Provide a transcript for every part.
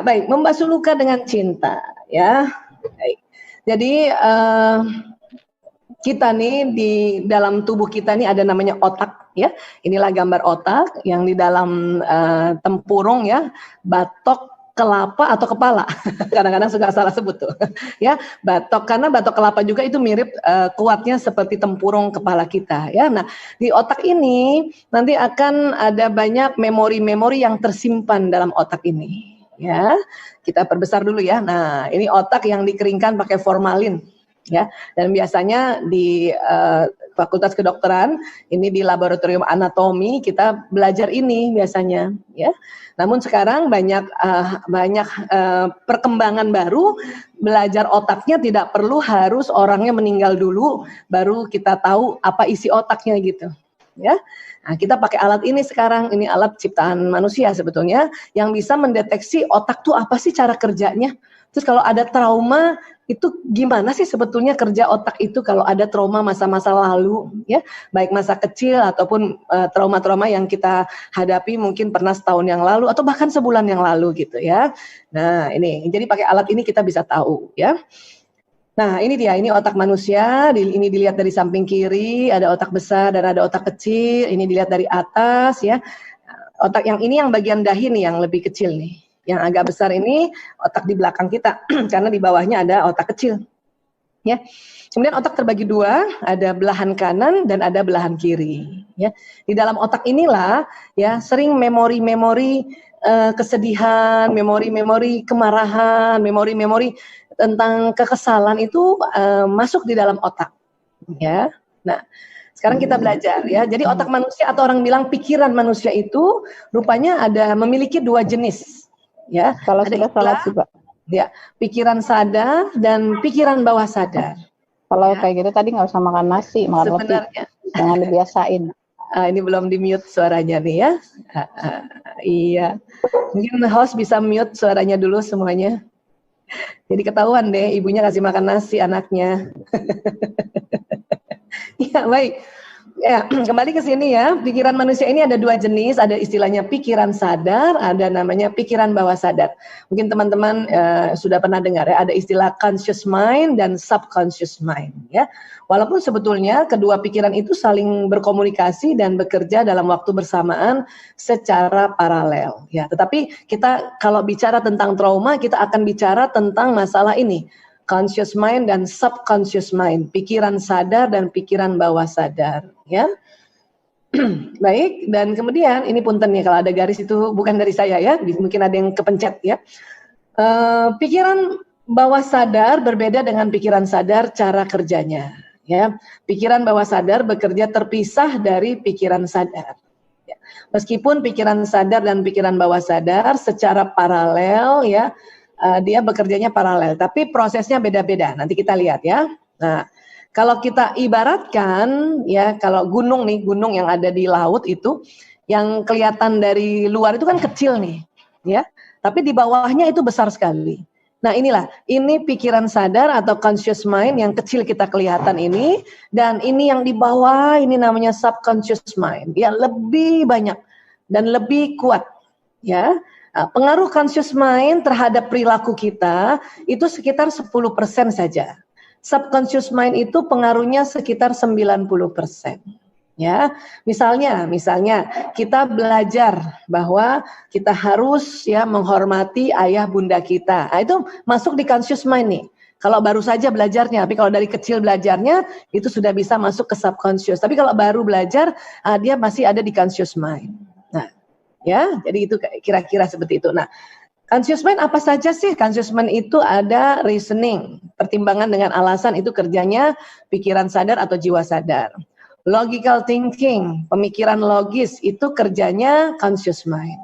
Baik, membasuh luka dengan cinta, ya. Baik. Jadi kita nih di dalam tubuh kita nih ada namanya otak, ya. Inilah gambar otak yang di dalam tempurung, ya, batok, kelapa atau kepala. Kadang-kadang suka salah sebut tuh, ya. Batok, karena batok kelapa juga itu mirip kuatnya seperti tempurung kepala kita, ya. Nah, di otak ini nanti akan ada banyak memori-memori yang tersimpan dalam otak ini. Ya, kita perbesar dulu ya. Nah, ini otak yang dikeringkan pakai formalin, ya. Dan biasanya di Fakultas Kedokteran, ini di laboratorium anatomi kita belajar ini biasanya, ya. Namun sekarang banyak perkembangan baru, belajar otaknya tidak perlu harus orangnya meninggal dulu baru kita tahu apa isi otaknya gitu, ya. Nah, kita pakai alat ini sekarang, ini alat ciptaan manusia sebetulnya, yang bisa mendeteksi otak tuh apa sih cara kerjanya. Terus kalau ada trauma, itu gimana sih sebetulnya kerja otak itu kalau ada trauma masa-masa lalu, ya, baik masa kecil ataupun trauma-trauma yang kita hadapi mungkin pernah setahun yang lalu atau bahkan sebulan yang lalu gitu ya. Nah, ini, jadi pakai alat ini kita bisa tahu, ya. Nah, ini dia, ini otak manusia, ini dilihat dari samping kiri, ada otak besar dan ada otak kecil, ini dilihat dari atas, ya. Otak yang ini yang bagian dahi nih, yang lebih kecil nih. Yang agak besar ini otak di belakang kita, karena di bawahnya ada otak kecil, ya. Kemudian otak terbagi dua, ada belahan kanan dan ada belahan kiri, ya. Di dalam otak inilah, ya, sering memori-memori kesedihan, memori-memori kemarahan, memori-memori tentang kekesalan itu masuk di dalam otak, ya. Nah, sekarang kita belajar, ya. Jadi otak manusia atau orang bilang pikiran manusia itu rupanya memiliki dua jenis, ya. Kalau ada sudah salat sih, Pak. Ya, pikiran sadar dan pikiran bawah sadar. Kalau Ya. kayak gitu tadi nggak usah makan nasi, makan roti. Jangan dibiasain. Ini belum di mute suaranya nih ya. Iya. Mungkin host bisa mute suaranya dulu semuanya. Jadi ketahuan deh ibunya kasih makan nasi anaknya. Ya, baik. Ya, kembali ke sini ya. Pikiran manusia ini ada dua jenis, ada istilahnya pikiran sadar, ada namanya pikiran bawah sadar. Mungkin teman-teman sudah pernah dengar ya, ada istilah conscious mind dan subconscious mind ya. Walaupun sebetulnya kedua pikiran itu saling berkomunikasi dan bekerja dalam waktu bersamaan secara paralel ya. Tetapi kita kalau bicara tentang trauma, kita akan bicara tentang masalah ini. Conscious mind dan subconscious mind, pikiran sadar dan pikiran bawah sadar, ya. Baik, dan kemudian ini punten nih kalau ada garis itu bukan dari saya ya, mungkin ada yang kepencet ya. Pikiran bawah sadar berbeda dengan pikiran sadar cara kerjanya, ya. Pikiran bawah sadar bekerja terpisah dari pikiran sadar. Ya. Meskipun pikiran sadar dan pikiran bawah sadar secara paralel ya. Dia bekerjanya paralel, tapi prosesnya beda-beda. Nanti kita lihat ya. Nah, kalau kita ibaratkan ya, kalau gunung nih, gunung yang ada di laut itu, yang kelihatan dari luar itu kan kecil nih, ya. Tapi di bawahnya itu besar sekali. Nah inilah, ini pikiran sadar atau conscious mind yang kecil kita kelihatan ini, dan ini yang di bawah ini namanya subconscious mind, ya lebih banyak dan lebih kuat, ya. Pengaruh conscious mind terhadap perilaku kita itu sekitar 10% saja. Subconscious mind itu pengaruhnya sekitar 90%. Ya, misalnya kita belajar bahwa kita harus ya menghormati ayah bunda kita. Nah, itu masuk di conscious mind nih. Kalau baru saja belajarnya, tapi kalau dari kecil belajarnya itu sudah bisa masuk ke subconscious. Tapi kalau baru belajar, dia masih ada di conscious mind. Nah, ya, jadi itu kira-kira seperti itu. Nah, conscious mind apa saja sih? Conscious mind itu ada reasoning, pertimbangan dengan alasan, itu kerjanya pikiran sadar atau jiwa sadar. Logical thinking, pemikiran logis, itu kerjanya conscious mind.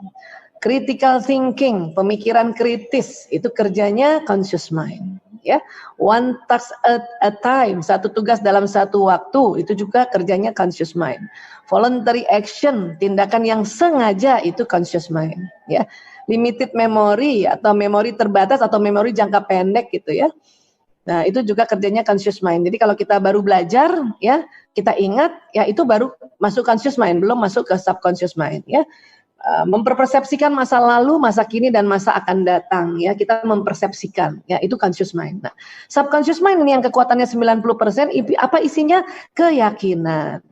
Critical thinking, pemikiran kritis, itu kerjanya conscious mind. ya. One task at a time, satu tugas dalam satu waktu, itu juga kerjanya conscious mind. Voluntary action, tindakan yang sengaja, itu conscious mind, ya. Limited memory atau memori terbatas atau memori jangka pendek gitu ya. Nah, itu juga kerjanya conscious mind. Jadi kalau kita baru belajar ya, kita ingat ya itu baru masuk conscious mind, belum masuk ke subconscious mind ya. Memperpersepsikan masa lalu, masa kini dan masa akan datang ya. Kita mempersepsikan ya, itu conscious mind. Nah, subconscious mind ini yang kekuatannya 90%, apa isinya? Keyakinan.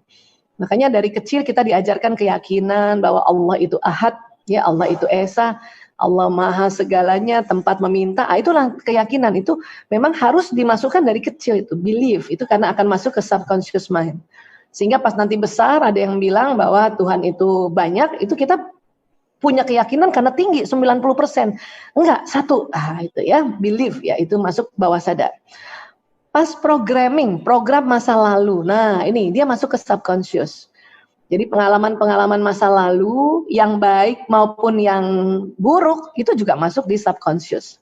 Makanya dari kecil kita diajarkan keyakinan bahwa Allah itu Ahad, ya, Allah itu Esa, Allah Maha segalanya, tempat meminta. Itulah keyakinan, itu memang harus dimasukkan dari kecil, itu belief, itu karena akan masuk ke subconscious mind. Sehingga pas nanti besar ada yang bilang bahwa Tuhan itu banyak, itu kita punya keyakinan karena tinggi 90%. Enggak, satu. Itu ya, belief ya, itu masuk bawah sadar. Pas programming, program masa lalu. Nah, ini dia masuk ke subconscious. Jadi pengalaman-pengalaman masa lalu yang baik maupun yang buruk itu juga masuk di subconscious.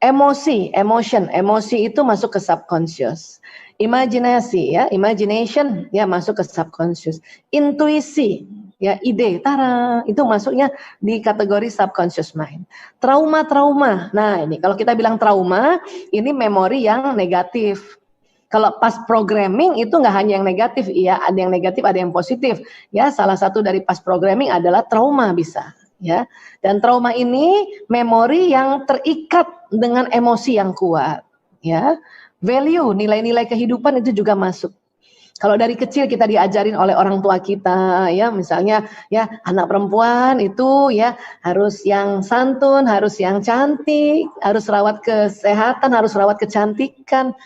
Emosi itu masuk ke subconscious. Imajinasi ya, imagination ya masuk ke subconscious. Intuisi ya, ide, itu masuknya di kategori subconscious mind. Trauma. Nah, ini kalau kita bilang trauma, ini memori yang negatif. Kalau pas programming itu nggak hanya yang negatif, iya ada yang negatif, ada yang positif. Ya, salah satu dari pas programming adalah trauma bisa. Ya, dan trauma ini memori yang terikat dengan emosi yang kuat. Ya, value, nilai-nilai kehidupan itu juga masuk. Kalau dari kecil kita diajarin oleh orang tua kita, ya misalnya ya anak perempuan itu ya harus yang santun, harus yang cantik, harus rawat kesehatan, harus rawat kecantikan.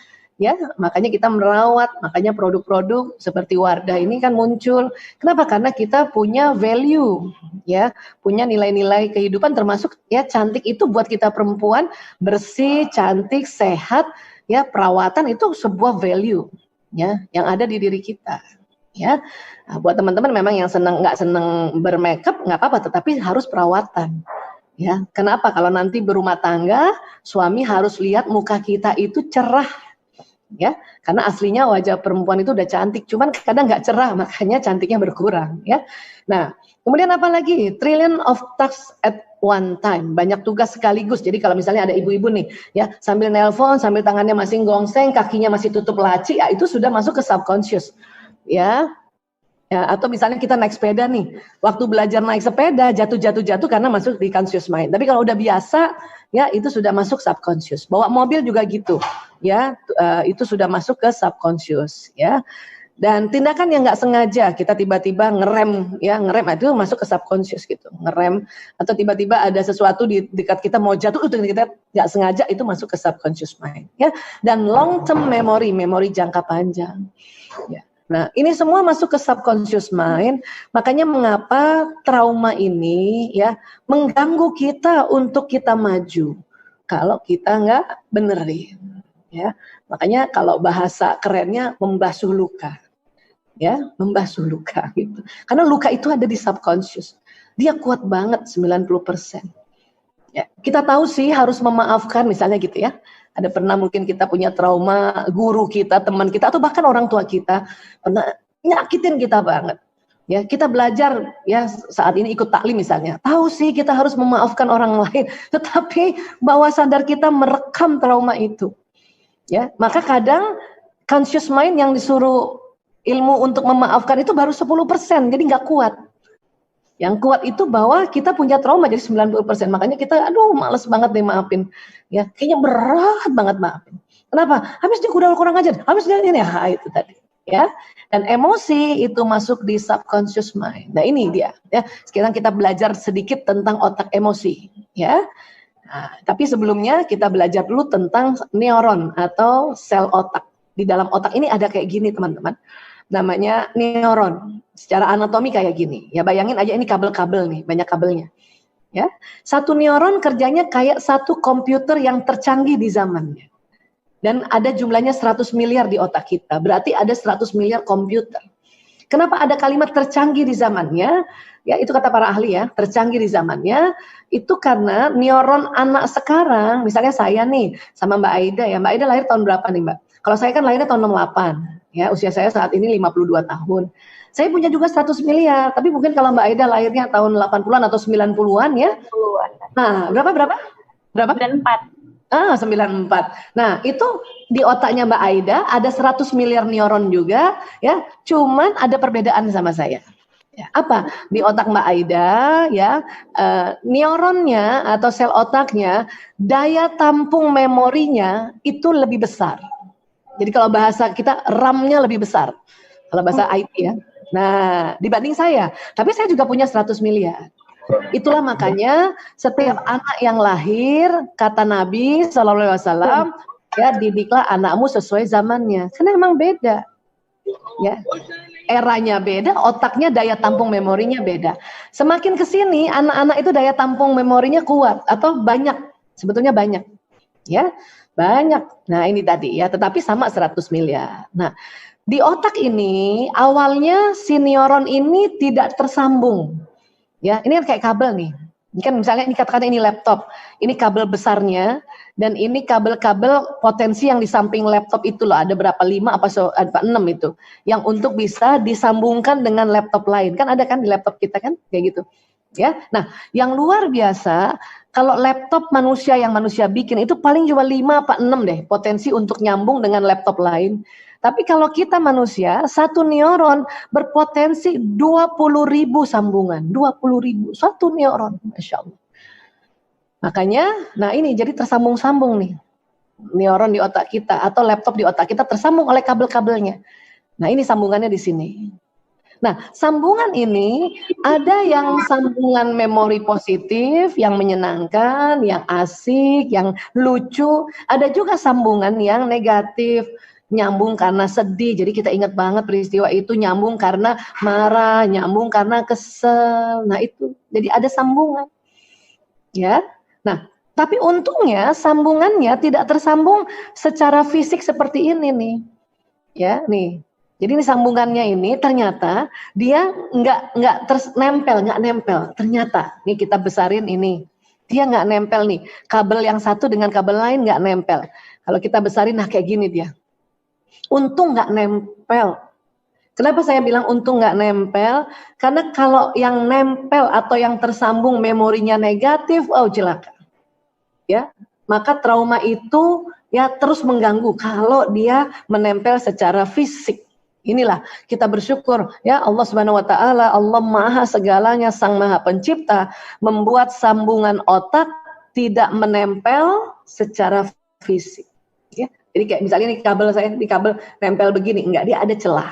Ya, makanya kita merawat, makanya produk-produk seperti Wardah ini kan muncul. Kenapa? Karena kita punya value, ya, punya nilai-nilai kehidupan termasuk ya cantik itu buat kita perempuan, bersih, cantik, sehat, ya perawatan itu sebuah value, ya, yang ada di diri kita, ya. Nah, buat teman-teman memang yang nggak senang bermakeup nggak apa-apa, tetapi harus perawatan. Ya, kenapa? Kalau nanti berumah tangga, suami harus lihat muka kita itu cerah. Ya, karena aslinya wajah perempuan itu udah cantik, cuman kadang nggak cerah, makanya cantiknya berkurang. Ya, nah kemudian apa lagi? Trillion of tasks at one time, banyak tugas sekaligus. Jadi kalau misalnya ada ibu-ibu nih, ya sambil nelpon, sambil tangannya masih gongseng, kakinya masih tutup laci, ya itu sudah masuk ke subconscious. Ya, atau misalnya kita naik sepeda nih, waktu belajar naik sepeda jatuh karena masuk di conscious mind. Tapi kalau udah biasa, ya itu sudah masuk subconscious. Bawa mobil juga gitu, ya itu sudah masuk ke subconscious, ya. Dan tindakan yang nggak sengaja kita tiba-tiba ngerem itu masuk ke subconscious gitu, ngerem atau tiba-tiba ada sesuatu di dekat kita mau jatuh itu kita nggak sengaja itu masuk ke subconscious mind, ya. Dan long term memori jangka panjang, ya. Nah, ini semua masuk ke subconscious mind, makanya mengapa trauma ini ya mengganggu kita untuk kita maju kalau kita nggak benerin, ya. Makanya kalau bahasa kerennya membasuh luka, ya, membasuh luka gitu. Karena luka itu ada di subconscious, dia kuat banget 90%. Ya, kita tahu sih harus memaafkan misalnya gitu ya. Ada pernah mungkin kita punya trauma, guru kita, teman kita, atau bahkan orang tua kita pernah nyakitin kita banget. Ya, kita belajar ya saat ini ikut taklim misalnya. Tahu sih kita harus memaafkan orang lain, tetapi bawah sadar kita merekam trauma itu. Ya, maka kadang conscious mind yang disuruh ilmu untuk memaafkan itu baru 10%, jadi nggak kuat. Yang kuat itu bahwa kita punya trauma jadi 90%. Makanya kita males banget deh maafin. Ya, kayaknya berat banget maafin. Kenapa? Habis dia udah kurang ajar. Habis dia ini itu tadi, ya. Dan emosi itu masuk di subconscious mind. Nah, ini dia, ya. Sekarang kita belajar sedikit tentang otak emosi, ya. Nah, tapi sebelumnya kita belajar dulu tentang neuron atau sel otak. Di dalam otak ini ada kayak gini, teman-teman. Namanya neuron. Secara anatomi kayak gini. Ya bayangin aja ini kabel-kabel nih, banyak kabelnya. Ya. Satu neuron kerjanya kayak satu komputer yang tercanggih di zamannya. Dan ada jumlahnya 100 miliar di otak kita. Berarti ada 100 miliar komputer. Kenapa ada kalimat tercanggih di zamannya? Ya, itu kata para ahli ya, tercanggih di zamannya, itu karena neuron anak sekarang, misalnya saya nih, sama Mbak Aida ya, Mbak Aida lahir tahun berapa nih Mbak? Kalau saya kan lahirnya tahun 68, ya, usia saya saat ini 52 tahun. Saya punya juga 100 miliar, tapi mungkin kalau Mbak Aida lahirnya tahun 80-an atau 90-an ya. 90-an. Nah, berapa? 94. 94. Nah, itu di otaknya Mbak Aida ada 100 miliar neuron juga, ya. Cuman ada perbedaan sama saya. Ya, apa? Di otak Mbak Aida, ya, neuronnya atau sel otaknya, daya tampung memorinya itu lebih besar. Jadi kalau bahasa kita RAM-nya lebih besar. Kalau bahasa IT ya. Nah, dibanding saya. Tapi saya juga punya 100 miliar. Itulah makanya setiap anak yang lahir, kata Nabi Shallallahu Alaihi Wasallam, ya didiklah anakmu sesuai zamannya. Karena emang beda, ya eranya beda, otaknya daya tampung memorinya beda. Semakin kesini anak-anak itu daya tampung memorinya kuat atau banyak, sebetulnya banyak, ya banyak. Nah ini tadi ya, tetapi sama 100 miliar. Nah di otak ini awalnya si neuron ini tidak tersambung. Ya, ini kan kayak kabel nih. Ini kan misalnya ini katakan ini laptop, ini kabel besarnya dan ini kabel-kabel potensi yang di samping laptop itu loh, ada berapa 5 apa 6 itu yang untuk bisa disambungkan dengan laptop lain. Kan ada kan di laptop kita kan kayak gitu. Ya. Nah, yang luar biasa kalau laptop manusia yang manusia bikin itu paling cuma 5 apa 6 deh potensi untuk nyambung dengan laptop lain. Tapi kalau kita manusia, satu neuron berpotensi 20.000 sambungan. 20.000, satu neuron. Masya Allah. Makanya, nah ini jadi tersambung-sambung nih. Neuron di otak kita atau laptop di otak kita tersambung oleh kabel-kabelnya. Nah ini sambungannya di sini. Nah sambungan ini ada yang sambungan memori positif, yang menyenangkan, yang asik, yang lucu. Ada juga sambungan yang negatif. Nyambung karena sedih, jadi kita ingat banget peristiwa itu, nyambung karena marah, nyambung karena kesel. Nah itu, jadi ada sambungan, ya. Nah, tapi untungnya sambungannya tidak tersambung secara fisik seperti ini nih, ya nih. Jadi ini sambungannya ini ternyata dia nggak nempel. Ternyata nih kita besarin ini, dia nggak nempel nih. Kabel yang satu dengan kabel lain nggak nempel. Kalau kita besarin, nah kayak gini dia. Untung nggak nempel. Kenapa saya bilang untung nggak nempel? Karena kalau yang nempel atau yang tersambung memorinya negatif, oh celaka. Ya, maka trauma itu ya terus mengganggu kalau dia menempel secara fisik. Inilah kita bersyukur ya Allah Subhanahu wa taala, Allah Maha segalanya, Sang Maha Pencipta, membuat sambungan otak tidak menempel secara fisik. Ya. Jadi kayak misalnya ini kabel saya, di kabel nempel begini, enggak, dia ada celah.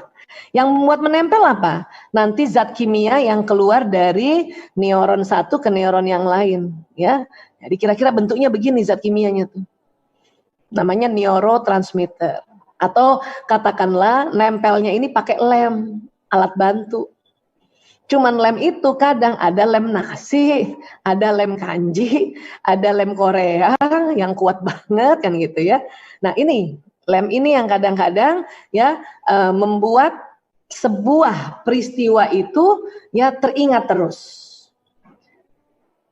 Yang membuat menempel apa? Nanti zat kimia yang keluar dari neuron satu ke neuron yang lain, ya. Jadi kira-kira bentuknya begini zat kimianya tuh. Namanya neurotransmitter. Atau katakanlah nempelnya ini pakai lem, alat bantu. Cuman lem itu kadang ada lem nasi, ada lem kanji, ada lem Korea yang kuat banget kan gitu ya. Nah ini lem ini yang kadang-kadang ya membuat sebuah peristiwa itu ya teringat terus.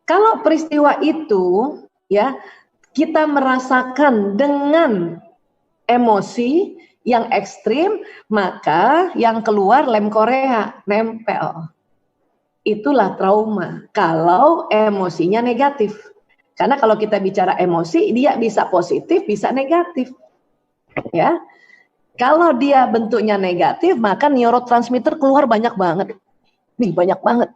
Kalau peristiwa itu ya kita merasakan dengan emosi yang ekstrim, maka yang keluar lem Korea nempel. Itulah trauma kalau emosinya negatif. Karena kalau kita bicara emosi, dia bisa positif, bisa negatif. Ya. Kalau dia bentuknya negatif, maka neurotransmitter keluar banyak banget. Nih, banyak banget.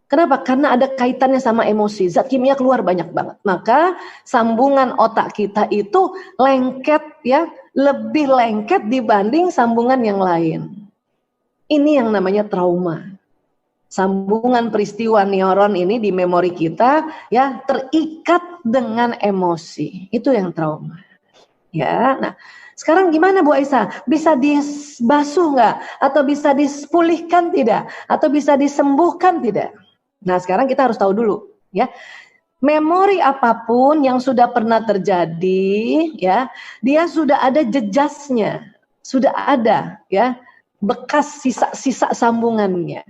Kenapa? Karena ada kaitannya sama emosi. Zat kimia keluar banyak banget. Maka sambungan otak kita itu lengket ya, lebih lengket dibanding sambungan yang lain. Ini yang namanya trauma. Sambungan peristiwa neuron ini di memori kita ya terikat dengan emosi. Itu yang trauma. Ya, nah sekarang gimana Bu Aisyah? Bisa dibasuh nggak? Atau bisa dipulihkan tidak? Atau bisa disembuhkan tidak? Nah sekarang kita harus tahu dulu ya. Memori apapun yang sudah pernah terjadi ya, dia sudah ada jejasnya, sudah ada ya. bekas sisa-sisa sambungannya.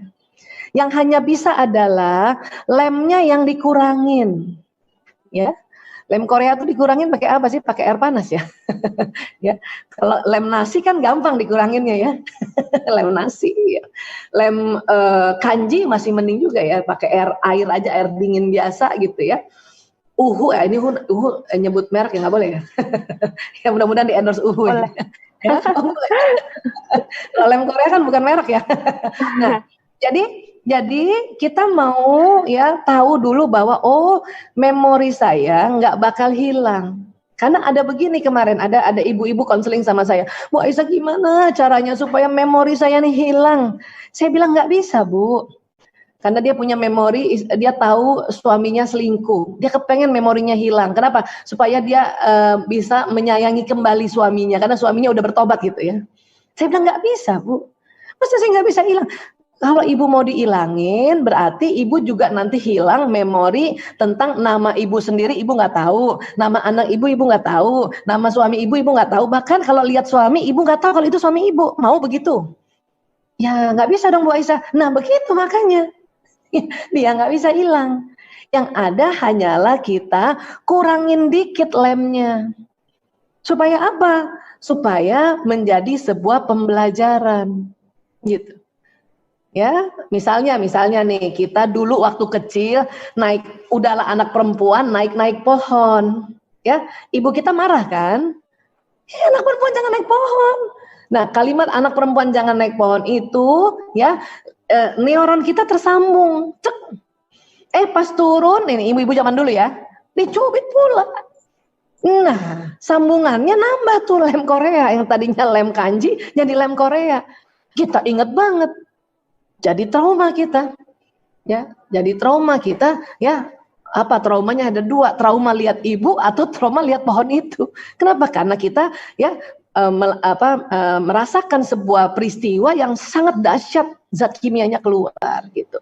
Yang hanya bisa adalah lemnya yang dikurangin. Ya. Lem Korea tuh dikurangin pakai apa sih? Pakai air panas ya. Ya. Kalau lem nasi kan gampang dikuranginnya ya. Lem nasi. Ya. Lem kanji masih mending juga ya, pakai air aja, air dingin biasa gitu ya. Ini nyebut merek ya nggak boleh ya. Ya mudah-mudahan di endorse Boleh. Ya. Kalau lem Korea kan bukan merek ya. Nah, jadi kita mau ya tahu dulu bahwa memori saya nggak bakal hilang. Karena ada begini kemarin, ada ibu-ibu konseling sama saya, Bu Aisyah gimana caranya supaya memori saya nih hilang? Saya bilang nggak bisa Bu. Karena dia punya memori, dia tahu suaminya selingkuh. Dia kepengen memorinya hilang. Kenapa? Supaya dia bisa menyayangi kembali suaminya. Karena suaminya udah bertobat gitu ya. Saya bilang nggak bisa Bu. Masa saya nggak bisa hilang? Kalau ibu mau dihilangin, berarti ibu juga nanti hilang memori tentang nama ibu sendiri, ibu nggak tahu. Nama anak ibu nggak tahu. Nama suami ibu nggak tahu. Bahkan kalau lihat suami, ibu nggak tahu kalau itu suami ibu. Mau begitu? Ya nggak bisa dong Bu Aisyah. Nah begitu makanya. Dia nggak bisa hilang. Yang ada hanyalah kita kurangin dikit lemnya. Supaya apa? Supaya menjadi sebuah pembelajaran. Gitu. Ya, misalnya nih kita dulu waktu kecil udahlah anak perempuan naik pohon, ya ibu kita marah kan, anak perempuan jangan naik pohon. Nah kalimat anak perempuan jangan naik pohon itu, ya neuron kita tersambung, pas turun ini ibu-ibu zaman dulu ya, dicubit pula. Nah sambungannya nambah tuh lem Korea yang tadinya lem kanji jadi lem Korea. Kita inget banget. Jadi trauma kita, ya. Jadi trauma kita, ya. Apa traumanya ada dua, trauma lihat ibu atau trauma lihat pohon itu. Kenapa? Karena kita, ya, merasakan sebuah peristiwa yang sangat dahsyat, zat kimianya keluar, gitu.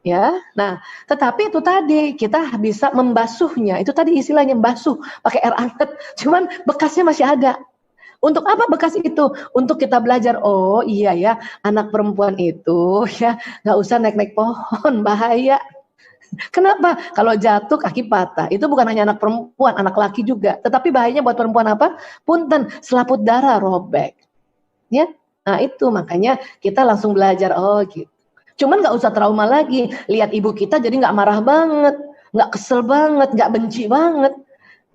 Ya, nah, tetapi itu tadi kita bisa membasuhnya. Itu tadi istilahnya basuh pakai air hangat. Cuman bekasnya masih ada. Untuk apa bekas itu? Untuk kita belajar, oh iya ya, anak perempuan itu ya nggak usah naik-naik pohon, bahaya. Kenapa? Kalau jatuh kaki patah, itu bukan hanya anak perempuan, anak laki juga. Tetapi bahayanya buat perempuan apa? Punten, selaput darah robek. Ya, nah itu makanya kita langsung belajar, oh gitu. Cuman nggak usah trauma lagi, lihat ibu kita jadi nggak marah banget, nggak kesel banget, nggak benci banget.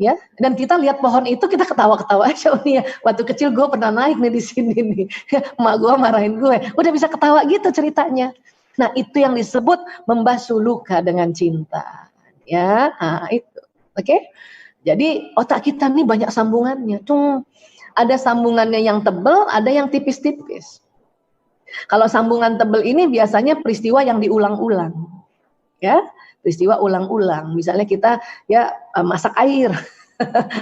Ya, dan kita lihat pohon itu kita ketawa-ketawa aja nih ya. Waktu kecil gue pernah naik nih di sini nih. Emak gue marahin gue. Udah bisa ketawa gitu ceritanya. Nah, itu yang disebut membasuh luka dengan cinta. Ya, nah itu. Oke? Jadi otak kita nih banyak sambungannya. Ada sambungannya yang tebal, ada yang tipis-tipis. Kalau sambungan tebal ini biasanya peristiwa yang diulang-ulang. Ya, peristiwa ulang-ulang. Misalnya kita ya masak air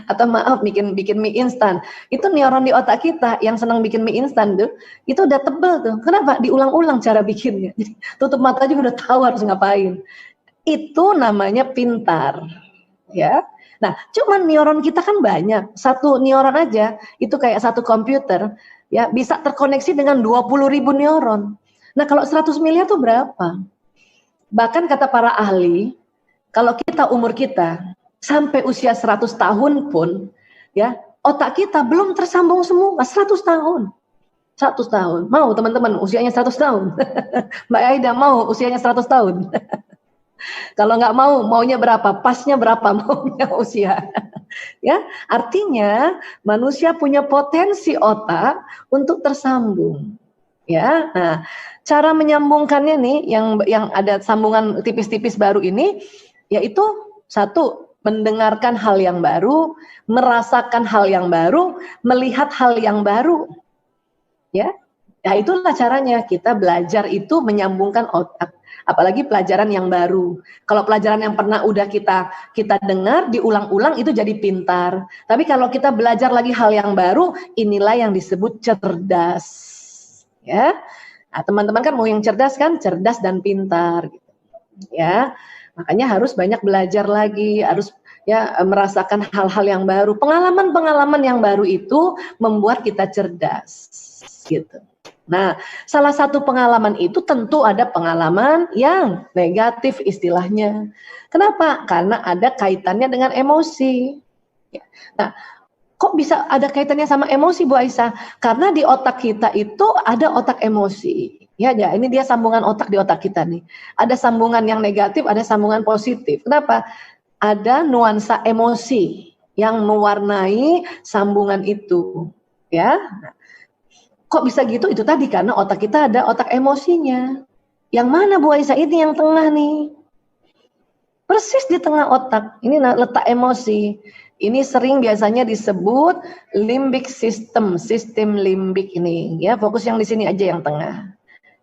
atau maaf bikin mie instan. Itu neuron di otak kita yang senang bikin mie instan tuh, itu udah tebel tuh. Kenapa? Diulang-ulang cara bikinnya. Jadi tutup mata juga udah tahu harus ngapain. Itu namanya pintar. Ya. Nah, cuman neuron kita kan banyak. Satu neuron aja itu kayak satu komputer, ya bisa terkoneksi dengan 20.000 neuron. Nah, kalau 100 miliar tuh berapa? Bahkan kata para ahli, kalau umur kita sampai usia 100 tahun pun, ya otak kita belum tersambung semua, 100 tahun. 100 tahun. Mau teman-teman usianya 100 tahun? Mbak Aida mau usianya 100 tahun? Kalau nggak maunya berapa? Pasnya berapa maunya usia? Ya, artinya manusia punya potensi otak untuk tersambung. Ya, nah cara menyambungkannya nih yang ada sambungan tipis-tipis baru ini, yaitu satu mendengarkan hal yang baru, merasakan hal yang baru, melihat hal yang baru, ya. Nah itulah caranya kita belajar itu menyambungkan otak, apalagi pelajaran yang baru. Kalau pelajaran yang pernah udah kita dengar diulang-ulang itu jadi pintar. Tapi kalau kita belajar lagi hal yang baru, inilah yang disebut cerdas. Ya, nah, teman-teman kan mau yang cerdas kan, cerdas dan pintar, gitu. Ya, makanya harus banyak belajar lagi, harus ya merasakan hal-hal yang baru, pengalaman-pengalaman yang baru itu membuat kita cerdas, gitu. Nah, salah satu pengalaman itu tentu ada pengalaman yang negatif istilahnya. Kenapa? Karena ada kaitannya dengan emosi. Nah, kok bisa ada kaitannya sama emosi, Bu Aisyah? Karena di otak kita itu ada otak emosi. Ya, ini dia sambungan otak di otak kita nih. Ada sambungan yang negatif, ada sambungan positif. Kenapa? Ada nuansa emosi yang mewarnai sambungan itu. Ya, kok bisa gitu? Itu tadi karena otak kita ada otak emosinya. Yang mana Bu Aisyah? Ini yang tengah nih. Persis di tengah otak. Ini letak emosi. Ini sering biasanya disebut limbic system, sistem limbik ini. Ya, fokus yang di sini aja yang tengah.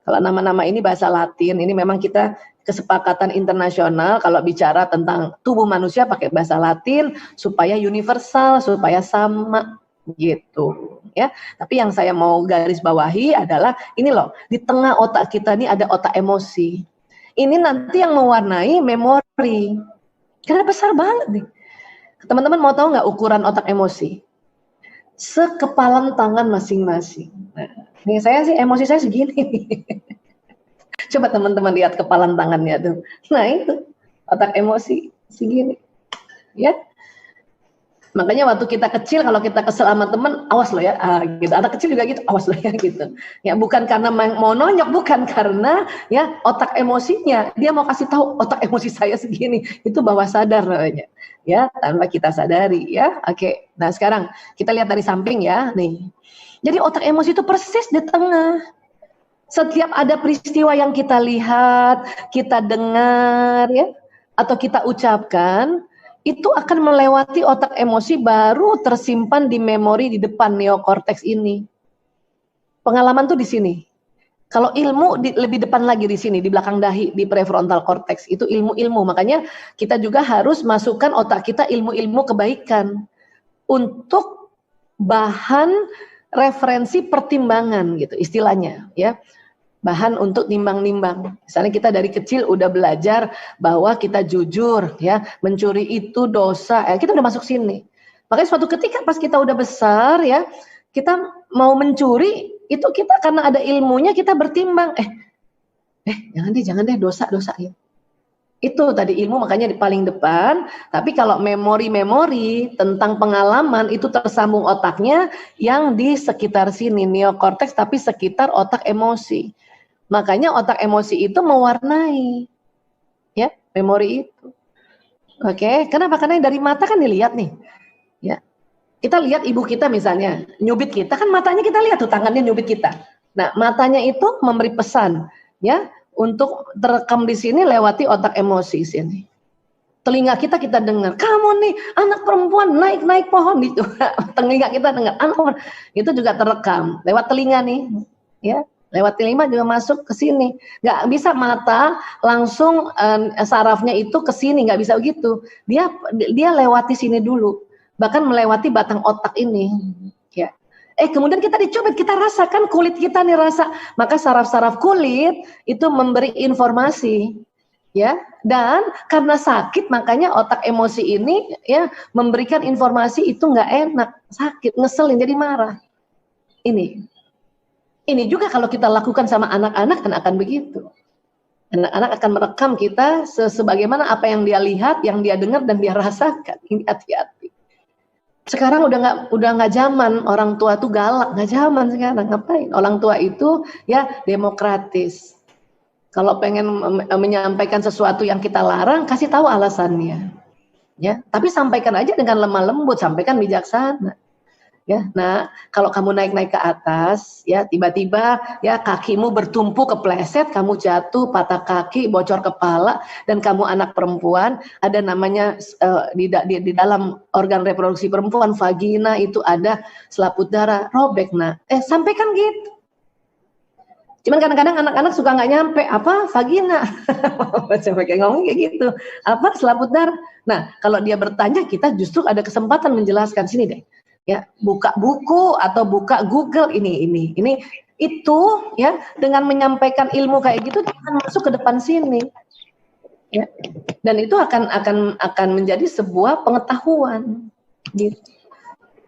Kalau nama-nama ini bahasa Latin, ini memang kita kesepakatan internasional kalau bicara tentang tubuh manusia pakai bahasa Latin supaya universal, supaya sama gitu. Ya, tapi yang saya mau garis bawahi adalah ini loh, di tengah otak kita ini ada otak emosi. Ini nanti yang mewarnai memori. Karena besar banget nih. Teman-teman mau tahu nggak ukuran otak emosi? Sekepalan tangan masing-masing. Nah, nih saya sih emosi saya segini. Coba teman-teman lihat kepalan tangannya tuh. Nah itu otak emosi segini. Ya. Makanya waktu kita kecil kalau kita kesel sama teman, awas loh ya, gitu. Anak kecil juga gitu, awas loh ya gitu. Ya bukan karena mau nonyok, bukan karena ya otak emosinya, dia mau kasih tahu otak emosi saya segini. Itu bawah sadar namanya. Ya, tanpa kita sadari ya. Oke. Nah, sekarang kita lihat dari samping ya, nih. Jadi otak emosi itu persis di tengah. Setiap ada peristiwa yang kita lihat, kita dengar ya, atau kita ucapkan, itu akan melewati otak emosi baru tersimpan di memori di depan neokorteks ini. Pengalaman tuh di sini. Kalau ilmu lebih depan lagi di sini, di belakang dahi, di prefrontal cortex. Itu ilmu-ilmu. Makanya kita juga harus masukkan otak kita ilmu-ilmu kebaikan untuk bahan referensi pertimbangan gitu istilahnya ya. Bahan untuk nimbang-nimbang. Misalnya kita dari kecil udah belajar bahwa kita jujur ya, mencuri itu dosa. Kita udah masuk sini. Makanya suatu ketika pas kita udah besar ya, kita mau mencuri itu kita karena ada ilmunya kita bertimbang. Jangan deh dosa ya. Itu tadi ilmu makanya di paling depan. Tapi kalau memori-memori tentang pengalaman itu tersambung otaknya yang di sekitar sini neokorteks tapi sekitar otak emosi. Makanya otak emosi itu mewarnai ya memori itu. Oke, kenapa? Karena dari mata kan dilihat nih. Ya. Kita lihat ibu kita misalnya nyubit kita kan matanya kita lihat tuh tangannya nyubit kita. Nah, matanya itu memberi pesan ya untuk terekam di sini lewati otak emosi sini. Telinga kita dengar, kamu nih anak perempuan naik pohon gitu. Telinga kita dengar, anak itu juga terekam lewat telinga nih, ya. Lewat telinga juga masuk ke sini. Nggak bisa mata langsung sarafnya itu ke sini, nggak bisa begitu. Dia lewati sini dulu, bahkan melewati batang otak ini. Ya. Kemudian kita dicubit, kita rasakan kulit kita nih rasa, maka saraf-saraf kulit itu memberi informasi, ya. Dan karena sakit, makanya otak emosi ini ya memberikan informasi itu nggak enak, sakit, ngeselin, jadi marah. Ini juga kalau kita lakukan sama anak-anak kan akan begitu. Anak-anak akan merekam kita sebagaimana apa yang dia lihat, yang dia dengar dan dia rasakan. Ini hati-hati. Sekarang udah nggak zaman orang tua tuh galak, nggak zaman sekarang. Ngapain? Orang tua itu ya demokratis. Kalau pengen menyampaikan sesuatu yang kita larang, kasih tahu alasannya. Ya, tapi sampaikan aja dengan lemah lembut, sampaikan bijaksana. Ya, nah kalau kamu naik-naik ke atas, ya tiba-tiba ya kakimu bertumpu kepleset, kamu jatuh, patah kaki, bocor kepala, dan kamu anak perempuan, ada namanya di dalam organ reproduksi perempuan, vagina itu ada selaput darah, robek. Nah, sampaikan gitu. Cuman kadang-kadang anak-anak suka nggak nyampe, apa vagina, sampai kayak ngomong kayak gitu, apa selaput darah. Nah, kalau dia bertanya, kita justru ada kesempatan menjelaskan, sini deh. Ya, buka buku atau buka Google ini itu ya, dengan menyampaikan ilmu kayak gitu dia akan masuk ke depan sini. Ya. Dan itu akan menjadi sebuah pengetahuan gitu.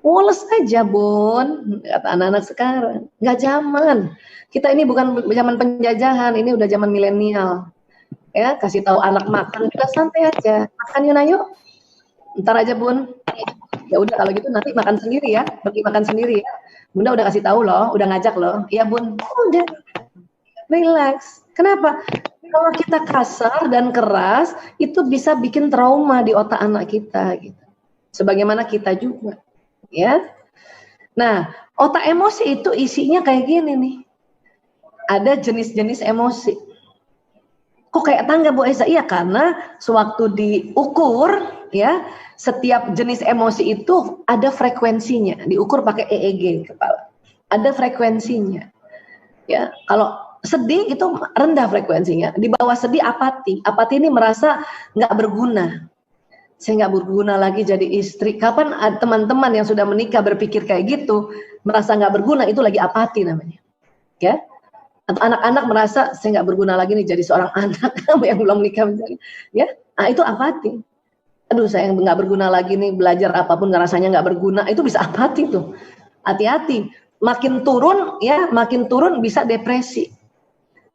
Woles aja Bun, kata anak-anak sekarang. Nggak zaman. Kita ini bukan zaman penjajahan, ini udah zaman milenial. Ya, kasih tahu anak makan, kita santai aja. Makan yuk. Ntar aja Bun. Ya udah kalau gitu nanti makan sendiri ya, pergi makan sendiri ya. Bunda udah kasih tahu loh, udah ngajak loh. Iya Bun, udah. Relax. Kenapa? Kalau kita kasar dan keras, itu bisa bikin trauma di otak anak kita gitu. Sebagaimana kita juga. Ya. Nah, otak emosi itu isinya kayak gini nih. Ada jenis-jenis emosi. Kok kayak tangga Bu Aisyah? Iya, karena sewaktu diukur ya, setiap jenis emosi itu ada frekuensinya, diukur pakai EEG kepala. Ada frekuensinya. Ya, kalau sedih itu rendah frekuensinya. Di bawah sedih apati. Apati ini merasa nggak berguna. Saya nggak berguna lagi jadi istri. Kapan teman-teman yang sudah menikah berpikir kayak gitu, merasa nggak berguna, itu lagi apati namanya. Ya, atau anak-anak merasa saya nggak berguna lagi nih jadi seorang anak yang belum nikah misalnya. Ya, nah itu apati. Aduh, saya nggak berguna lagi nih, belajar apapun rasanya nggak berguna, itu bisa apati tuh. Hati-hati, makin turun ya, makin turun bisa depresi.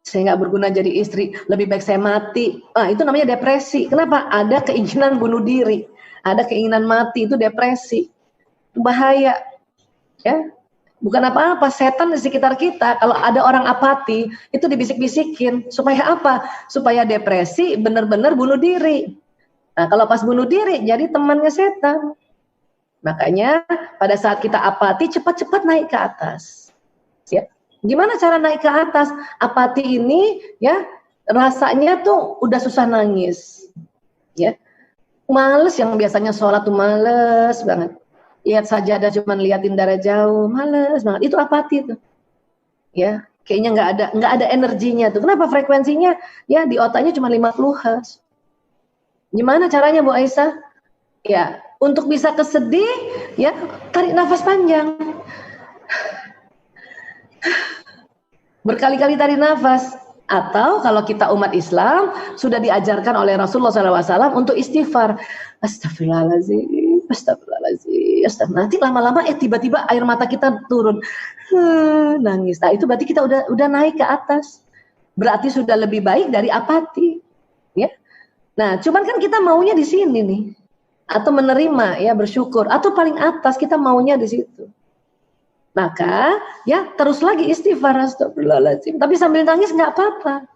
Saya nggak berguna jadi istri, lebih baik saya mati. Ah, itu namanya depresi. Kenapa? Ada keinginan bunuh diri, ada keinginan mati, itu depresi. Bahaya, ya. Bukan apa-apa, setan di sekitar kita. Kalau ada orang apati, itu dibisik-bisikin. Supaya apa? Supaya depresi, benar-benar bunuh diri. Nah, kalau pas bunuh diri, jadi temannya setan. Makanya pada saat kita apati, cepat-cepat naik ke atas. Ya. Gimana cara naik ke atas? Apati ini ya rasanya tuh udah susah nangis. Ya. Males, yang biasanya sholat tuh males banget. Lihat sajadah cuman liatin dari jauh, males banget. Itu apati tuh. Ya, kayaknya nggak ada energinya tuh. Kenapa? Frekuensinya ya di otaknya cuma 50 Hz. Gimana caranya Bu Aisyah? Ya, untuk bisa kesedih ya tarik nafas panjang. Berkali-kali tarik nafas. Atau kalau kita umat Islam sudah diajarkan oleh Rasulullah SAW untuk istighfar. Astagfirullahaladzim, astagfirullahaladzim, astagfirullah. Nanti lama-lama tiba-tiba air mata kita turun. Nangis. Nah itu berarti kita udah naik ke atas. Berarti sudah lebih baik dari apati. Ya. Nah cuman kan kita maunya di sini nih. Atau menerima ya, bersyukur. Atau paling atas kita maunya di situ. Maka ya terus lagi istighfar, astagfirullahaladzim. Tapi sambil nangis nggak apa-apa.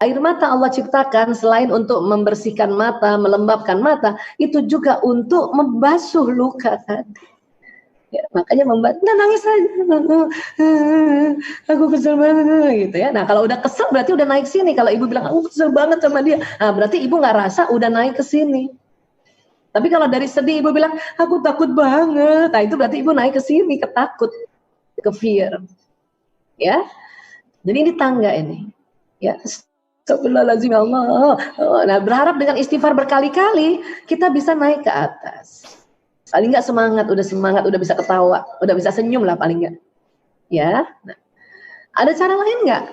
Air mata Allah ciptakan selain untuk membersihkan mata, melembabkan mata, itu juga untuk membasuh luka tadi. Ya, makanya nah, nangis aja. Aku kesel banget gitu ya. Nah kalau udah kesel berarti udah naik sini. Kalau ibu bilang aku kesel banget sama dia, nah berarti ibu nggak rasa udah naik ke sini. Tapi kalau dari sedih ibu bilang, aku takut banget. Nah itu berarti ibu naik ke sini, ke takut, ke fear. Ya. Jadi ini tangga ini. Ya. Astagfirullahaladzim ya Allah. Nah berharap dengan istighfar berkali-kali, kita bisa naik ke atas. Paling nggak semangat, udah bisa ketawa, udah bisa senyum lah paling nggak. Ya. Nah, ada cara lain nggak?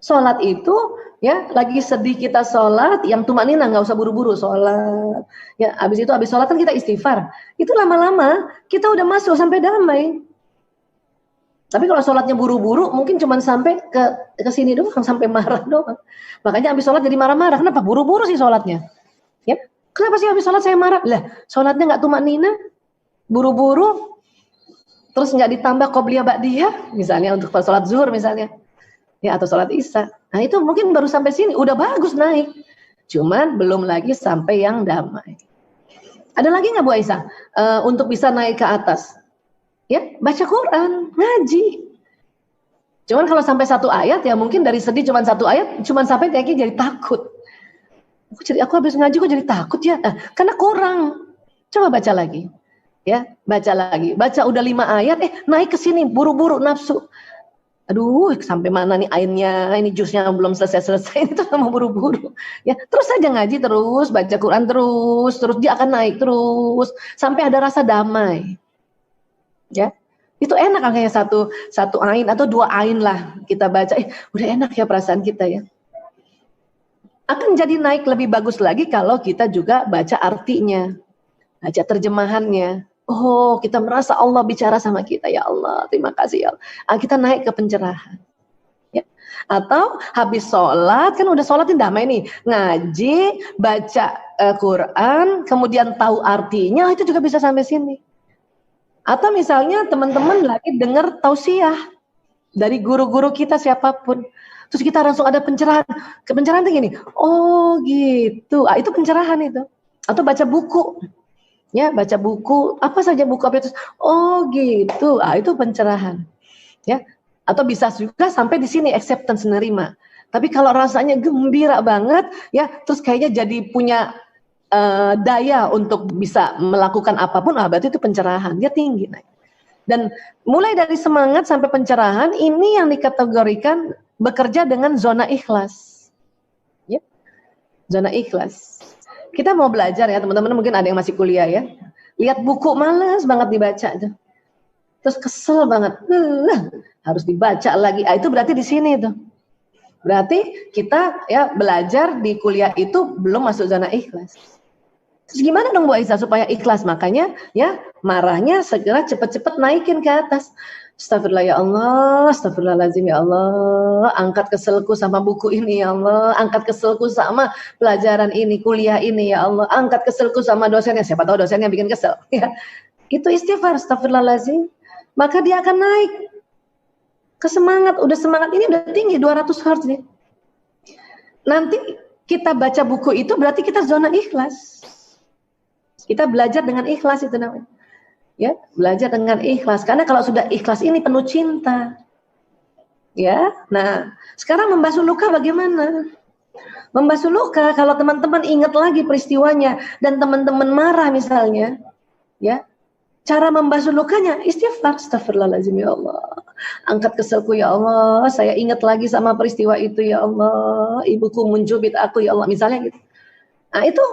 Sholat itu ya lagi sedih kita sholat, yang tumanina nggak usah buru-buru sholat. Ya habis sholat kan kita istighfar. Itu lama-lama kita udah masuk sampai damai. Tapi kalau sholatnya buru-buru mungkin cuma sampai ke sini doang, sampai marah doang. Makanya habis sholat jadi marah-marah. Kenapa? Buru-buru sih sholatnya. Ya kenapa sih habis sholat saya marah? Lah sholatnya nggak tumanina, buru-buru, terus nggak ditambah qobliyah ba'diyah, misalnya untuk sholat zuhur misalnya. Ya atau sholat isya. Nah itu mungkin baru sampai sini udah bagus naik, cuman belum lagi sampai yang damai. Ada lagi nggak Bu Aisyah untuk bisa naik ke atas? Ya baca Quran, ngaji. Cuman kalau sampai satu ayat ya mungkin dari sedih cuman satu ayat, cuman sampai kayaknya jadi takut. Aku habis ngaji kok jadi takut ya? Karena kurang. Coba baca lagi, ya baca lagi. Baca udah 5 ayat, naik ke sini buru-buru nafsu. Aduh, sampai mana nih airnya, ini jusnya belum selesai, itu mau buru-buru. Ya, terus saja ngaji terus, baca Quran terus dia akan naik terus sampai ada rasa damai. Ya, itu enak kayak satu ain atau 2 ain lah kita baca. Udah enak ya perasaan kita ya. Akan jadi naik lebih bagus lagi kalau kita juga baca artinya. baca terjemahannya. Oh, kita merasa Allah bicara sama kita, ya Allah, terima kasih ya Allah. Kita naik ke pencerahan. Ya. Atau habis sholat, kan udah sholatin damai nih, ngaji, baca Quran, kemudian tahu artinya, itu juga bisa sampai sini. Atau misalnya teman-teman lagi dengar tausiah dari guru-guru kita siapapun, terus kita langsung ada pencerahan. Pencerahan itu gini, oh gitu, itu pencerahan itu. Atau baca buku, ya baca buku, apa saja buku apa itu, oh gitu, itu pencerahan, ya. Atau bisa juga sampai di sini acceptance, menerima. Tapi kalau rasanya gembira banget, ya terus kayaknya jadi punya daya untuk bisa melakukan apapun, berarti itu pencerahan, dia tinggi naik. Dan mulai dari semangat sampai pencerahan, ini yang dikategorikan bekerja dengan zona ikhlas. Ya. Zona ikhlas. Kita mau belajar ya teman-teman, mungkin ada yang masih kuliah ya. Lihat buku males banget dibaca tuh. Terus kesel banget. Harus dibaca lagi. Itu berarti di sini tuh. Berarti kita ya belajar di kuliah itu belum masuk zona ikhlas. Terus gimana dong Bu Aisyah supaya ikhlas? Makanya ya marahnya segera cepat-cepat naikin ke atas. Astagfirullah ya Allah, astagfirullahaladzim ya Allah, angkat keselku sama buku ini ya Allah, angkat keselku sama pelajaran ini, kuliah ini ya Allah, angkat keselku sama dosennya, siapa tahu dosennya bikin kesel. Ya. Itu istighfar, astagfirullahaladzim. Maka dia akan naik ke semangat, udah semangat ini udah tinggi, 200 Hz nih. Nanti kita baca buku itu berarti kita zona ikhlas. Kita belajar dengan ikhlas itu namanya. Ya, belajar dengan ikhlas. Karena kalau sudah ikhlas ini penuh cinta. Ya, nah sekarang membasuh luka bagaimana? Membasuh luka kalau teman-teman ingat lagi peristiwanya dan teman-teman marah misalnya, ya, cara membasuh lukanya istighfar, astagfirullahaladzim ya Allah, angkat keselku ya Allah, saya ingat lagi sama peristiwa itu ya Allah, ibuku mencubit aku ya Allah, misalnya gitu. Nah itu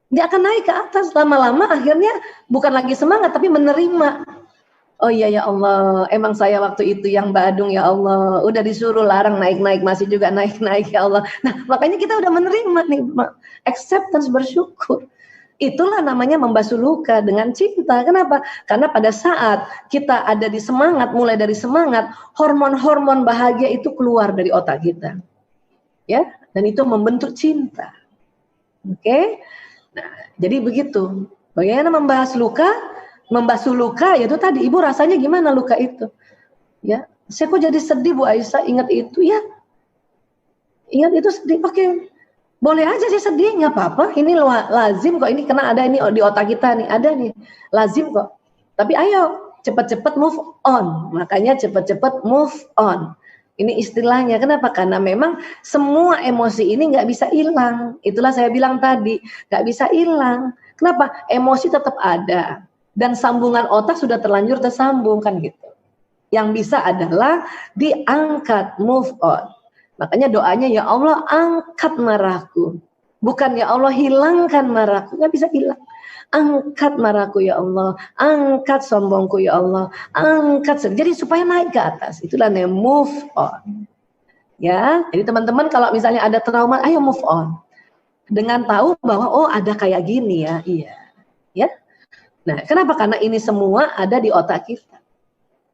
dia akan naik ke atas, lama-lama akhirnya bukan lagi semangat tapi menerima. Oh iya ya Allah, emang saya waktu itu yang badung ya Allah, udah disuruh larang naik-naik masih juga naik-naik ya Allah. Nah makanya kita udah menerima nih, acceptance, bersyukur. Itulah namanya membasuh luka dengan cinta. Kenapa? Karena pada saat kita ada di semangat, mulai dari semangat, hormon-hormon bahagia itu keluar dari otak kita. Ya, dan itu membentuk cinta. Oke? Nah, jadi begitu. Bagaimana membahas luka? Membasuh luka, yaitu tadi ibu rasanya gimana luka itu? Ya, saya kok jadi sedih Bu Aisyah ingat itu ya. Ingat itu sedih. Oke. Boleh aja sih sedih, nggak apa-apa. Ini lazim kok. Ini kena ada ini di otak kita nih, ada nih. Lazim kok. Tapi ayo cepat-cepat move on. Makanya cepat-cepat move on. Ini istilahnya. Kenapa? Karena memang semua emosi ini nggak bisa hilang. Itulah saya bilang tadi, nggak bisa hilang. Kenapa? Emosi tetap ada dan sambungan otak sudah terlanjur tersambung kan gitu. Yang bisa adalah diangkat, move on. Makanya doanya ya Allah angkat marahku. Bukan ya Allah hilangkan marahku, nggak bisa hilang. Angkat marahku ya Allah, angkat sombongku ya Allah, angkat. Jadi supaya naik ke atas. Itulah namanya move on. Ya, jadi teman-teman kalau misalnya ada trauma, ayo move on. Dengan tahu bahwa oh ada kayak gini ya, iya. Ya. Nah, kenapa? Karena ini semua ada di otak kita.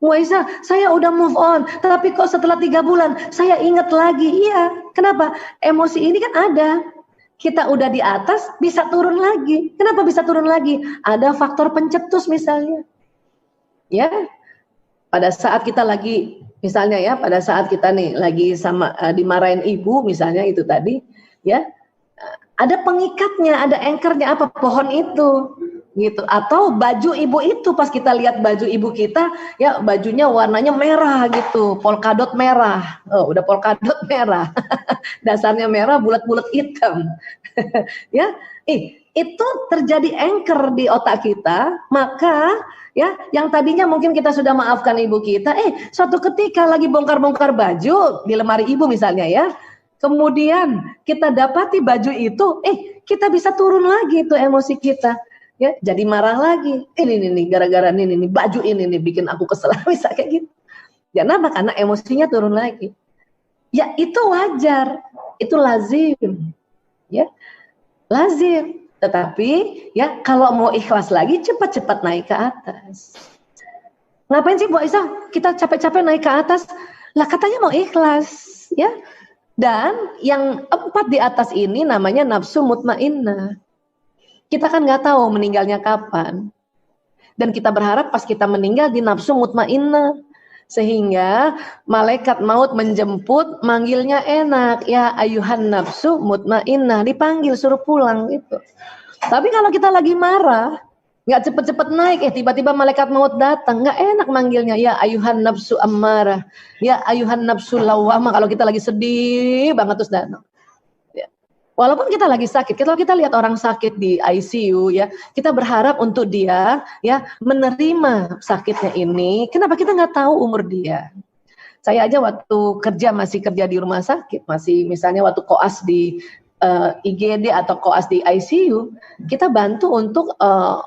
Muaiza, saya udah move on, tapi kok setelah 3 bulan saya ingat lagi. Iya, kenapa? Emosi ini kan ada. Kita udah di atas, bisa turun lagi. Kenapa bisa turun lagi? Ada faktor pencetus misalnya. Ya, pada saat kita lagi, misalnya ya, pada saat kita nih lagi sama dimarahin ibu misalnya itu tadi, ya, ada pengikatnya, ada anchornya apa? Pohon itu. Gitu, atau baju ibu itu pas kita lihat baju ibu kita ya bajunya warnanya merah gitu, polkadot merah, udah polkadot merah dasarnya merah bulat-bulat hitam ya, itu terjadi anchor di otak kita. Maka ya yang tadinya mungkin kita sudah maafkan ibu kita, suatu ketika lagi bongkar-bongkar baju di lemari ibu misalnya ya, kemudian kita dapati baju itu, kita bisa turun lagi itu emosi kita. Ya, jadi marah lagi. Ini nih gara-gara ini baju ini nih bikin aku kesel, bisa kayak gitu. Ya kenapa? Karena emosinya turun lagi. Ya itu wajar, itu lazim. Ya, lazim. Tetapi ya kalau mau ikhlas lagi cepat-cepat naik ke atas. Ngapain sih Bu Aisyah kita capek-capek naik ke atas? Lah katanya mau ikhlas, ya. Dan yang 4 di atas ini namanya nafsu mutmainnah. Kita kan nggak tahu meninggalnya kapan. Dan kita berharap pas kita meninggal di nafsu mutmainnah. Sehingga malaikat maut menjemput, manggilnya enak, ya ayuhan nafsu mutmainnah, dipanggil suruh pulang gitu. Tapi kalau kita lagi marah, nggak cepet-cepet naik, tiba-tiba malaikat maut datang, nggak enak manggilnya, ya ayuhan nafsu ammarah, ya ayuhan nafsu lawwamah. Kalau kita lagi sedih banget terus datang. Walaupun kita lagi sakit, kalau kita lihat orang sakit di ICU ya, kita berharap untuk dia ya menerima sakitnya ini. Kenapa kita nggak tahu umur dia? Saya aja waktu masih kerja di rumah sakit, masih misalnya waktu koas di IGD atau koas di ICU, kita bantu untuk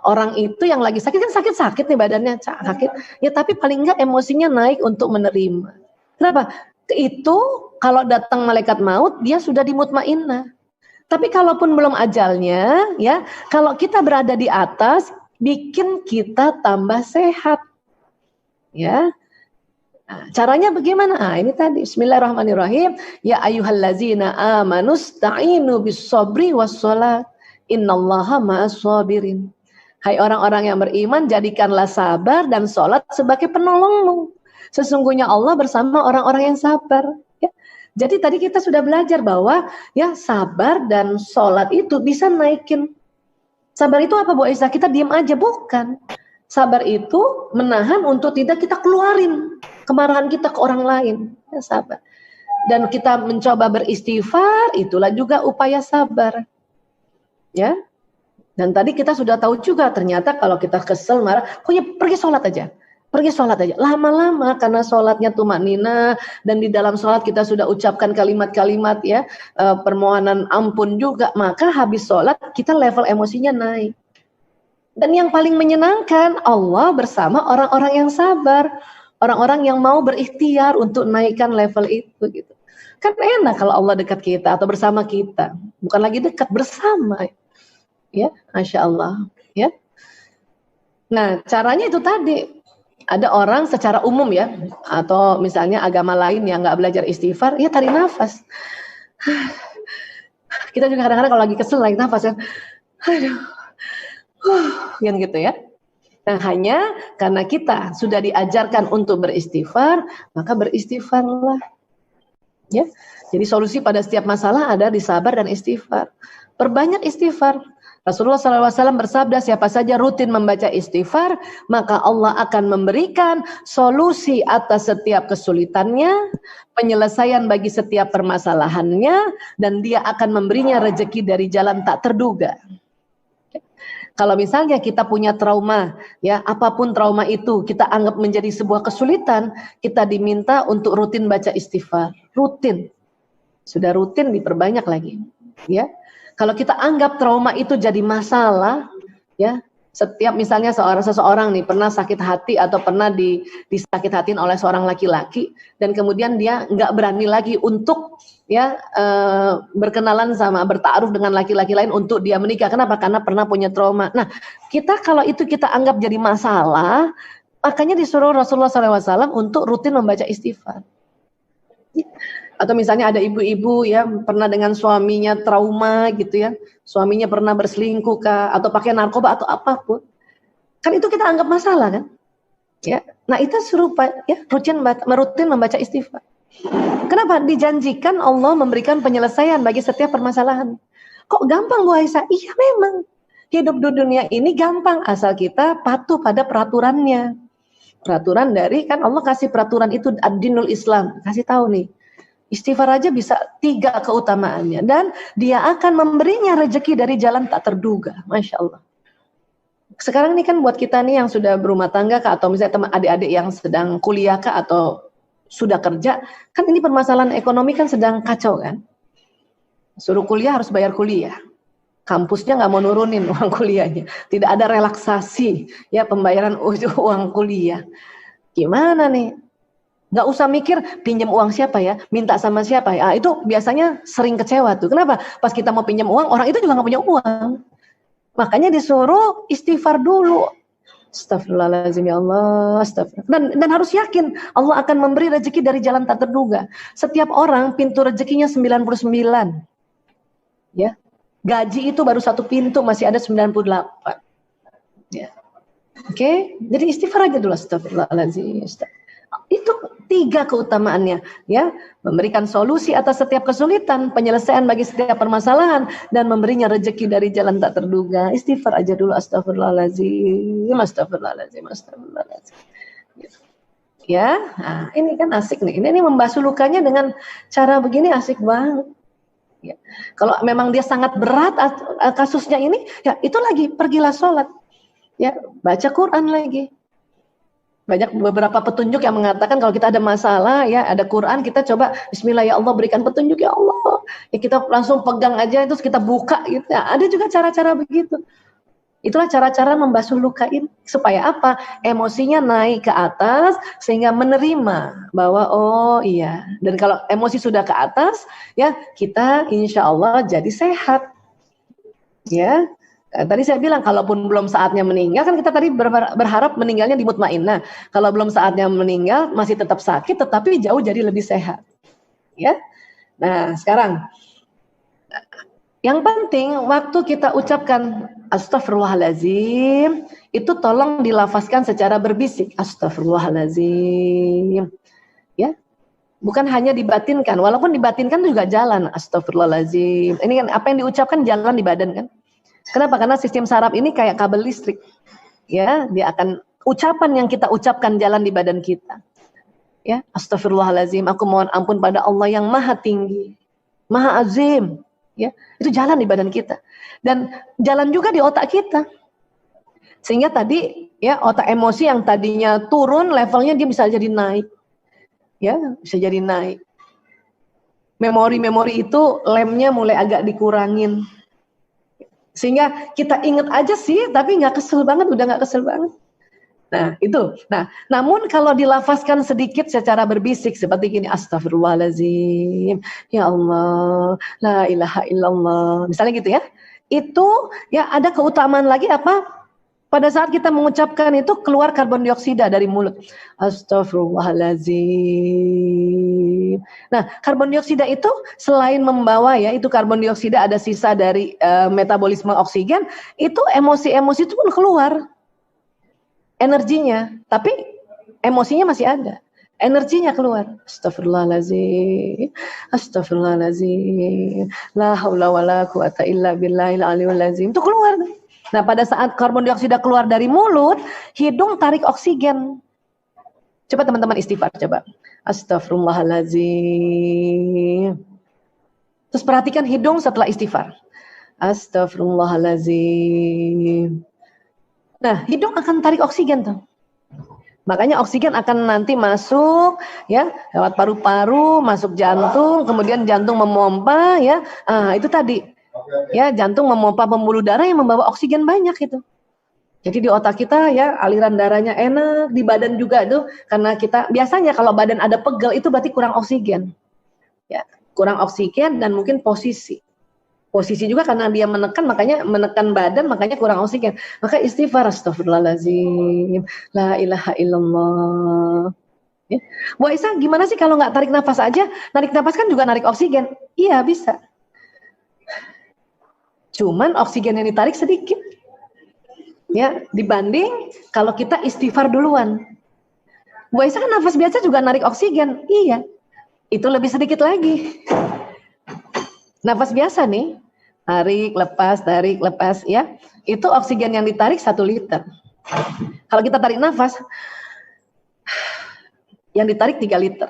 orang itu yang lagi sakit, kan sakit-sakit nih badannya sakit, ya tapi paling nggak emosinya naik untuk menerima. Kenapa? Itu kalau datang malaikat maut dia sudah dimutmainnah. Tapi kalaupun belum ajalnya, ya, kalau kita berada di atas, bikin kita tambah sehat, ya. Nah, caranya bagaimana? Ini tadi, Bismillahirrahmanirrahim. Ya ayyuhallazina amanu sta'inu bis-sabri was-shalah. Innallaha ma'as-sabirin. Hai orang-orang yang beriman, jadikanlah sabar dan sholat sebagai penolongmu. Sesungguhnya Allah bersama orang-orang yang sabar. Jadi tadi kita sudah belajar bahwa ya sabar dan sholat itu bisa naikin. Sabar itu apa Bu Aisyah? Kita diam aja, bukan. Sabar itu menahan untuk tidak kita keluarin kemarahan kita ke orang lain. Ya, sabar. Dan kita mencoba beristighfar, itulah juga upaya sabar. Ya. Dan tadi kita sudah tahu juga ternyata kalau kita kesel, marah, pokoknya pergi sholat aja. Pergi sholat aja, lama-lama karena sholatnya tumakninah dan di dalam sholat kita sudah ucapkan kalimat-kalimat ya permohonan ampun juga, maka habis sholat kita level emosinya naik. Dan yang paling menyenangkan Allah bersama orang-orang yang sabar, orang-orang yang mau berikhtiar untuk naikkan level itu gitu. Kan enak kalau Allah dekat kita atau bersama kita, bukan lagi dekat, bersama. Ya, Masya Allah. Ya. Nah caranya itu tadi. Ada orang secara umum ya, atau misalnya agama lain yang nggak belajar istighfar, ya tarik nafas. Kita juga kadang-kadang kalau lagi kesel tarik nafas ya, aduh, yang gitu ya. Nah hanya karena kita sudah diajarkan untuk beristighfar, maka beristighfarlah. Ya, jadi solusi pada setiap masalah ada di sabar dan istighfar. Perbanyak istighfar. Rasulullah SAW bersabda, siapa saja rutin membaca istighfar, maka Allah akan memberikan solusi atas setiap kesulitannya, penyelesaian bagi setiap permasalahannya, dan dia akan memberinya rezeki dari jalan tak terduga. Kalau misalnya kita punya trauma, ya apapun trauma itu kita anggap menjadi sebuah kesulitan, kita diminta untuk rutin baca istighfar, rutin. Sudah rutin diperbanyak lagi, ya. Kalau kita anggap trauma itu jadi masalah, ya setiap misalnya seseorang nih pernah sakit hati atau pernah disakit hatiin oleh seorang laki-laki dan kemudian dia nggak berani lagi untuk ya berkenalan sama bertaaruf dengan laki-laki lain untuk dia menikah. Kenapa? Karena pernah punya trauma. Nah kita kalau itu kita anggap jadi masalah, makanya disuruh Rasulullah SAW untuk rutin membaca istighfar. Atau misalnya ada ibu-ibu yang pernah dengan suaminya trauma gitu ya, suaminya pernah berselingkuh kah, atau pakai narkoba atau apapun, kan itu kita anggap masalah kan, ya. Nah itu serupa ya, rutin membaca istighfar. Kenapa? Dijanjikan Allah memberikan penyelesaian bagi setiap permasalahan. Kok gampang Bu Aisyah? Iya memang, hidup di dunia ini gampang asal kita patuh pada peraturannya. Peraturan dari kan Allah kasih peraturan itu ad-dinul Islam, kasih tahu nih. Istighfar aja bisa 3 keutamaannya dan dia akan memberinya rezeki dari jalan tak terduga. Masya Allah. Sekarang ini kan buat kita nih yang sudah berumah tangga kah, atau misalnya teman adik-adik yang sedang kuliah kah, atau sudah kerja, kan ini permasalahan ekonomi kan sedang kacau kan. Suruh kuliah harus bayar kuliah. Kampusnya nggak mau nurunin uang kuliahnya. Tidak ada relaksasi ya pembayaran uang kuliah. Gimana nih? Nggak usah mikir pinjam uang siapa ya, minta sama siapa ya. Itu biasanya sering kecewa tuh. Kenapa? Pas kita mau pinjam uang, orang itu juga nggak punya uang. Makanya disuruh istighfar dulu. Astagfirullahaladzim, ya Allah, astagfirullah. Dan harus yakin Allah akan memberi rezeki dari jalan tak terduga. Setiap orang pintu rezekinya 99. Ya. Gaji itu baru satu pintu, masih ada 98. Ya. Oke, jadi istighfar aja dulu, astagfirullahaladzim. Itu 3 keutamaannya, ya, memberikan solusi atas setiap kesulitan, penyelesaian bagi setiap permasalahan, dan memberinya rezeki dari jalan tak terduga. Istighfar aja dulu, astagfirullahaladzim, astagfirullahaladzim, astagfirullahaladzim. Ya, nah, ini kan asik nih. Ini membasuh lukanya dengan cara begini asik banget. Ya. Kalau memang dia sangat berat kasusnya ini, ya itu lagi pergilah sholat, ya baca Quran lagi. Banyak beberapa petunjuk yang mengatakan kalau kita ada masalah, ya ada Quran, kita coba Bismillah ya Allah berikan petunjuk ya Allah. Ya kita langsung pegang aja terus kita buka gitu. Ya, ada juga cara-cara begitu. Itulah cara-cara membasuh luka ini supaya apa? Emosinya naik ke atas sehingga menerima bahwa oh iya. Dan kalau emosi sudah ke atas, ya kita insya Allah jadi sehat. Ya. Tadi saya bilang, kalaupun belum saatnya meninggal, kan kita tadi berharap meninggalnya di mutmainnah. Kalau belum saatnya meninggal, masih tetap sakit, tetapi jauh jadi lebih sehat. Ya, nah sekarang, yang penting waktu kita ucapkan astagfirullahaladzim, itu tolong dilafazkan secara berbisik, astagfirullahaladzim. Ya, bukan hanya dibatinkan, walaupun dibatinkan juga jalan, astagfirullahaladzim. Ini kan apa yang diucapkan jalan di badan kan. Kenapa? Karena sistem saraf ini kayak kabel listrik. Ya, dia akan ucapan yang kita ucapkan jalan di badan kita. Ya, astagfirullahaladzim, aku mohon ampun pada Allah yang maha tinggi, maha azim. Ya, itu jalan di badan kita. Dan jalan juga di otak kita. Sehingga tadi ya otak emosi yang tadinya turun levelnya dia bisa jadi naik. Ya, bisa jadi naik. Memori-memori itu lemnya mulai agak dikurangin. Sehingga kita ingat aja sih, tapi nggak kesel banget, udah nggak kesel banget. Nah, itu. Nah, namun kalau dilafazkan sedikit secara berbisik seperti gini, astagfirullahaladzim, ya Allah, la ilaha illallah. Misalnya gitu ya. Itu ya ada keutamaan lagi apa? Pada saat kita mengucapkan itu keluar karbon dioksida dari mulut. Astagfirullahaladzim. Nah, karbon dioksida itu selain membawa ya, itu karbon dioksida ada sisa dari metabolisme oksigen, itu emosi-emosi itu pun keluar. Energinya, tapi emosinya masih ada. Energinya keluar. Astagfirullahaladzim. Astagfirullahaladzim. La haula wala quwata illa billahil aliyul azim. Itu keluar. Nah, pada saat karbon dioksida keluar dari mulut, hidung tarik oksigen. Coba teman-teman istighfar, coba. Astagfirullahaladzim. Terus perhatikan hidung setelah istighfar. Astagfirullahaladzim. Nah, hidung akan tarik oksigen tuh. Makanya oksigen akan nanti masuk ya lewat paru-paru, masuk jantung, kemudian jantung memompa ya. Itu tadi. Ya, jantung memompa pembuluh darah yang membawa oksigen banyak itu. Jadi di otak kita ya aliran darahnya enak, di badan juga tuh karena kita biasanya kalau badan ada pegel itu berarti kurang oksigen. Ya, kurang oksigen dan mungkin posisi. Posisi juga karena dia menekan, makanya menekan badan, makanya kurang oksigen. Maka istighfar, astagfirullahaladzim, la ilaha illallah. Ya. Bu Aisyah, gimana sih kalau nggak tarik nafas aja? Narik nafas kan juga narik oksigen. Iya, bisa. Cuman oksigen yang ditarik sedikit. Ya, dibanding kalau kita istighfar duluan. Bu Aisyah kan nafas biasa juga narik oksigen. Iya. Itu lebih sedikit lagi. Nafas biasa nih, tarik, lepas ya. Itu oksigen yang ditarik 1 liter. Kalau kita tarik nafas, yang ditarik 3 liter.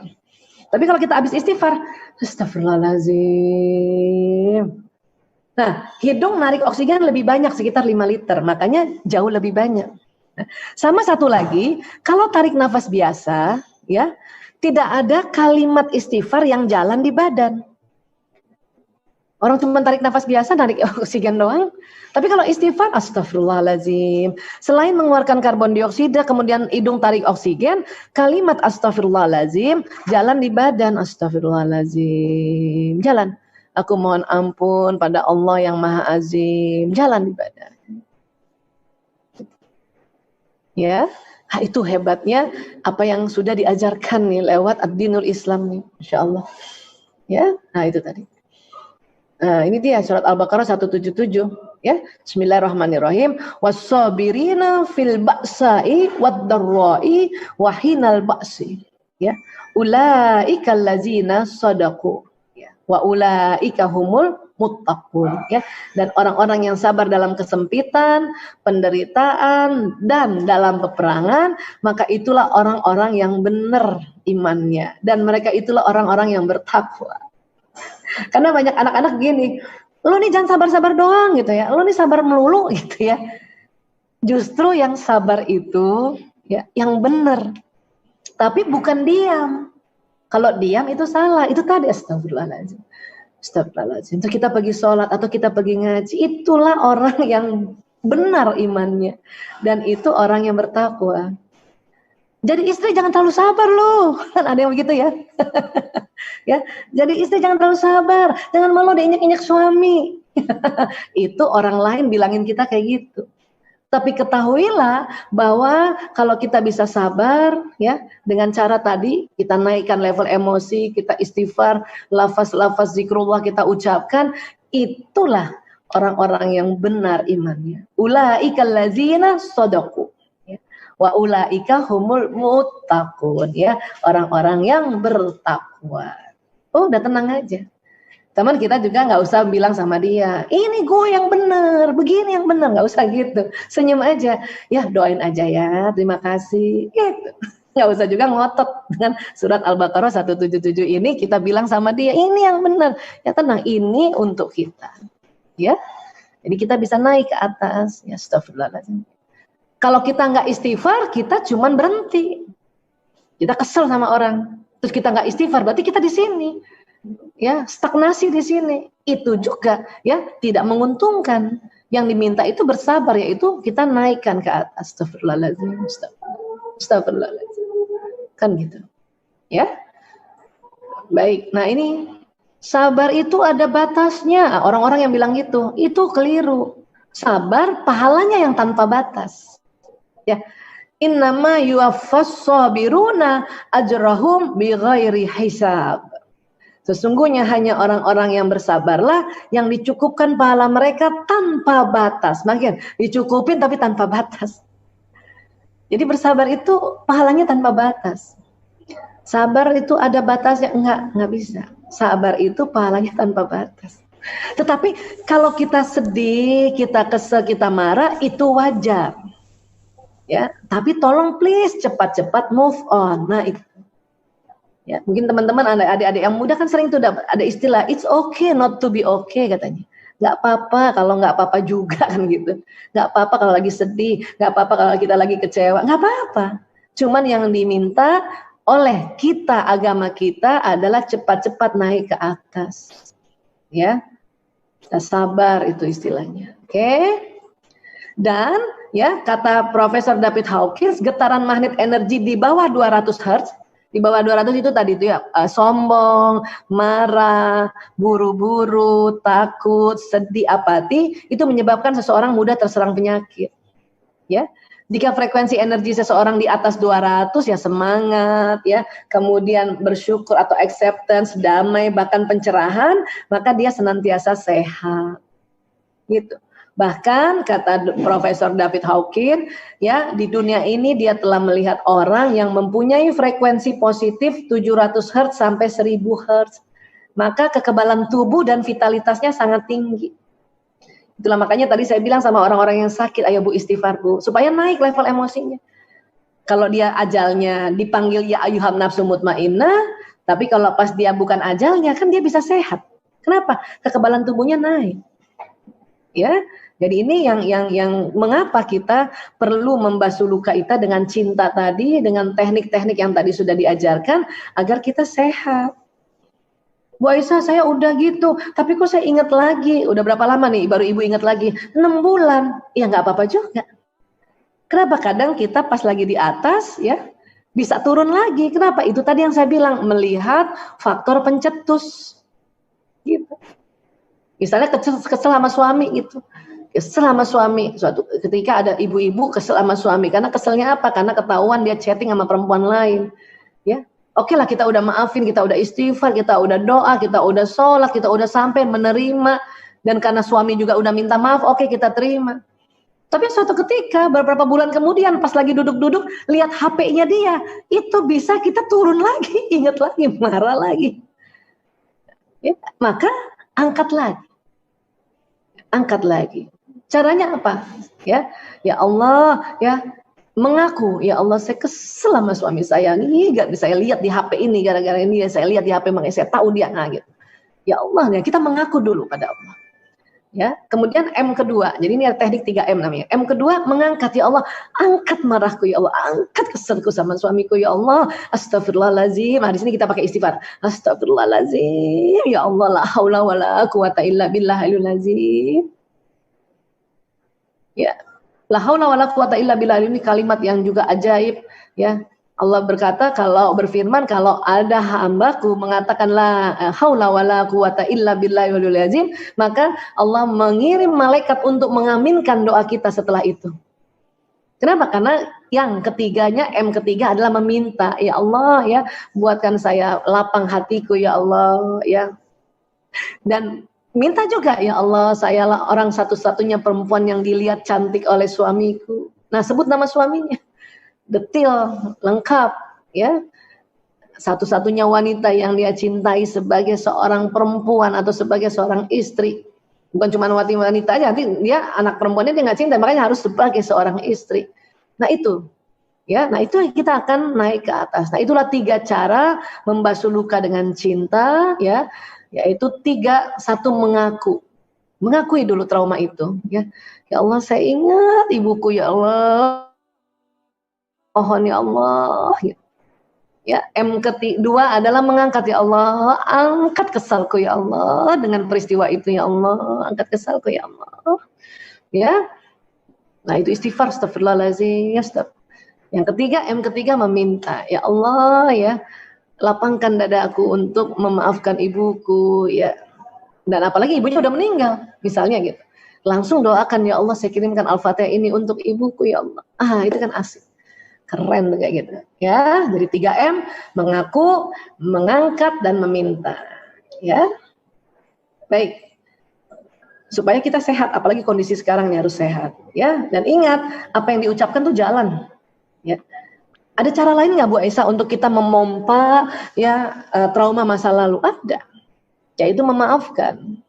Tapi kalau kita habis istighfar, astagfirullahaladzim. Nah, hidung narik oksigen lebih banyak, sekitar 5 liter. Makanya jauh lebih banyak. Sama satu lagi, kalau tarik nafas biasa, ya, tidak ada kalimat istighfar yang jalan di badan. Orang cuma tarik nafas biasa, narik oksigen doang. Tapi kalau istighfar, astagfirullahaladzim. Selain mengeluarkan karbon dioksida, kemudian hidung tarik oksigen, kalimat astagfirullahaladzim, jalan di badan, astagfirullahaladzim. Jalan. Aku mohon ampun pada Allah yang maha azim. Jalan di badan. Ya, nah, itu hebatnya apa yang sudah diajarkan nih lewat ad-dinul Islam nih, Masya Allah. Ya, nah itu tadi. Nah, ini dia surat Al-Baqarah 177 ya. Bismillahirrahmanirrahim. Was-sabirina fil ba'sa'i wad-dharra'i wa hinal ba'si. Ya. Ulaikal ladzina shadaqu. Ya. Wa ulaika humul muttaqun ya. Dan orang-orang yang sabar dalam kesempitan, penderitaan dan dalam peperangan, maka itulah orang-orang yang benar imannya dan mereka itulah orang-orang yang bertakwa. Karena banyak anak-anak gini, lo nih jangan sabar-sabar doang gitu ya, lo nih sabar melulu gitu ya. Justru yang sabar itu ya yang benar, tapi bukan diam. Kalau diam itu salah, itu tadi astagfirullahaladzim. Astagfirullahaladzim. Itu kita pergi sholat atau kita pergi ngaji, itulah orang yang benar imannya dan itu orang yang bertakwa. Jadi istri jangan terlalu sabar loh, kan ada yang begitu ya. Ya, jadi istri jangan terlalu sabar, jangan malu diinjak-injak suami. Itu orang lain bilangin kita kayak gitu. Tapi ketahuilah bahwa kalau kita bisa sabar ya dengan cara tadi kita naikkan level emosi, kita istighfar, lafaz-lafaz zikrullah kita ucapkan, itulah orang-orang yang benar imannya. Ulaikal ladzina shadaqu. Wa ulaika humul muttaqun ya, orang-orang yang bertakwa. Oh, udah tenang aja. Teman kita juga nggak usah bilang sama dia, ini gue yang bener, begini yang bener, nggak usah gitu. Senyum aja, ya doain aja ya, terima kasih. Gitu. Nggak usah juga ngotot dengan surat Al-Baqarah 177 ini kita bilang sama dia, ini yang bener. Ya tenang, ini untuk kita. Ya, jadi kita bisa naik ke atas. Ya, astagfirullahaladzim. Kalau kita nggak istighfar, kita cuman berhenti. Kita kesel sama orang, terus kita nggak istighfar, berarti kita di sini, ya stagnasi di sini. Itu juga ya tidak menguntungkan. Yang diminta itu bersabar, yaitu kita naikkan ke atas. Astagfirullahaladzim, astagfirullahaladzim. Kan gitu, ya. Baik, nah ini sabar itu ada batasnya. Orang-orang yang bilang gitu, itu keliru. Sabar pahalanya yang tanpa batas. Ya, innama yuwaffas sabiruna ajrahum bighairi hisab. Sesungguhnya hanya orang-orang yang bersabarlah yang dicukupkan pahala mereka tanpa batas. Makin dicukupin tapi tanpa batas. Jadi bersabar itu pahalanya tanpa batas. Sabar itu ada batasnya, enggak bisa. Sabar itu pahalanya tanpa batas. Tetapi kalau kita sedih, kita kesel, kita marah, itu wajar. Ya, tapi tolong please cepat-cepat move on. Nah, itu. Ya, mungkin teman-teman adik-adik yang muda kan sering tuh ada istilah it's okay not to be okay katanya. Nggak apa-apa kalau nggak apa-apa juga kan gitu. Nggak apa-apa kalau lagi sedih, nggak apa-apa kalau kita lagi kecewa, nggak apa-apa. Cuman yang diminta oleh kita, agama kita adalah cepat-cepat naik ke atas. Ya. Kita sabar itu istilahnya. Oke? Dan ya kata Profesor David Hawkins, getaran magnet energi di bawah 200 Hz, di bawah 200 itu tadi itu ya sombong, marah, buru-buru, takut, sedih, apati, itu menyebabkan seseorang mudah terserang penyakit. Ya. Jika frekuensi energi seseorang di atas 200 ya semangat ya, kemudian bersyukur atau acceptance, damai, bahkan pencerahan, maka dia senantiasa sehat. Gitu. Bahkan kata Profesor David Hawkins, ya di dunia ini dia telah melihat orang yang mempunyai frekuensi positif 700 Hz sampai 1000 Hz. Maka kekebalan tubuh dan vitalitasnya sangat tinggi. Itulah makanya tadi saya bilang sama orang-orang yang sakit, ayo Bu istighfar Bu, supaya naik level emosinya. Kalau dia ajalnya dipanggil ya ayyuhan nafsu mutmainnah, tapi kalau pas dia bukan ajalnya kan dia bisa sehat. Kenapa? Kekebalan tubuhnya naik. Ya. Jadi ini yang mengapa kita perlu membasuh luka kita dengan cinta tadi, dengan teknik-teknik yang tadi sudah diajarkan agar kita sehat. Bu Aisyah, saya udah gitu, tapi kok saya ingat lagi, udah berapa lama nih baru ibu ingat lagi? 6 bulan, ya nggak apa-apa juga. Kenapa kadang kita pas lagi di atas ya bisa turun lagi? Kenapa? Itu tadi yang saya bilang, melihat faktor pencetus. Gitu. Misalnya kesel sama suami gitu. kesel sama suami. Suatu ketika ada ibu-ibu kesel sama suami, karena keselnya apa? Karena ketahuan dia chatting sama perempuan lain. Ya, oke lah, kita udah maafin, kita udah istighfar, kita udah doa, kita udah sholat, kita udah sampai menerima, dan karena suami juga udah minta maaf, oke, kita terima. Tapi suatu ketika beberapa bulan kemudian pas lagi duduk-duduk lihat HP-nya dia, itu bisa kita turun lagi, ingat lagi, marah lagi. Ya, maka angkat lagi. Caranya apa? Ya Allah, ya mengaku, ya Allah saya kesel sama suami saya, ini gak bisa saya lihat di HP ini, gara-gara ini saya lihat di HP, makanya saya tahu dia gitu. Ya Allah, ya kita mengaku dulu pada Allah. Ya, kemudian M kedua, jadi ini ada teknik 3M namanya. M kedua, mengangkat, ya Allah, angkat marahku ya Allah, angkat keselku sama suamiku ya Allah. Astagfirullahalazim. Di sini kita pakai istighfar. Astagfirullahalazim. Ya Allah, la haula wala quwata illa billahil azim. Ya, la haula wala quwata illa billah, ini kalimat yang juga ajaib, ya. Allah berkata, kalau berfirman, kalau ada hambaku mengatakan la haula wala quwata illa billahil azim, maka Allah mengirim malaikat untuk mengaminkan doa kita setelah itu. Kenapa? Karena yang ketiganya, M ketiga adalah meminta, ya Allah, ya buatkan saya lapang hatiku ya Allah, ya. Dan minta juga, ya Allah, sayalah orang satu-satunya perempuan yang dilihat cantik oleh suamiku. Nah, sebut nama suaminya. Detil, lengkap, ya. Satu-satunya wanita yang dia cintai sebagai seorang perempuan atau sebagai seorang istri. Bukan cuma wanita aja, nanti dia anak perempuannya dia nggak cinta, makanya harus sebagai seorang istri. Nah itu, ya, nah itu kita akan naik ke atas. Nah itulah 3 cara membasuh luka dengan cinta, ya, yaitu 3, 1 mengaku. Mengakui dulu trauma itu, ya. Ya Allah, saya ingat ibuku ya Allah. Mohon ya Allah. Ya, M kedua adalah mengangkat, ya Allah, angkat kesalku ya Allah dengan peristiwa itu ya Allah, angkat kesalku ya Allah. Ya. Nah, itu istighfar, astagfirullahalazim, Yang ketiga, M ketiga meminta, ya Allah, ya, lapangkan dadaku untuk memaafkan ibuku, ya. Dan apalagi ibunya udah meninggal, misalnya gitu. Langsung doakan, ya Allah, saya kirimkan Al-Fatihah ini untuk ibuku ya Allah. Itu kan asik. Keren kayak gitu. Ya, jadi 3M, mengaku, mengangkat, dan meminta. Ya. Baik. Supaya kita sehat, apalagi kondisi sekarang ini harus sehat. Ya, dan ingat, apa yang diucapkan tuh jalan. Ya. Ada cara lain nggak Bu Aisyah untuk kita memompa ya trauma masa lalu? Ada. Yaitu memaafkan.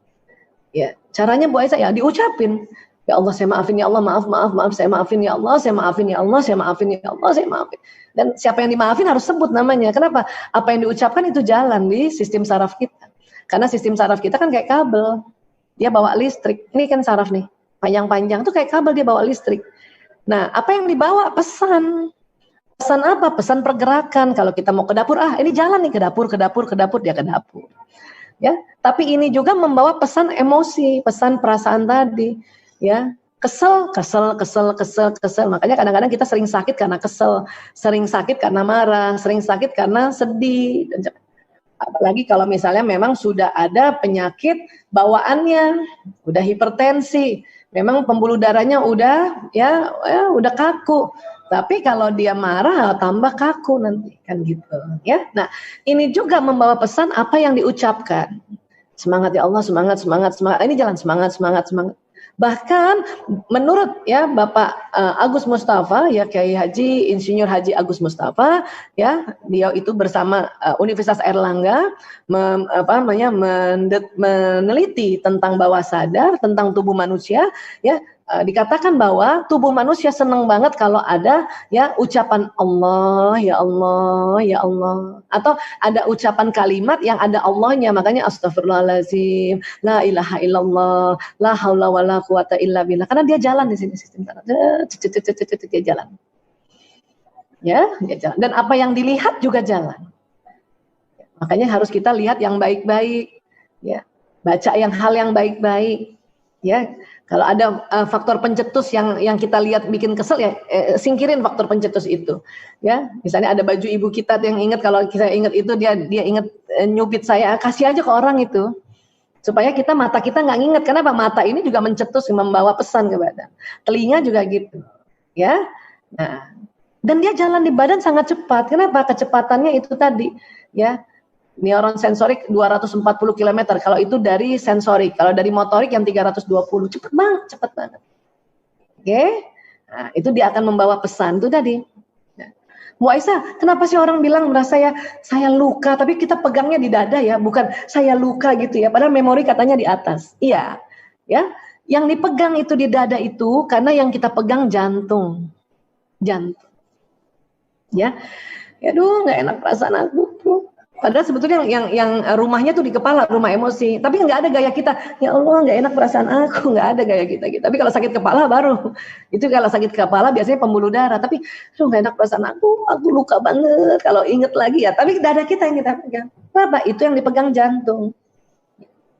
Ya, caranya Bu Aisyah ya diucapin. Ya Allah, saya maafin ya Allah, maaf, saya maafin ya Allah, saya maafin ya Allah, saya maafin ya Allah, saya maafin. Dan siapa yang dimaafin harus sebut namanya. Kenapa? Apa yang diucapkan itu jalan di sistem saraf kita. Karena sistem saraf kita kan kayak kabel. Dia bawa listrik. Ini kan saraf nih, panjang-panjang tuh kayak kabel, dia bawa listrik. Nah, apa yang dibawa? Pesan. Pesan apa? Pesan pergerakan. Kalau kita mau ke dapur, ini jalan nih ke dapur, dia ke dapur. Ya, tapi ini juga membawa pesan emosi, pesan perasaan tadi. Ya, kesel. Makanya kadang-kadang kita sering sakit karena kesel, sering sakit karena marah, sering sakit karena sedih. Apalagi kalau misalnya memang sudah ada penyakit bawaannya, udah hipertensi, memang pembuluh darahnya udah udah kaku. Tapi kalau dia marah tambah kaku nanti kan gitu, ya. Nah, ini juga membawa pesan apa yang diucapkan. Semangat ya Allah, semangat. Ini jalan semangat. Bahkan menurut ya Bapak Agus Mustafa, ya Kiai Haji Insinyur Haji Agus Mustafa, ya dia itu bersama Universitas Airlangga meneliti tentang bawah sadar, tentang tubuh manusia, ya. Dikatakan bahwa tubuh manusia senang banget kalau ada ya ucapan Allah, ya Allah, ya Allah, atau ada ucapan kalimat yang ada Allahnya. Makanya astagfirullahalazim, la ilaha illallah, la haula wala quwata illa billah. Karena dia jalan di sini sistem saraf. Dia jalan. Ya, dia jalan. Dan apa yang dilihat juga jalan. Makanya harus kita lihat yang baik-baik, ya. Baca hal yang baik-baik, ya. Kalau ada faktor pencetus yang kita lihat bikin kesel, ya singkirin faktor pencetus itu. Ya, misalnya ada baju ibu kita yang ingat, kalau kita ingat itu dia ingat nyupit saya, kasih aja ke orang itu. Supaya mata kita nggak nginget. Kenapa? Mata ini juga mencetus, membawa pesan ke badan. Telinga juga gitu. Ya. Nah, dan dia jalan di badan sangat cepat. Kenapa? Kecepatannya itu tadi. Ya. Neuron sensorik 240 km. Kalau itu dari sensorik. Kalau dari motorik yang 320. Cepet banget. Oke. Nah, itu dia akan membawa pesan. Itu tadi. Bu Aisyah, kenapa sih orang bilang merasa saya luka, tapi kita pegangnya di dada ya, bukan saya luka gitu ya, padahal memori katanya di atas. Iya, ya, yang dipegang itu di dada itu karena yang kita pegang jantung, ya. Aduh, nggak enak perasaan aku tuh. Padahal sebetulnya yang rumahnya tuh di kepala, rumah emosi. Tapi nggak ada gaya kita. Ya Allah, nggak enak perasaan aku, nggak ada gaya kita gitu. Tapi kalau sakit kepala baru. Itu kalau sakit kepala biasanya pembuluh darah. Tapi nggak enak perasaan aku luka banget. Kalau inget lagi ya. Tapi dada kita yang kita pegang. Kenapa? Itu yang dipegang jantung.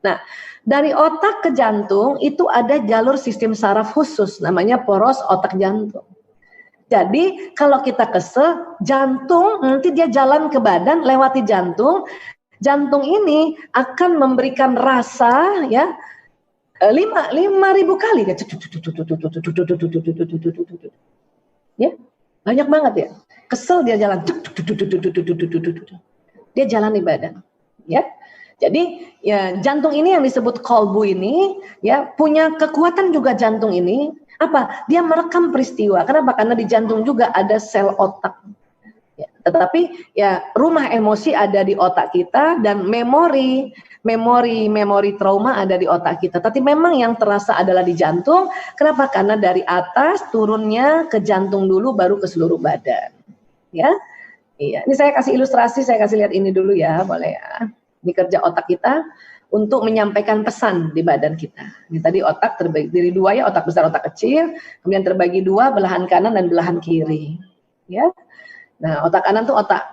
Nah, dari otak ke jantung itu ada jalur sistem saraf khusus, namanya poros otak jantung. Jadi kalau kita kesel, jantung nanti dia jalan ke badan lewati jantung. Jantung ini akan memberikan rasa ya 5.000 kali ya, banyak banget ya. Kesel dia jalan, dia jalan di badan, ya. Jadi ya jantung ini yang disebut kolbu ini ya punya kekuatan juga jantung ini. Apa? Dia merekam peristiwa. Kenapa? Karena di jantung juga ada sel otak. Ya, tetapi ya rumah emosi ada di otak kita dan memori trauma ada di otak kita. Tapi memang yang terasa adalah di jantung. Kenapa? Karena dari atas turunnya ke jantung dulu baru ke seluruh badan. Ya. Iya, ini saya kasih ilustrasi, saya kasih lihat ini dulu ya, boleh ya. Ini kerja otak kita untuk menyampaikan pesan di badan kita. Ini tadi otak terbagi dari dua ya, otak besar, otak kecil, kemudian terbagi dua, belahan kanan dan belahan kiri. Ya, nah otak kanan tuh otak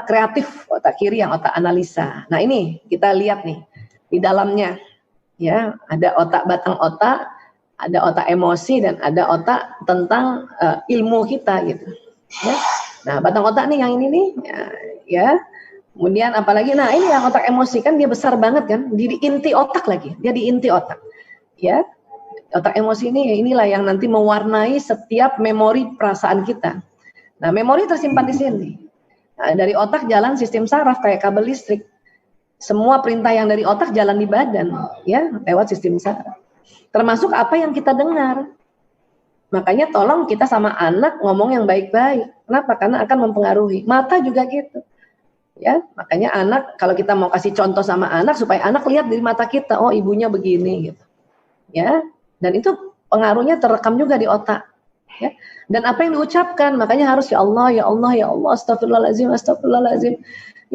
kreatif, otak kiri yang otak analisa. Nah ini kita lihat nih di dalamnya, ya ada otak batang otak, ada otak emosi dan ada otak tentang ilmu kita gitu. Ya, nah batang otak nih yang ini nih, ya. Kemudian apalagi, nah ini yang otak emosi kan dia besar banget kan, di inti otak lagi, dia di inti otak, ya. Otak emosi ini inilah yang nanti mewarnai setiap memori perasaan kita. Nah memori tersimpan di sini. Nah, dari otak jalan sistem saraf kayak kabel listrik. Semua perintah yang dari otak jalan di badan, ya lewat sistem saraf. Termasuk apa yang kita dengar. Makanya tolong kita sama anak ngomong yang baik-baik. Kenapa? Karena akan mempengaruhi. Mata juga gitu. Ya, makanya anak kalau kita mau kasih contoh sama anak supaya anak lihat dari mata kita, oh ibunya begini gitu. Ya, dan itu pengaruhnya terekam juga di otak. Ya. Dan apa yang diucapkan, makanya harus ya Allah, ya Allah, ya Allah, astagfirullahalazim, astagfirullahalazim.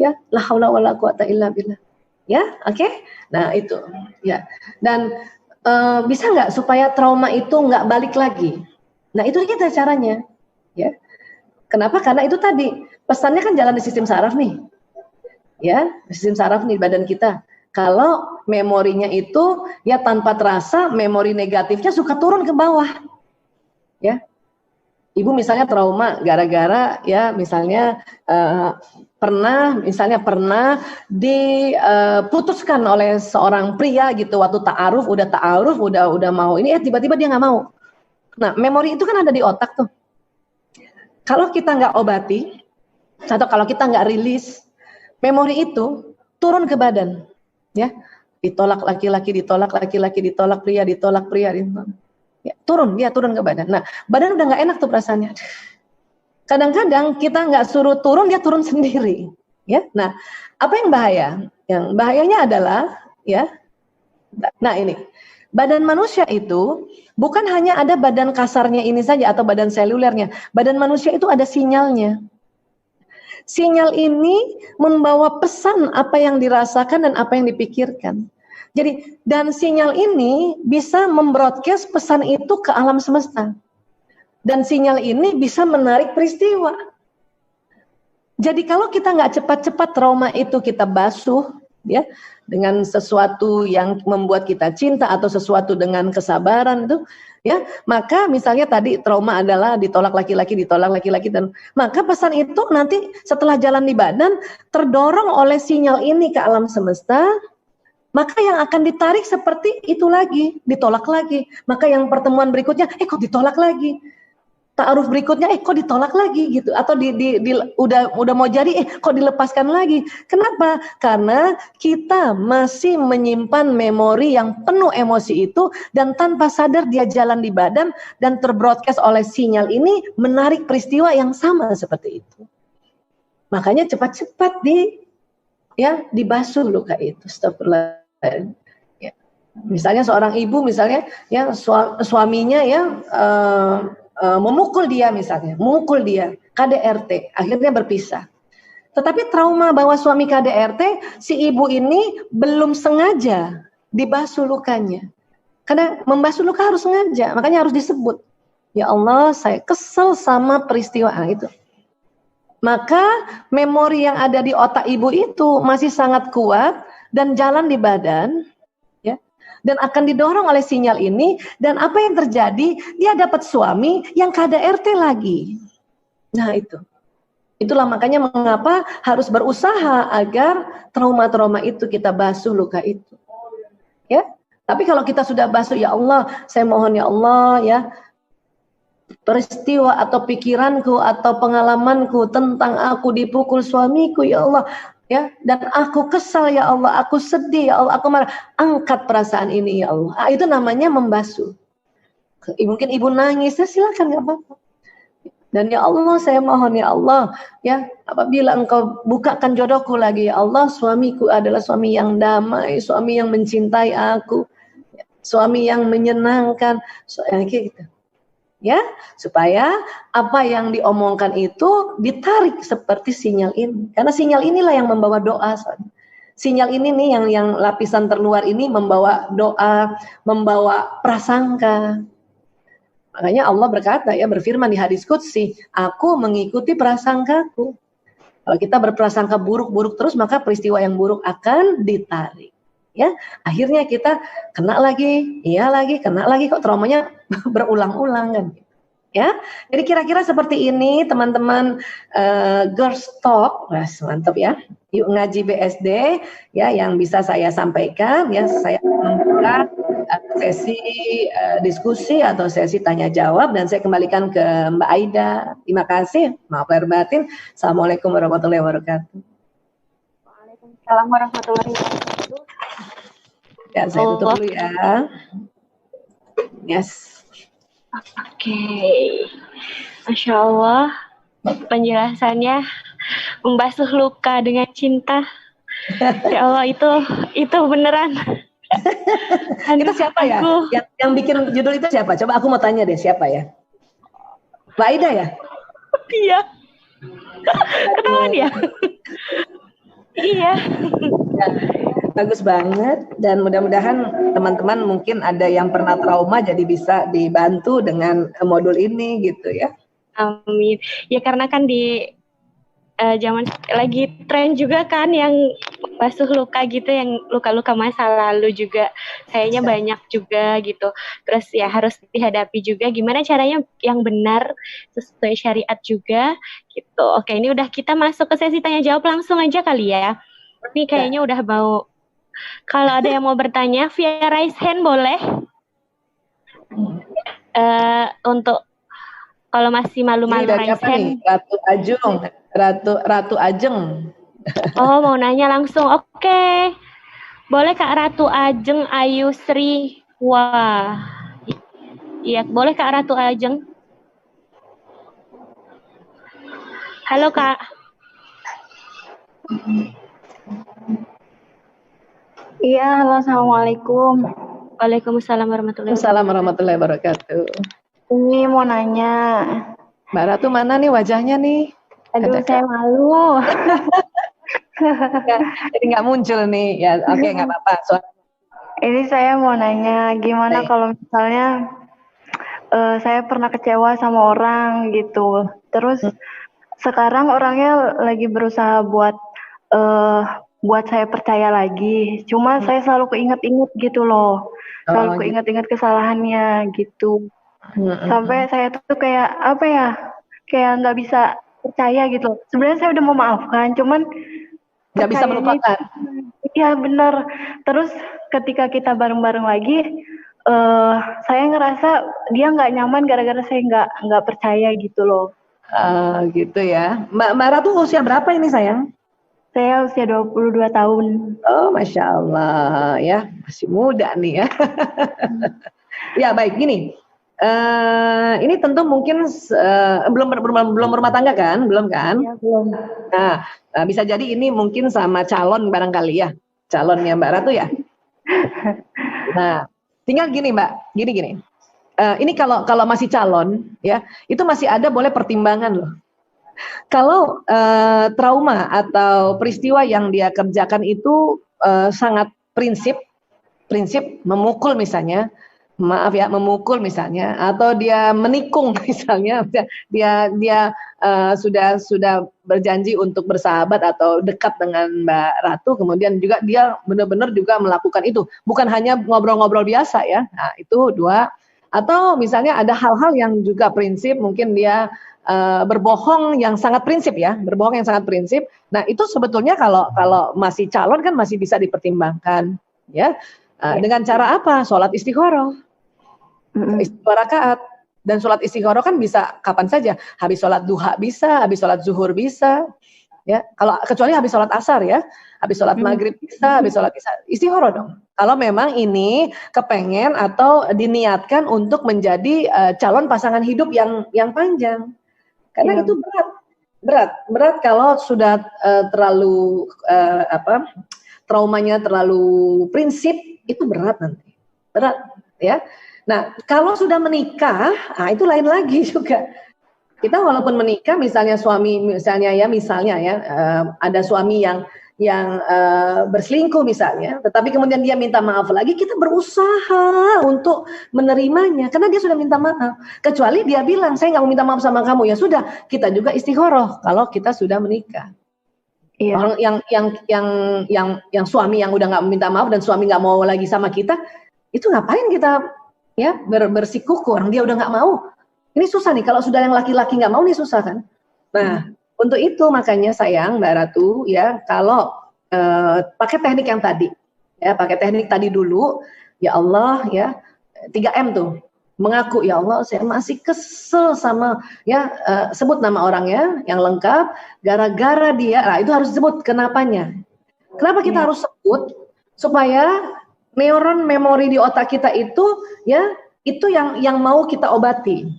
Ya, la haula wala quwata illa billah. Ya, oke? Nah, itu. Ya. Dan bisa nggak supaya trauma itu nggak balik lagi? Nah, itu kita caranya. Ya. Kenapa? Karena itu tadi pesannya kan jalan di sistem saraf nih, ya sistem saraf nih badan kita. Kalau memorinya itu ya tanpa terasa, memori negatifnya suka turun ke bawah, ya. Ibu misalnya trauma gara-gara ya misalnya pernah diputuskan oleh seorang pria gitu waktu ta'aruf, udah mau ini tiba-tiba dia nggak mau. Nah memori itu kan ada di otak tuh. Kalau kita nggak obati, atau kalau kita nggak rilis, memori itu turun ke badan, ya, ditolak laki-laki, ditolak pria, ya, dia turun ke badan. Nah, badan udah nggak enak tuh perasaannya. Kadang-kadang kita nggak suruh turun, dia turun sendiri, ya. Nah, apa yang bahaya? Yang bahayanya adalah, ya, nah ini. Badan manusia itu bukan hanya ada badan kasarnya ini saja atau badan selulernya. Badan manusia itu ada sinyalnya. Sinyal ini membawa pesan apa yang dirasakan dan apa yang dipikirkan. Jadi, dan sinyal ini bisa membroadcast pesan itu ke alam semesta. Dan sinyal ini bisa menarik peristiwa. Jadi kalau kita nggak cepat-cepat trauma itu kita basuh, ya, dengan sesuatu yang membuat kita cinta atau sesuatu dengan kesabaran itu, ya, maka misalnya tadi trauma adalah ditolak laki-laki dan maka pesan itu nanti setelah jalan di badan terdorong oleh sinyal ini ke alam semesta, maka yang akan ditarik seperti itu lagi, ditolak lagi. Maka yang pertemuan berikutnya, kok ditolak lagi. Ta'aruf berikutnya, kok ditolak lagi gitu. Atau udah mau jadi, kok dilepaskan lagi. Kenapa? Karena kita masih menyimpan memori yang penuh emosi itu, dan tanpa sadar dia jalan di badan dan terbroadcast oleh sinyal ini menarik peristiwa yang sama seperti itu. Makanya cepat-cepat dibasuh luka itu. Astagfirullah. Ya. Misalnya seorang ibu misalnya suaminya memukul dia misalnya, KDRT, akhirnya berpisah. Tetapi trauma bahwa suami KDRT, si ibu ini belum sengaja dibasuh lukanya. Karena membasuh luka harus sengaja, makanya harus disebut. Ya Allah, saya kesel sama peristiwa itu. Maka memori yang ada di otak ibu itu masih sangat kuat dan jalan di badan, ya, dan akan didorong oleh sinyal ini. Dan apa yang terjadi? Dia dapat suami yang KDRT lagi. Nah itulah makanya mengapa harus berusaha agar trauma-trauma itu kita basuh luka itu. Ya, tapi kalau kita sudah basuh, ya Allah, saya mohon ya Allah ya, peristiwa atau pikiranku atau pengalamanku tentang aku dipukul suamiku, ya Allah, ya, dan aku kesal ya Allah, aku sedih ya Allah, aku marah, angkat perasaan ini ya Allah. Itu namanya membasuh. Mungkin ibu nangis, ya silakan, nggak apa-apa. Dan ya Allah, saya mohon ya Allah, ya, apabila Engkau bukakan jodohku lagi ya Allah, suamiku adalah suami yang damai, suami yang mencintai aku, suami yang menyenangkan, gitu. Ya, supaya apa yang diomongkan itu ditarik seperti sinyal ini. Karena sinyal inilah yang membawa doa. Sinyal ini nih yang lapisan terluar ini membawa doa, membawa prasangka. Makanya Allah berkata, ya, berfirman di hadis qudsi, aku mengikuti prasangkaku. Kalau kita berprasangka buruk-buruk terus, maka peristiwa yang buruk akan ditarik. Ya, akhirnya kita kena lagi, kena lagi, kok traumanya berulang-ulang kan. Ya, jadi kira-kira seperti ini teman-teman, Girls Talk, mantap ya. Yuk ngaji BSD, ya, yang bisa saya sampaikan, ya, saya membuka sesi diskusi atau sesi tanya jawab, dan saya kembalikan ke Mbak Aida. Terima kasih, maaf lahir batin. Assalamualaikum warahmatullahi wabarakatuh. Waalaikumsalam warahmatullahi wabarakatuh. Ya, saya tutup dulu ya. Yes. Oke. Masya Allah, penjelasannya membasuh luka dengan cinta. Ya Allah, itu beneran. Itu siapa ya? Yang bikin judul itu siapa? Coba aku mau tanya deh, siapa ya? Mbak Aida ya? Iya. Ketahuan ya? Iya. Bagus banget, dan mudah-mudahan teman-teman mungkin ada yang pernah trauma jadi bisa dibantu dengan modul ini gitu ya. Amin. Ya karena kan di zaman lagi tren juga kan yang basuh luka gitu, yang luka-luka masa lalu juga kayaknya banyak juga gitu. Terus ya harus dihadapi juga gimana caranya yang benar sesuai syariat juga gitu. Oke, ini udah kita masuk ke sesi tanya jawab langsung aja kali ya. Ini kayaknya udah mau, kalau ada yang mau bertanya via raise hand boleh. Untuk kalau masih malu-malu raise hand. Ratu Ajeng. Oh, mau nanya langsung. Oke. Boleh Kak Ratu Ajeng Ayu Sri. Wah. Iya, boleh Kak Ratu Ajeng. Halo Kak. Iya, halo, assalamualaikum. Waalaikumsalam warahmatullahi wabarakatuh. Ini mau nanya. Mbak Ratu mana nih wajahnya nih? Aduh, saya malu. Jadi nggak muncul nih. Ya, oke, nggak apa-apa. Ini saya mau nanya, gimana kalau misalnya saya pernah kecewa sama orang gitu. Terus sekarang orangnya lagi berusaha buat saya percaya lagi. Cuma saya selalu keinget-inget gitu loh. Selalu keinget-inget kesalahannya gitu. Sampai saya tuh kayak apa ya? Kayak nggak bisa percaya gitu. Sebenarnya saya udah memaafkan, cuman nggak bisa melupakan. Iya benar. Terus ketika kita bareng-bareng lagi, saya ngerasa dia nggak nyaman gara-gara saya nggak percaya gitu loh. Gitu ya. Mbak Ratu usia berapa ini sayang? Saya usia 22 tahun. Oh, Masya Allah ya, masih muda nih ya. Ya baik, gini. Ini tentu mungkin belum rumah tangga kan, belum kan? Ya, belum. Nah, bisa jadi ini mungkin sama calon barangkali ya, calonnya Mbak Ratu ya. Nah, tinggal gini Mbak, gini. Ini kalau masih calon ya, itu masih ada boleh pertimbangan loh. Kalau trauma atau peristiwa yang dia kerjakan itu sangat prinsip memukul misalnya, maaf ya, memukul misalnya, atau dia menikung misalnya, dia sudah berjanji untuk bersahabat atau dekat dengan Mbak Ratu, kemudian juga dia benar-benar juga melakukan itu, bukan hanya ngobrol-ngobrol biasa ya. Nah, itu dua. Atau misalnya ada hal-hal yang juga prinsip, mungkin dia berbohong yang sangat prinsip ya, berbohong yang sangat prinsip. Nah, itu sebetulnya kalau masih calon kan masih bisa dipertimbangkan ya. Dengan cara apa? Sholat istikharah. Istighfar rakaat. Dan sholat istikharah kan bisa kapan saja, habis sholat duha bisa, habis sholat zuhur bisa, ya. Kalau kecuali habis sholat asar ya, habis sholat maghrib bisa, habis sholat isya, istikharah dong. Kalau memang ini kepengen atau diniatkan untuk menjadi calon pasangan hidup yang panjang, karena itu berat kalau sudah terlalu traumanya terlalu prinsip, itu berat nanti, berat ya. Nah, kalau sudah menikah, itu lain lagi juga. Kita walaupun menikah, misalnya ada suami yang berselingkuh misalnya, tetapi kemudian dia minta maaf lagi, kita berusaha untuk menerimanya, karena dia sudah minta maaf. Kecuali dia bilang, saya nggak mau minta maaf sama kamu, ya sudah, kita juga istikharah kalau kita sudah menikah. Iya. Orang yang suami yang udah nggak minta maaf dan suami nggak mau lagi sama kita, itu ngapain kita ya bersikukuh, orang dia udah nggak mau. Ini susah nih, kalau sudah yang laki-laki nggak mau nih susah kan. Nah, untuk itu makanya sayang Mbak Ratu ya, kalau pakai teknik yang tadi, ya pakai teknik tadi dulu, ya Allah ya, 3M tuh, mengaku ya Allah saya masih kesel sama ya, sebut nama orangnya yang lengkap, gara-gara dia, nah itu harus sebut kenapanya. Kenapa kita harus sebut? Supaya neuron memori di otak kita itu ya, itu yang mau kita obati.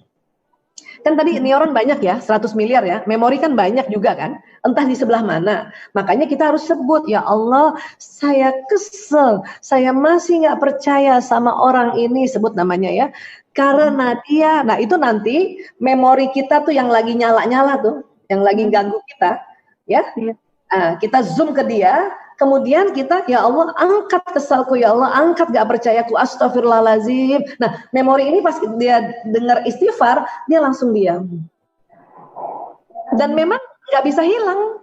Kan tadi neuron banyak ya, 100 miliar ya, memori kan banyak juga kan, entah di sebelah mana. Makanya kita harus sebut, ya Allah saya kesel, saya masih nggak percaya sama orang ini, sebut namanya ya, karena dia, nah itu nanti memori kita tuh yang lagi nyala-nyala tuh, yang lagi ganggu kita ya, kita zoom ke dia. Kemudian kita, ya Allah angkat kesalku, ya Allah angkat gak percayaku, astagfirullahaladzim. Nah memori ini pas dia dengar istighfar, dia langsung diam. Dan memang gak bisa hilang.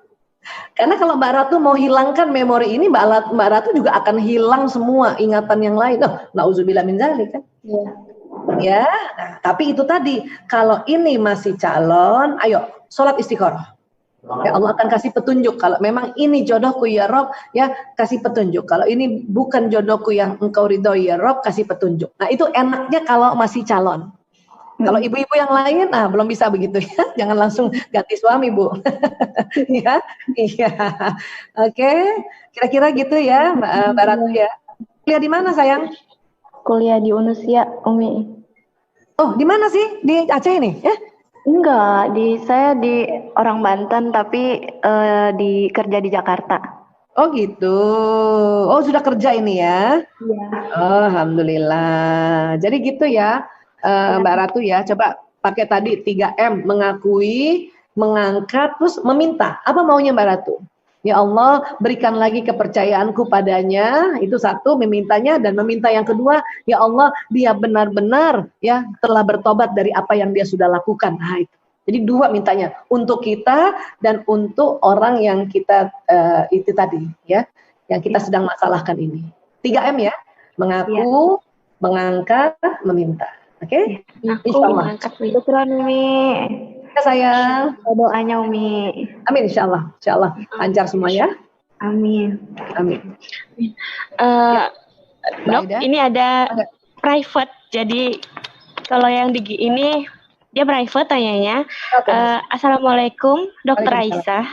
Karena kalau Mbak Ratu mau hilangkan memori ini, Mbak Ratu juga akan hilang semua ingatan yang lain. Na'udzubillah min dzalik kan. Ya, nah, tapi itu tadi, kalau ini masih calon, ayo sholat istikharah. Ya Allah akan kasih petunjuk. Kalau memang ini jodohku ya Rob, ya kasih petunjuk. Kalau ini bukan jodohku yang engkau ridhoi ya Rob, kasih petunjuk. Nah itu enaknya kalau masih calon. Kalau ibu-ibu yang lain, belum bisa begitu ya. Jangan langsung ganti suami Bu. Ya, iya. Oke, kira-kira gitu ya Mbak Ratu ya. Kuliah di mana sayang? Kuliah di Unusia, Umi. Oh di mana sih? Di Aceh ini? Ya? Enggak, saya di orang Banten tapi kerja di Jakarta. Oh gitu. Oh sudah kerja ini ya? Iya. Oh, alhamdulillah. Jadi gitu ya, Mbak Ratu ya. Coba pakai tadi 3M, mengakui, mengangkat, terus meminta. Apa maunya Mbak Ratu? Ya Allah, berikan lagi kepercayaanku padanya. Itu satu, memintanya, dan meminta yang kedua, ya Allah, dia benar-benar ya telah bertobat dari apa yang dia sudah lakukan. Nah, itu. Jadi dua mintanya, untuk kita dan untuk orang yang kita itu tadi ya, yang kita sedang masalahkan ini. 3M ya, mengaku, mengangkat, meminta. Oke? Insyaallah. Syukran Umi. Sayang. Doanya Umi. Amin insyaallah. Insyaallah lancar semua ya. Amin. Amin. Dok, ini ada private. Jadi kalau yang ini dia private tanyanya. Assalamualaikum, Dokter Aisyah.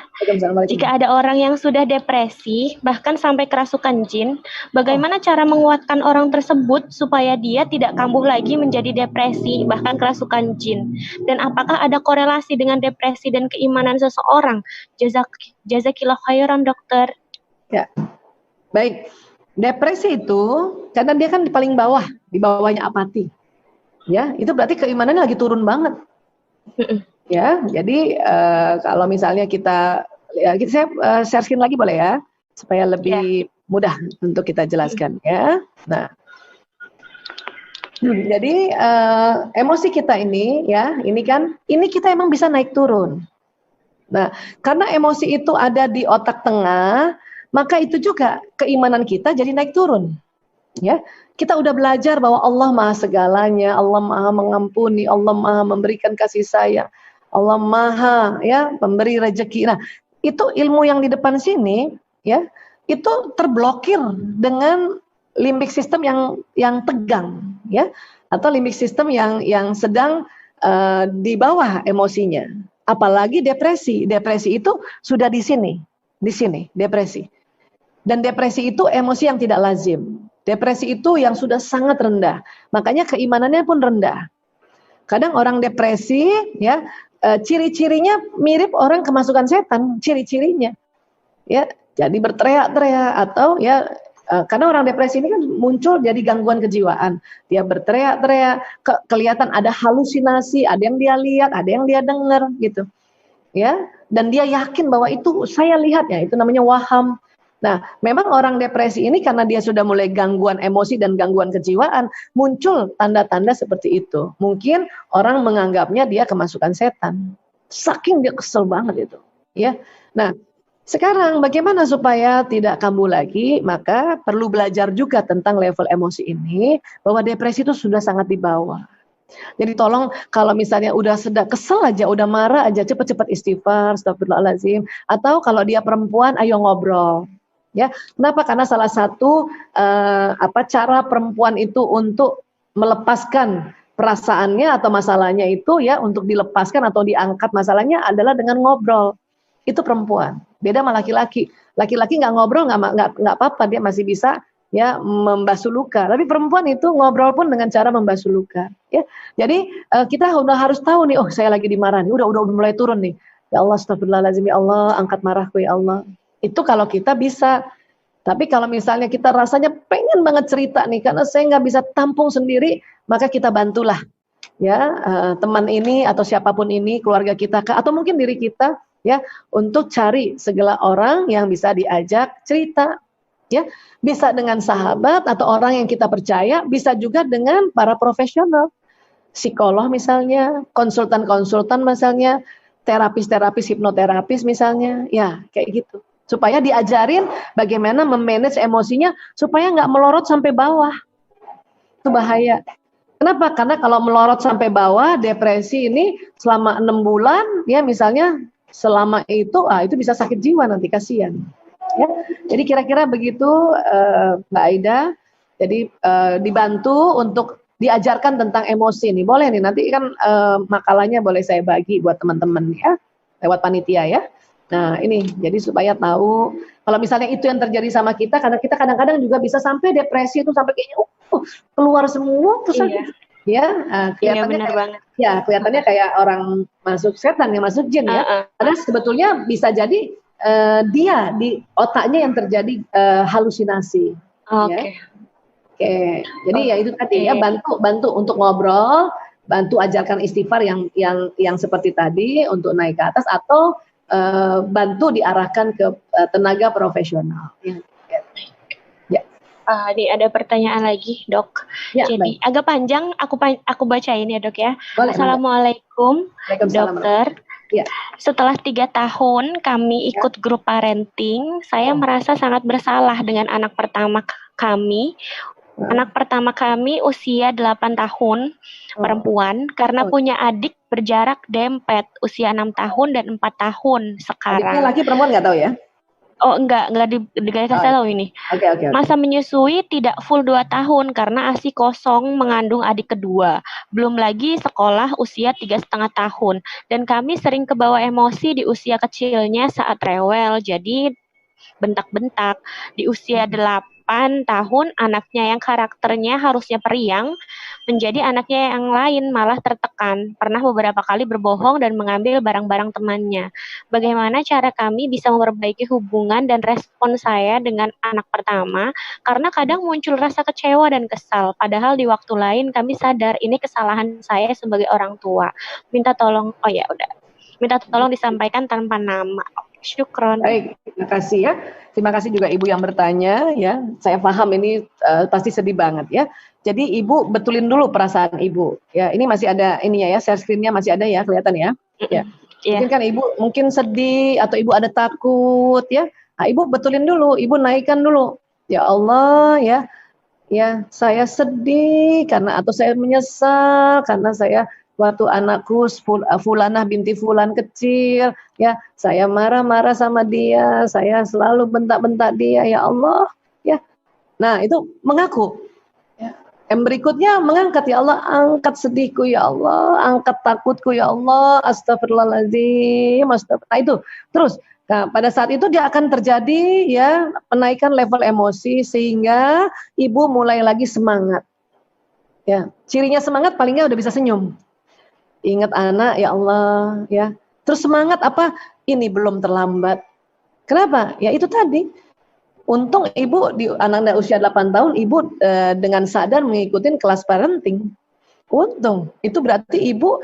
Jika ada orang yang sudah depresi, bahkan sampai kerasukan jin, bagaimana cara menguatkan orang tersebut supaya dia tidak kambuh lagi menjadi depresi, bahkan kerasukan jin? Dan apakah ada korelasi dengan depresi dan keimanan seseorang? Jazakillah khairan, dokter. Ya, baik. Depresi itu, karena dia kan di paling bawah, di bawahnya apati. Ya, itu berarti keimanannya lagi turun banget. Ya, jadi kalau misalnya kita saya share screen lagi boleh ya, supaya lebih mudah untuk kita jelaskan ya. Nah, jadi emosi kita ini ya, ini kita emang bisa naik turun. Nah, karena emosi itu ada di otak tengah, maka itu juga keimanan kita jadi naik turun. Ya, kita udah belajar bahwa Allah Maha segalanya, Allah Maha mengampuni, Allah Maha memberikan kasih sayang, Allah Maha ya pemberi rezeki. Nah, itu ilmu yang di depan sini ya, itu terblokir dengan limbik sistem yang tegang ya, atau limbik sistem yang sedang di bawah emosinya. Apalagi depresi. Depresi itu sudah di sini depresi. Dan depresi itu emosi yang tidak lazim. Depresi itu yang sudah sangat rendah. Makanya keimanannya pun rendah. Kadang orang depresi ya, ciri-cirinya mirip orang kemasukan setan, ciri-cirinya. Ya, jadi berteriak-teriak atau ya karena orang depresi ini kan muncul jadi gangguan kejiwaan. Dia berteriak-teriak, kelihatan ada halusinasi, ada yang dia lihat, ada yang dia dengar gitu. Ya, dan dia yakin bahwa itu saya lihat ya, itu namanya waham. Nah, memang orang depresi ini karena dia sudah mulai gangguan emosi dan gangguan kejiwaan, muncul tanda-tanda seperti itu. Mungkin orang menganggapnya dia kemasukan setan. Saking dia kesel banget itu, ya. Nah, sekarang bagaimana supaya tidak kambuh lagi? Maka perlu belajar juga tentang level emosi ini, bahwa depresi itu sudah sangat di bawah. Jadi tolong kalau misalnya udah sedang kesel aja, udah marah aja, cepat-cepat istighfar, astagfirullahaladzim. Atau kalau dia perempuan, ayo ngobrol. Ya, kenapa? Karena salah satu cara perempuan itu untuk melepaskan perasaannya atau masalahnya itu ya, untuk dilepaskan atau diangkat masalahnya adalah dengan ngobrol. Itu perempuan. Beda sama laki-laki. Laki-laki nggak ngobrol nggak apa-apa, dia masih bisa ya membasuh luka. Tapi perempuan itu ngobrol pun dengan cara membasuh luka. Ya, jadi kita udah harus tahu nih, oh saya lagi dimarahin, udah mulai turun nih. Ya Allah, astagfirullahaladzim, ya Allah, angkat marahku ya Allah. Itu kalau kita bisa. Tapi kalau misalnya kita rasanya pengen banget cerita nih, karena saya nggak bisa tampung sendiri, maka kita bantulah ya teman ini atau siapapun ini, keluarga kita atau mungkin diri kita ya, untuk cari segala orang yang bisa diajak cerita ya. Bisa dengan sahabat atau orang yang kita percaya, bisa juga dengan para profesional, psikolog misalnya, konsultan misalnya, terapis hipnoterapis misalnya, ya kayak gitu. Supaya diajarin bagaimana memanage emosinya supaya nggak melorot sampai bawah. Itu bahaya. Kenapa? Karena kalau melorot sampai bawah, depresi ini selama 6 bulan, ya misalnya selama itu bisa sakit jiwa nanti, kasihan. Ya, jadi kira-kira begitu Mbak Aida. Jadi dibantu untuk diajarkan tentang emosi nih. Boleh nih, nanti kan makalahnya boleh saya bagi buat teman-teman ya, lewat panitia ya. Nah ini, jadi supaya tahu kalau misalnya itu yang terjadi sama kita, karena kita kadang-kadang juga bisa sampai depresi itu sampai kayaknya keluar semua terus ya kelihatannya benar banget. Ya kelihatannya kayak orang masuk setan, yang masuk jin ya. Karena sebetulnya bisa jadi dia di otaknya yang terjadi halusinasi. Oke. Oke. Jadi ya itu tadi ya, bantu untuk ngobrol, bantu ajarkan istighfar yang seperti tadi untuk naik ke atas, atau bantu diarahkan ke tenaga profesional. Ya. Nih ada pertanyaan lagi, Dok. Ya, jadi baik. Agak panjang, aku bacain ya, Dok ya. Boleh, Assalamualaikum, Dokter. Ya. Setelah 3 tahun kami ikut grup parenting, saya merasa sangat bersalah dengan anak pertama kami. Anak pertama kami usia 8 tahun, perempuan, karena punya adik berjarak dempet, usia 6 tahun dan 4 tahun sekarang. Adiknya laki perempuan nggak tahu ya? Oh enggak dikasih tahu ini. Oke. Masa menyusui tidak full 2 tahun karena ASI kosong mengandung adik kedua. Belum lagi sekolah usia 3,5 tahun. Dan kami sering kebawa emosi di usia kecilnya saat rewel. Jadi bentak-bentak. Di usia 8 tahun anaknya yang karakternya harusnya periang menjadi anaknya yang lain malah tertekan. Pernah beberapa kali berbohong dan mengambil barang-barang temannya. Bagaimana cara kami bisa memperbaiki hubungan dan respon saya dengan anak pertama? Karena kadang muncul rasa kecewa dan kesal. Padahal di waktu lain kami sadar ini kesalahan saya sebagai orang tua. Minta tolong, oh ya udah. Minta tolong disampaikan tanpa nama. Syukron. Baik, terima kasih ya. Terima kasih juga Ibu yang bertanya ya. Saya paham ini pasti sedih banget ya. Jadi Ibu betulin dulu perasaan Ibu. Ya, ini masih ada ininya ya, share screen-nya masih ada ya, kelihatan ya. Ya. Mungkin kan Ibu mungkin sedih atau Ibu ada takut ya. Nah, Ibu betulin dulu, Ibu naikkan dulu. Ya Allah ya. Ya, saya sedih karena atau saya menyesal karena saya waktu anakku Fulanah binti Fulan kecil, ya, saya marah-marah sama dia, saya selalu bentak-bentak dia, ya Allah, ya. Nah, itu mengaku. Ya. Yang berikutnya mengangkat, ya Allah, angkat sedihku, ya Allah, angkat takutku, ya Allah, astagfirullahaladzim, Nah, itu. Terus, nah, pada saat itu dia akan terjadi ya penaikan level emosi sehingga ibu mulai lagi semangat. Ya, cirinya semangat paling nggak udah bisa senyum. Ingat anak, ya Allah, ya. Terus semangat apa? Ini belum terlambat. Kenapa? Ya itu tadi. Untung ibu di anak usia 8 tahun, ibu dengan sadar mengikuti kelas parenting. Untung. Itu berarti ibu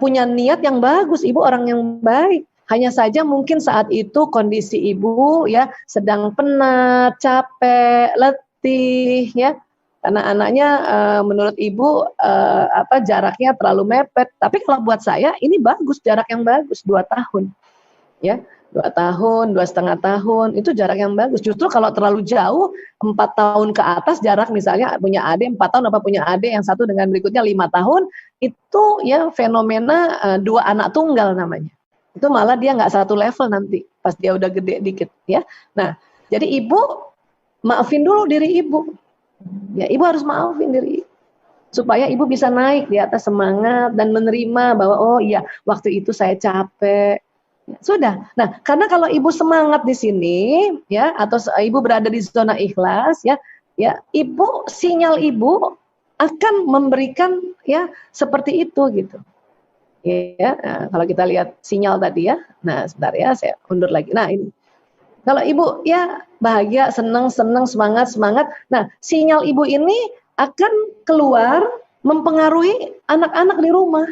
punya niat yang bagus, ibu orang yang baik. Hanya saja mungkin saat itu kondisi ibu ya sedang penat, capek, letih, ya. Karena anaknya menurut ibu jaraknya terlalu mepet. Tapi kalau buat saya ini bagus, jarak yang bagus 2 tahun. Ya, 2 tahun, 2,5 tahun itu jarak yang bagus. Justru kalau terlalu jauh 4 tahun ke atas jarak, misalnya punya adik 4 tahun apa punya adik yang satu dengan berikutnya 5 tahun, itu ya fenomena 2 anak tunggal namanya. Itu malah dia nggak satu level nanti pas dia udah gede dikit ya. Nah, jadi ibu maafin dulu diri ibu. Ya, ibu harus maafin diri supaya ibu bisa naik di atas semangat dan menerima bahwa oh iya waktu itu saya capek. Ya, sudah. Nah, karena kalau ibu semangat di sini ya atau ibu berada di zona ikhlas ya, ibu sinyal ibu akan memberikan ya seperti itu gitu. Ya, nah, kalau kita lihat sinyal tadi ya. Nah, sebentar ya saya undur lagi. Nah, ini. Kalau ibu ya bahagia, senang, semangat. Nah, sinyal ibu ini akan keluar mempengaruhi anak-anak di rumah.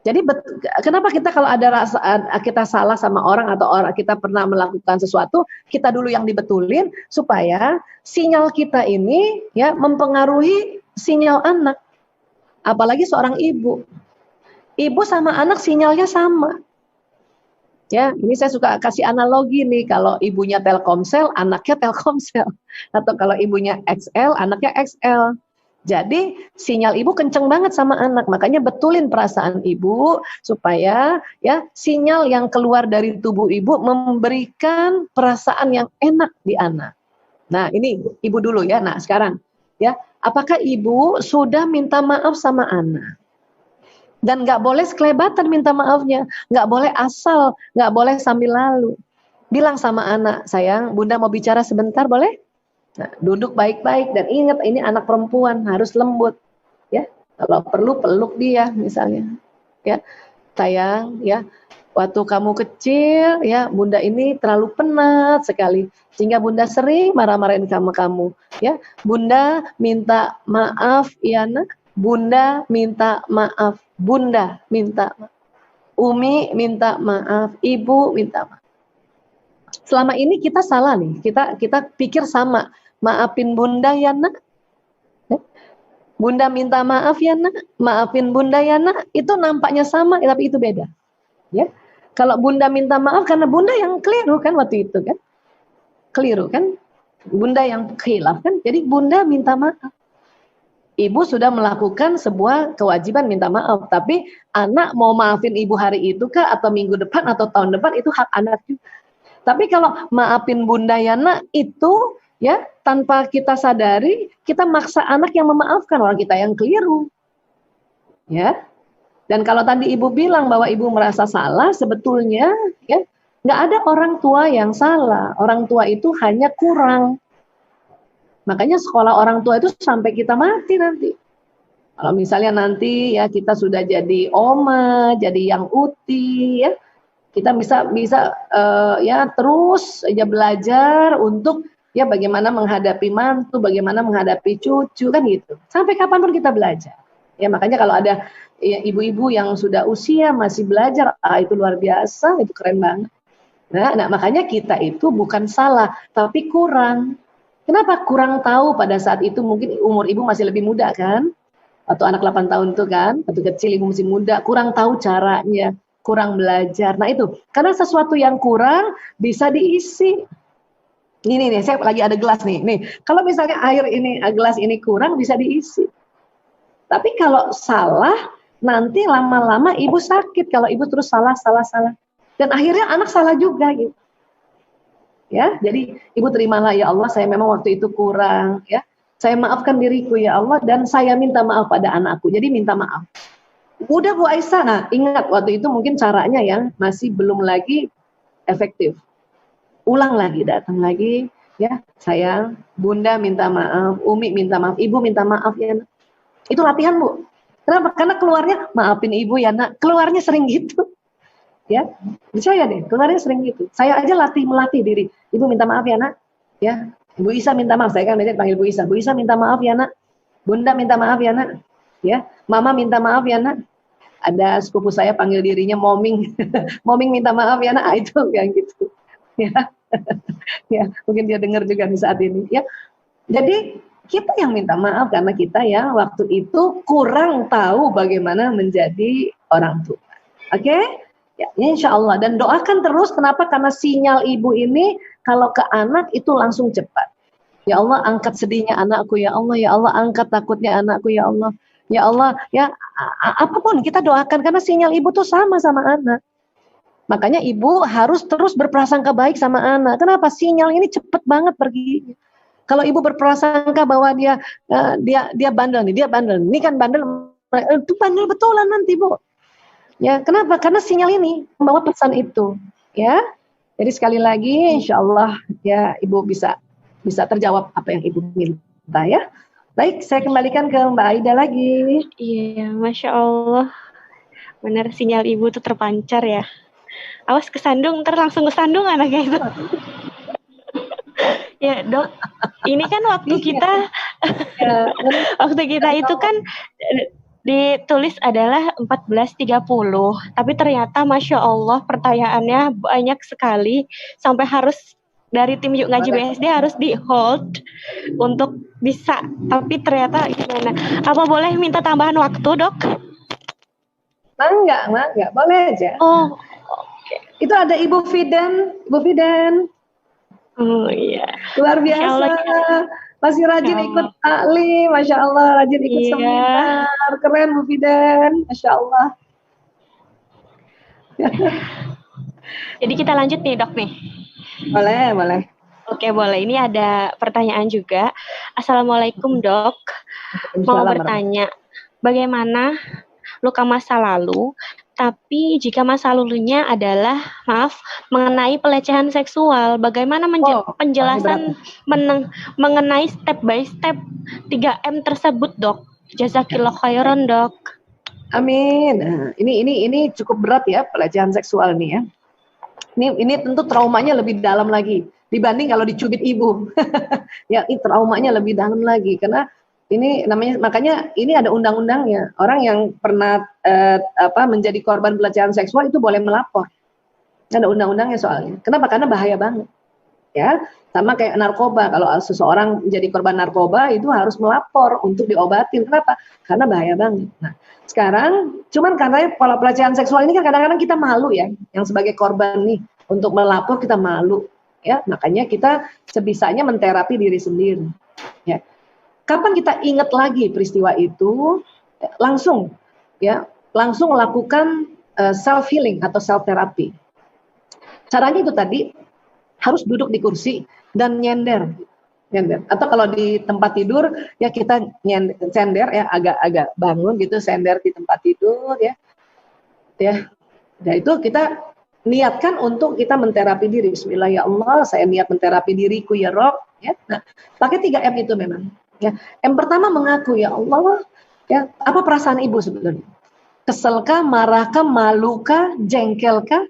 Jadi kenapa kita kalau ada rasa kita salah sama orang atau orang kita pernah melakukan sesuatu, kita dulu yang dibetulin supaya sinyal kita ini ya mempengaruhi sinyal anak. Apalagi seorang ibu. Ibu sama anak sinyalnya sama. Ya, ini saya suka kasih analogi nih, kalau ibunya Telkomsel, anaknya Telkomsel. Atau kalau ibunya XL, anaknya XL. Jadi sinyal ibu kenceng banget sama anak, makanya betulin perasaan ibu supaya ya sinyal yang keluar dari tubuh ibu memberikan perasaan yang enak di anak. Nah, ini ibu dulu ya. Nah, sekarang ya, apakah ibu sudah minta maaf sama anak? Dan nggak boleh sekelebatan minta maafnya, nggak boleh asal, nggak boleh sambil lalu. Bilang sama anak, sayang, bunda mau bicara sebentar, boleh? Nah, duduk baik-baik dan ingat ini anak perempuan harus lembut, ya. Kalau perlu peluk dia misalnya, ya, sayang, ya. Waktu kamu kecil, ya, bunda ini terlalu penat sekali, sehingga bunda sering marah-marahin sama kamu, ya. Bunda minta maaf, ya nak. Bunda minta maaf. Bunda minta maaf. Umi minta maaf. Ibu minta maaf. Selama ini kita salah nih. Kita pikir sama. Maafin bunda ya nak. Bunda minta maaf ya nak. Maafin bunda ya nak. Itu nampaknya sama, tapi itu beda. Ya. Kalau bunda minta maaf karena bunda yang keliru kan waktu itu kan. Keliru kan. Bunda yang khilaf kan. Jadi bunda minta maaf. Ibu sudah melakukan sebuah kewajiban minta maaf, tapi anak mau maafin ibu hari itu kah atau minggu depan atau tahun depan itu hak anak juga. Tapi kalau maafin Bunda Yana itu ya tanpa kita sadari kita maksa anak yang memaafkan orang kita yang keliru. Ya. Dan kalau tadi Ibu bilang bahwa Ibu merasa salah, sebetulnya ya nggak ada orang tua yang salah. Orang tua itu hanya kurang. Makanya sekolah orang tua itu sampai kita mati nanti. Kalau misalnya nanti ya kita sudah jadi oma, jadi yang uti ya, kita bisa ya terus aja belajar untuk ya bagaimana menghadapi mantu, bagaimana menghadapi cucu kan gitu. Sampai kapanpun kita belajar. Ya makanya kalau ada ya, ibu-ibu yang sudah usia masih belajar, itu luar biasa, itu keren banget. Nah, makanya kita itu bukan salah, tapi kurang. Kenapa kurang tahu pada saat itu? Mungkin umur ibu masih lebih muda kan? Atau anak 8 tahun tuh kan? Atau kecil ibu masih muda, kurang tahu caranya, kurang belajar. Nah itu, karena sesuatu yang kurang bisa diisi. Ini nih, saya lagi ada gelas nih. Nih, kalau misalnya air ini, gelas ini kurang bisa diisi. Tapi kalau salah, nanti lama-lama ibu sakit. Kalau ibu terus salah. Dan akhirnya anak salah juga gitu. Ya, jadi ibu terimalah ya Allah, saya memang waktu itu kurang ya. Saya maafkan diriku ya Allah dan saya minta maaf pada anakku. Jadi minta maaf. Udah Bu Aisyah, nah ingat waktu itu mungkin caranya yang masih belum lagi efektif. Ulang lagi, datang lagi ya, sayang, Bunda minta maaf, Umi minta maaf, Ibu minta maaf ya. Itu latihan Bu. Kenapa? Karena keluarnya maafin Ibu ya nak. Keluarnya sering gitu. Ya, percaya deh, keluarnya sering gitu. Saya aja melatih diri. Ibu minta maaf ya nak. Ya, Bu Isa minta maaf. Saya kan biasanya panggil Bu Isa. Bu Isa minta maaf ya nak. Bunda minta maaf ya nak. Ya, Mama minta maaf ya nak. Ada sepupu saya panggil dirinya Moming. Moming minta maaf ya nak. Itu yang gitu. Ya, ya, mungkin dia dengar juga di saat ini. Ya, jadi kita yang minta maaf karena kita ya waktu itu kurang tahu bagaimana menjadi orang tua. Oke? Ya, insya Allah. Dan doakan terus, kenapa? Karena sinyal ibu ini kalau ke anak itu langsung cepat. Ya Allah, angkat sedihnya anakku, ya Allah, angkat takutnya anakku, ya Allah. Ya Allah, ya apapun kita doakan, karena sinyal ibu tuh sama anak. Makanya ibu harus terus berprasangka baik sama anak. Kenapa? Sinyal ini cepat banget pergi. Kalau ibu berprasangka bahwa dia bandel nih, dia bandel. Ini kan bandel, itu bandel betulan nanti Bu. Ya, kenapa? Karena sinyal ini membawa pesan itu, ya. Jadi sekali lagi, insya Allah ya Ibu bisa terjawab apa yang Ibu minta ya. Baik, saya kembalikan ke Mbak Aida lagi. Iya, Masya Allah. Benar sinyal Ibu tuh terpancar ya. Awas kesandung, ntar langsung kesandung anaknya itu. Ya Dok, ini kan waktu kita, waktu kita itu kan ditulis adalah 14.30, tapi ternyata Masya Allah pertanyaannya banyak sekali sampai harus dari tim Yuk Ngaji BSD harus di hold untuk bisa, tapi ternyata gimana? Apa boleh minta tambahan waktu Dok? Enggak, boleh aja. Oh, okay. Itu ada Ibu Fidan. Oh iya. Luar biasa. Masih rajin ikut taklim, Masya Allah, rajin ikut seminar, keren Bu Fidan, Masya Allah. Jadi kita lanjut nih Dok nih. Boleh. Oke boleh, ini ada pertanyaan juga. Assalamualaikum Dok, mau bertanya, bagaimana luka masa lalu, tapi jika masa lalunya adalah, mengenai pelecehan seksual, bagaimana penjelasan mengenai step by step 3M tersebut, Dok? Jazakillah khairan, Dok. Amin. Nah, ini cukup berat ya pelecehan seksual nih ya. Ini tentu traumanya lebih dalam lagi dibanding kalau dicubit ibu. Ya, ini traumanya lebih dalam lagi karena ini namanya, makanya ini ada undang-undangnya. Orang yang pernah menjadi korban pelecehan seksual itu boleh melapor. Ada undang-undangnya soalnya. Kenapa? Karena bahaya banget. Ya, sama kayak narkoba. Kalau seseorang menjadi korban narkoba itu harus melapor untuk diobatin. Kenapa? Karena bahaya banget. Nah, sekarang cuman karena pola pelecehan seksual ini kan kadang-kadang kita malu ya, yang sebagai korban nih untuk melapor kita malu. Ya, makanya kita sebisanya menterapi diri sendiri. Ya. Kapan kita ingat lagi peristiwa itu, langsung lakukan self healing atau self therapy. Caranya itu tadi, harus duduk di kursi dan nyender. Atau kalau di tempat tidur ya kita sender ya, agak bangun gitu, sender di tempat tidur ya. Nah itu kita niatkan untuk kita menterapi diri. Bismillah ya Allah, saya niat menterapi diriku ya Rob. Ya. Nah, pakai 3M itu memang. Ya. M pertama mengaku ya Allah. Ya, apa perasaan ibu sebenarnya? Keselkah, marahkah, malukah, jengkelkah?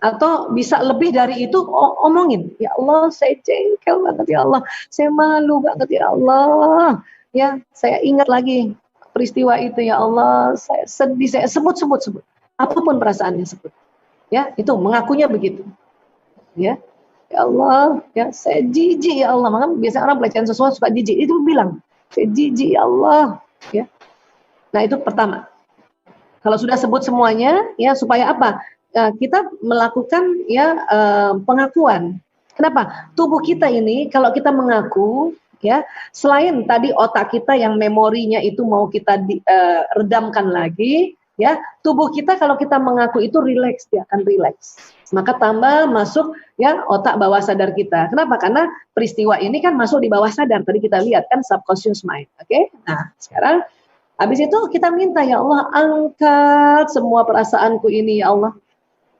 Atau bisa lebih dari itu, omongin, ya Allah saya jengkel banget ya Allah, saya malu banget ya Allah, ya saya ingat lagi peristiwa itu ya Allah, saya sedih, saya sebut, apapun perasaannya sebut, ya itu mengakunya begitu, ya Allah, ya saya jijik ya Allah, maka biasanya orang pelecehan seksual suka jijik, itu bilang, saya jijik ya Allah, ya. Nah itu pertama, kalau sudah sebut semuanya, ya supaya apa? Kita melakukan ya pengakuan. Kenapa? Tubuh kita ini kalau kita mengaku ya, selain tadi otak kita yang memorinya itu mau kita redamkan lagi, ya tubuh kita kalau kita mengaku itu rileks, dia akan rileks. Maka tambah masuk ya otak bawah sadar kita. Kenapa? Karena peristiwa ini kan masuk di bawah sadar. Tadi kita lihat kan subconscious mind. Oke? Nah sekarang habis itu kita minta ya Allah angkat semua perasaanku ini ya Allah.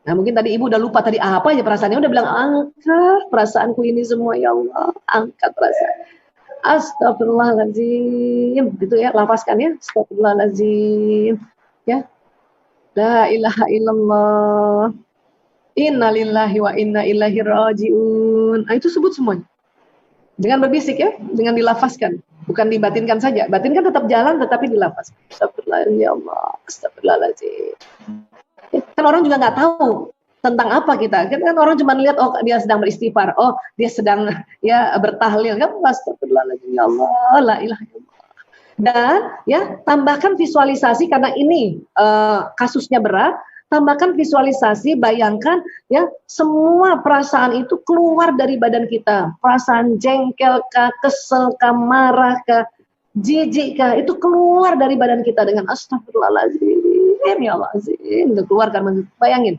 Nah mungkin tadi ibu udah lupa tadi apa aja perasaannya, udah bilang angkat perasaanku ini semua ya Allah, angkat perasaan. Astagfirullahaladzim, gitu ya, lafazkan ya, astagfirullahaladzim, ya, la ilaha illallah, innalillahi wa inna ilaihi rajiun. Nah itu sebut semuanya, dengan berbisik ya, dengan dilafazkan, bukan dibatinkan saja, batinkan tetap jalan tetapi dilafazkan. Astagfirullahaladzim ya Allah, astagfirullahaladzim. Kan orang juga nggak tahu tentang apa kita. Kan orang cuma lihat oh dia sedang beristighfar, oh dia sedang ya bertahlil. Kan astagfirullahaladzim ya Allah, la ilaha illallah. Dan ya tambahkan visualisasi karena ini kasusnya berat. Tambahkan visualisasi, bayangkan ya semua perasaan itu keluar dari badan kita. Perasaan jengkel kah, kesel kah, marah kah, jijik kah, itu keluar dari badan kita dengan astagfirullahaladzim. Ya Allah azim, keluarkan, bayangin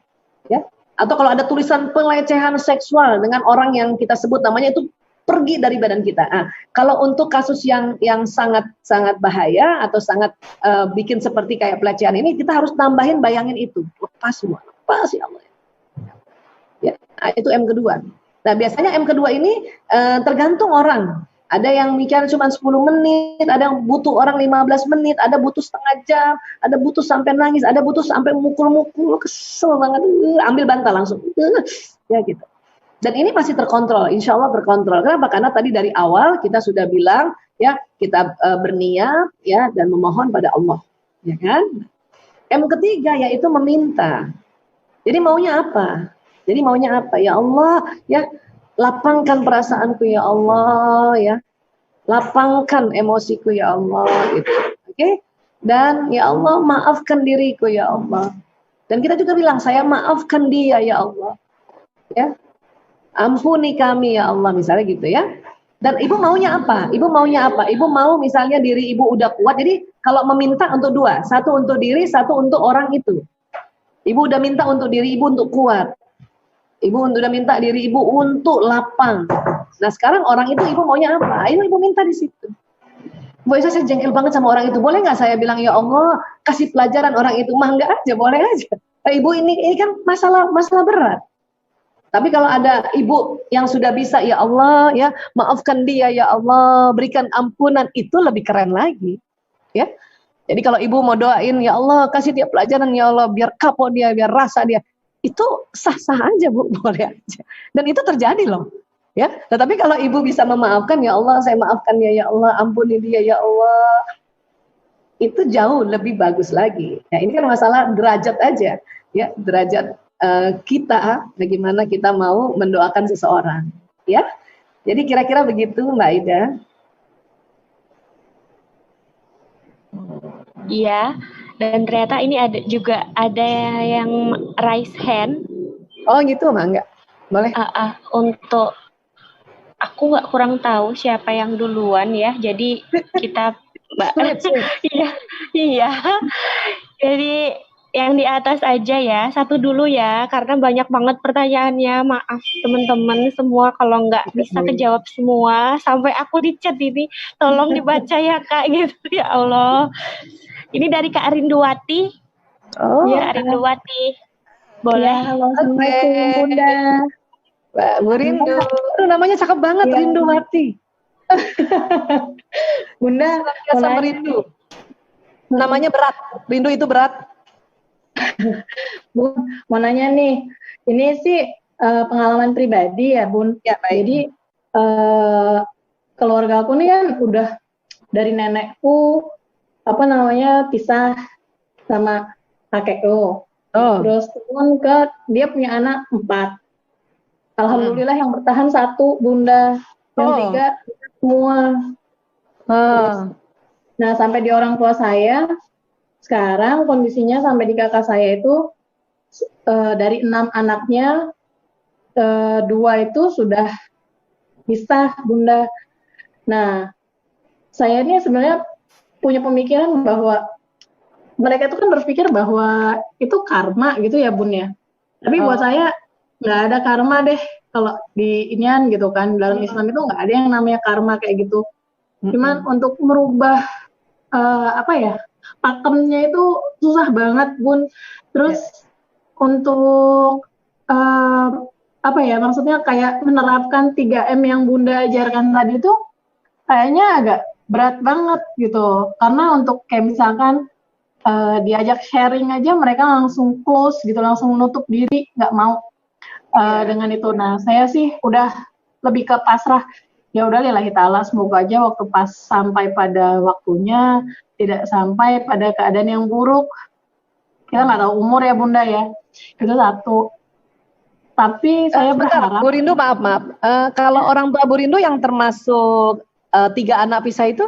ya. Atau kalau ada tulisan pelecehan seksual dengan orang yang kita sebut namanya, itu pergi dari badan kita. Nah, kalau untuk kasus yang sangat bahaya atau sangat bikin seperti kayak pelecehan ini, kita harus tambahin bayangin itu, lepas semua, lepas ya Allah. Ya, nah, itu M kedua. Nah biasanya M kedua ini tergantung orang. Ada yang mikir cuma 10 menit, ada yang butuh orang 15 menit, ada butuh setengah jam, ada butuh sampai nangis, ada butuh sampai mukul-mukul, kesel banget, ambil bantal langsung, ya gitu. Dan ini masih terkontrol, insya Allah terkontrol. Kenapa? Karena tadi dari awal kita sudah bilang, ya kita berniat, ya dan memohon pada Allah, ya kan? M ketiga yaitu meminta. Jadi maunya apa? Ya Allah, ya. Lapangkan perasaanku ya Allah ya, lapangkan emosiku ya Allah gitu, oke? Dan ya Allah maafkan diriku ya Allah. Dan kita juga bilang saya maafkan dia ya Allah, ya ampuni kami ya Allah misalnya gitu ya. Dan ibu maunya apa? Ibu mau misalnya diri ibu udah kuat. Jadi kalau meminta untuk dua, satu untuk diri, satu untuk orang itu. Ibu udah minta untuk diri ibu untuk kuat. Ibu udah minta diri ibu untuk lapang. Nah sekarang orang itu ibu maunya apa? Ayo ibu minta di situ. Bu Isa, saya jengkel banget sama orang itu. Boleh nggak saya bilang ya Allah kasih pelajaran orang itu? Mah enggak aja, boleh aja. Nah, ibu ini kan masalah berat. Tapi kalau ada ibu yang sudah bisa ya Allah ya maafkan dia ya Allah, berikan ampunan, itu lebih keren lagi. Ya. Jadi kalau ibu mau doain ya Allah kasih dia pelajaran ya Allah biar kapok dia, biar rasa dia. Itu sah-sah aja Bu, boleh aja. Dan itu terjadi loh. Ya, tetapi kalau ibu bisa memaafkan ya Allah, saya maafkan ya Allah, ampuni dia ya Allah. Itu jauh lebih bagus lagi. Ya, ini kan masalah derajat aja. Ya, derajat kita bagaimana kita mau mendoakan seseorang. Ya. Jadi kira-kira begitu Mbak Ida. Iya. Dan ternyata ini ada yang raise hand. Oh gitu, enggak? Boleh. Untuk aku kurang tahu siapa yang duluan ya. Jadi kita Mbak. Iya. Jadi yang di atas aja ya, satu dulu ya, karena banyak banget pertanyaannya. Maaf teman-teman semua kalau nggak bisa kejawab semua, sampai aku di chat ini, tolong dibaca ya Kak gitu. Ya Allah. Ini dari Kak Rinduwati. Oh, ya, Kak Rinduwati. Boleh. Ya, halo, Assalamualaikum Bunda. Mbak Bu Rindu. Aduh, namanya cakep banget, Ya. Rinduwati. Bunda, Biasa merindu. Namanya berat. Rindu itu berat. Bun, mau nanya nih, ini sih pengalaman pribadi ya Bun. Ya, baik. Jadi keluarga aku nih kan udah dari nenekku pisah sama kakekku. Oh. Terus dia punya anak 4. Alhamdulillah yang bertahan 1 Bunda, yang 3 semua. Terus, nah sampai di orang tua saya sekarang kondisinya sampai di kakak saya itu dari 6 anaknya 2 itu sudah pisah Bunda. Nah saya ini sebenarnya punya pemikiran bahwa mereka itu kan berpikir bahwa itu karma gitu ya Bun ya. Tapi buat saya nggak ada karma deh kalau di inian gitu kan, dalam Islam itu nggak ada yang namanya karma kayak gitu. Cuman untuk merubah pakemnya itu susah banget Bun. Terus untuk maksudnya kayak menerapkan 3M yang Bunda ajarkan tadi itu kayaknya agak berat banget gitu. Karena untuk kayak misalkan diajak sharing aja mereka langsung close gitu, langsung menutup diri, nggak mau dengan itu. Nah saya sih udah lebih ke pasrah, ya udah lillahi ta'ala, semoga aja waktu pas sampai pada waktunya tidak sampai pada keadaan yang buruk. Kita nggak tahu umur ya Bunda ya, itu satu. Tapi saya berharap Bu Rindu, maaf kalau orang tua Bu Rindu yang termasuk 3 anak pisah itu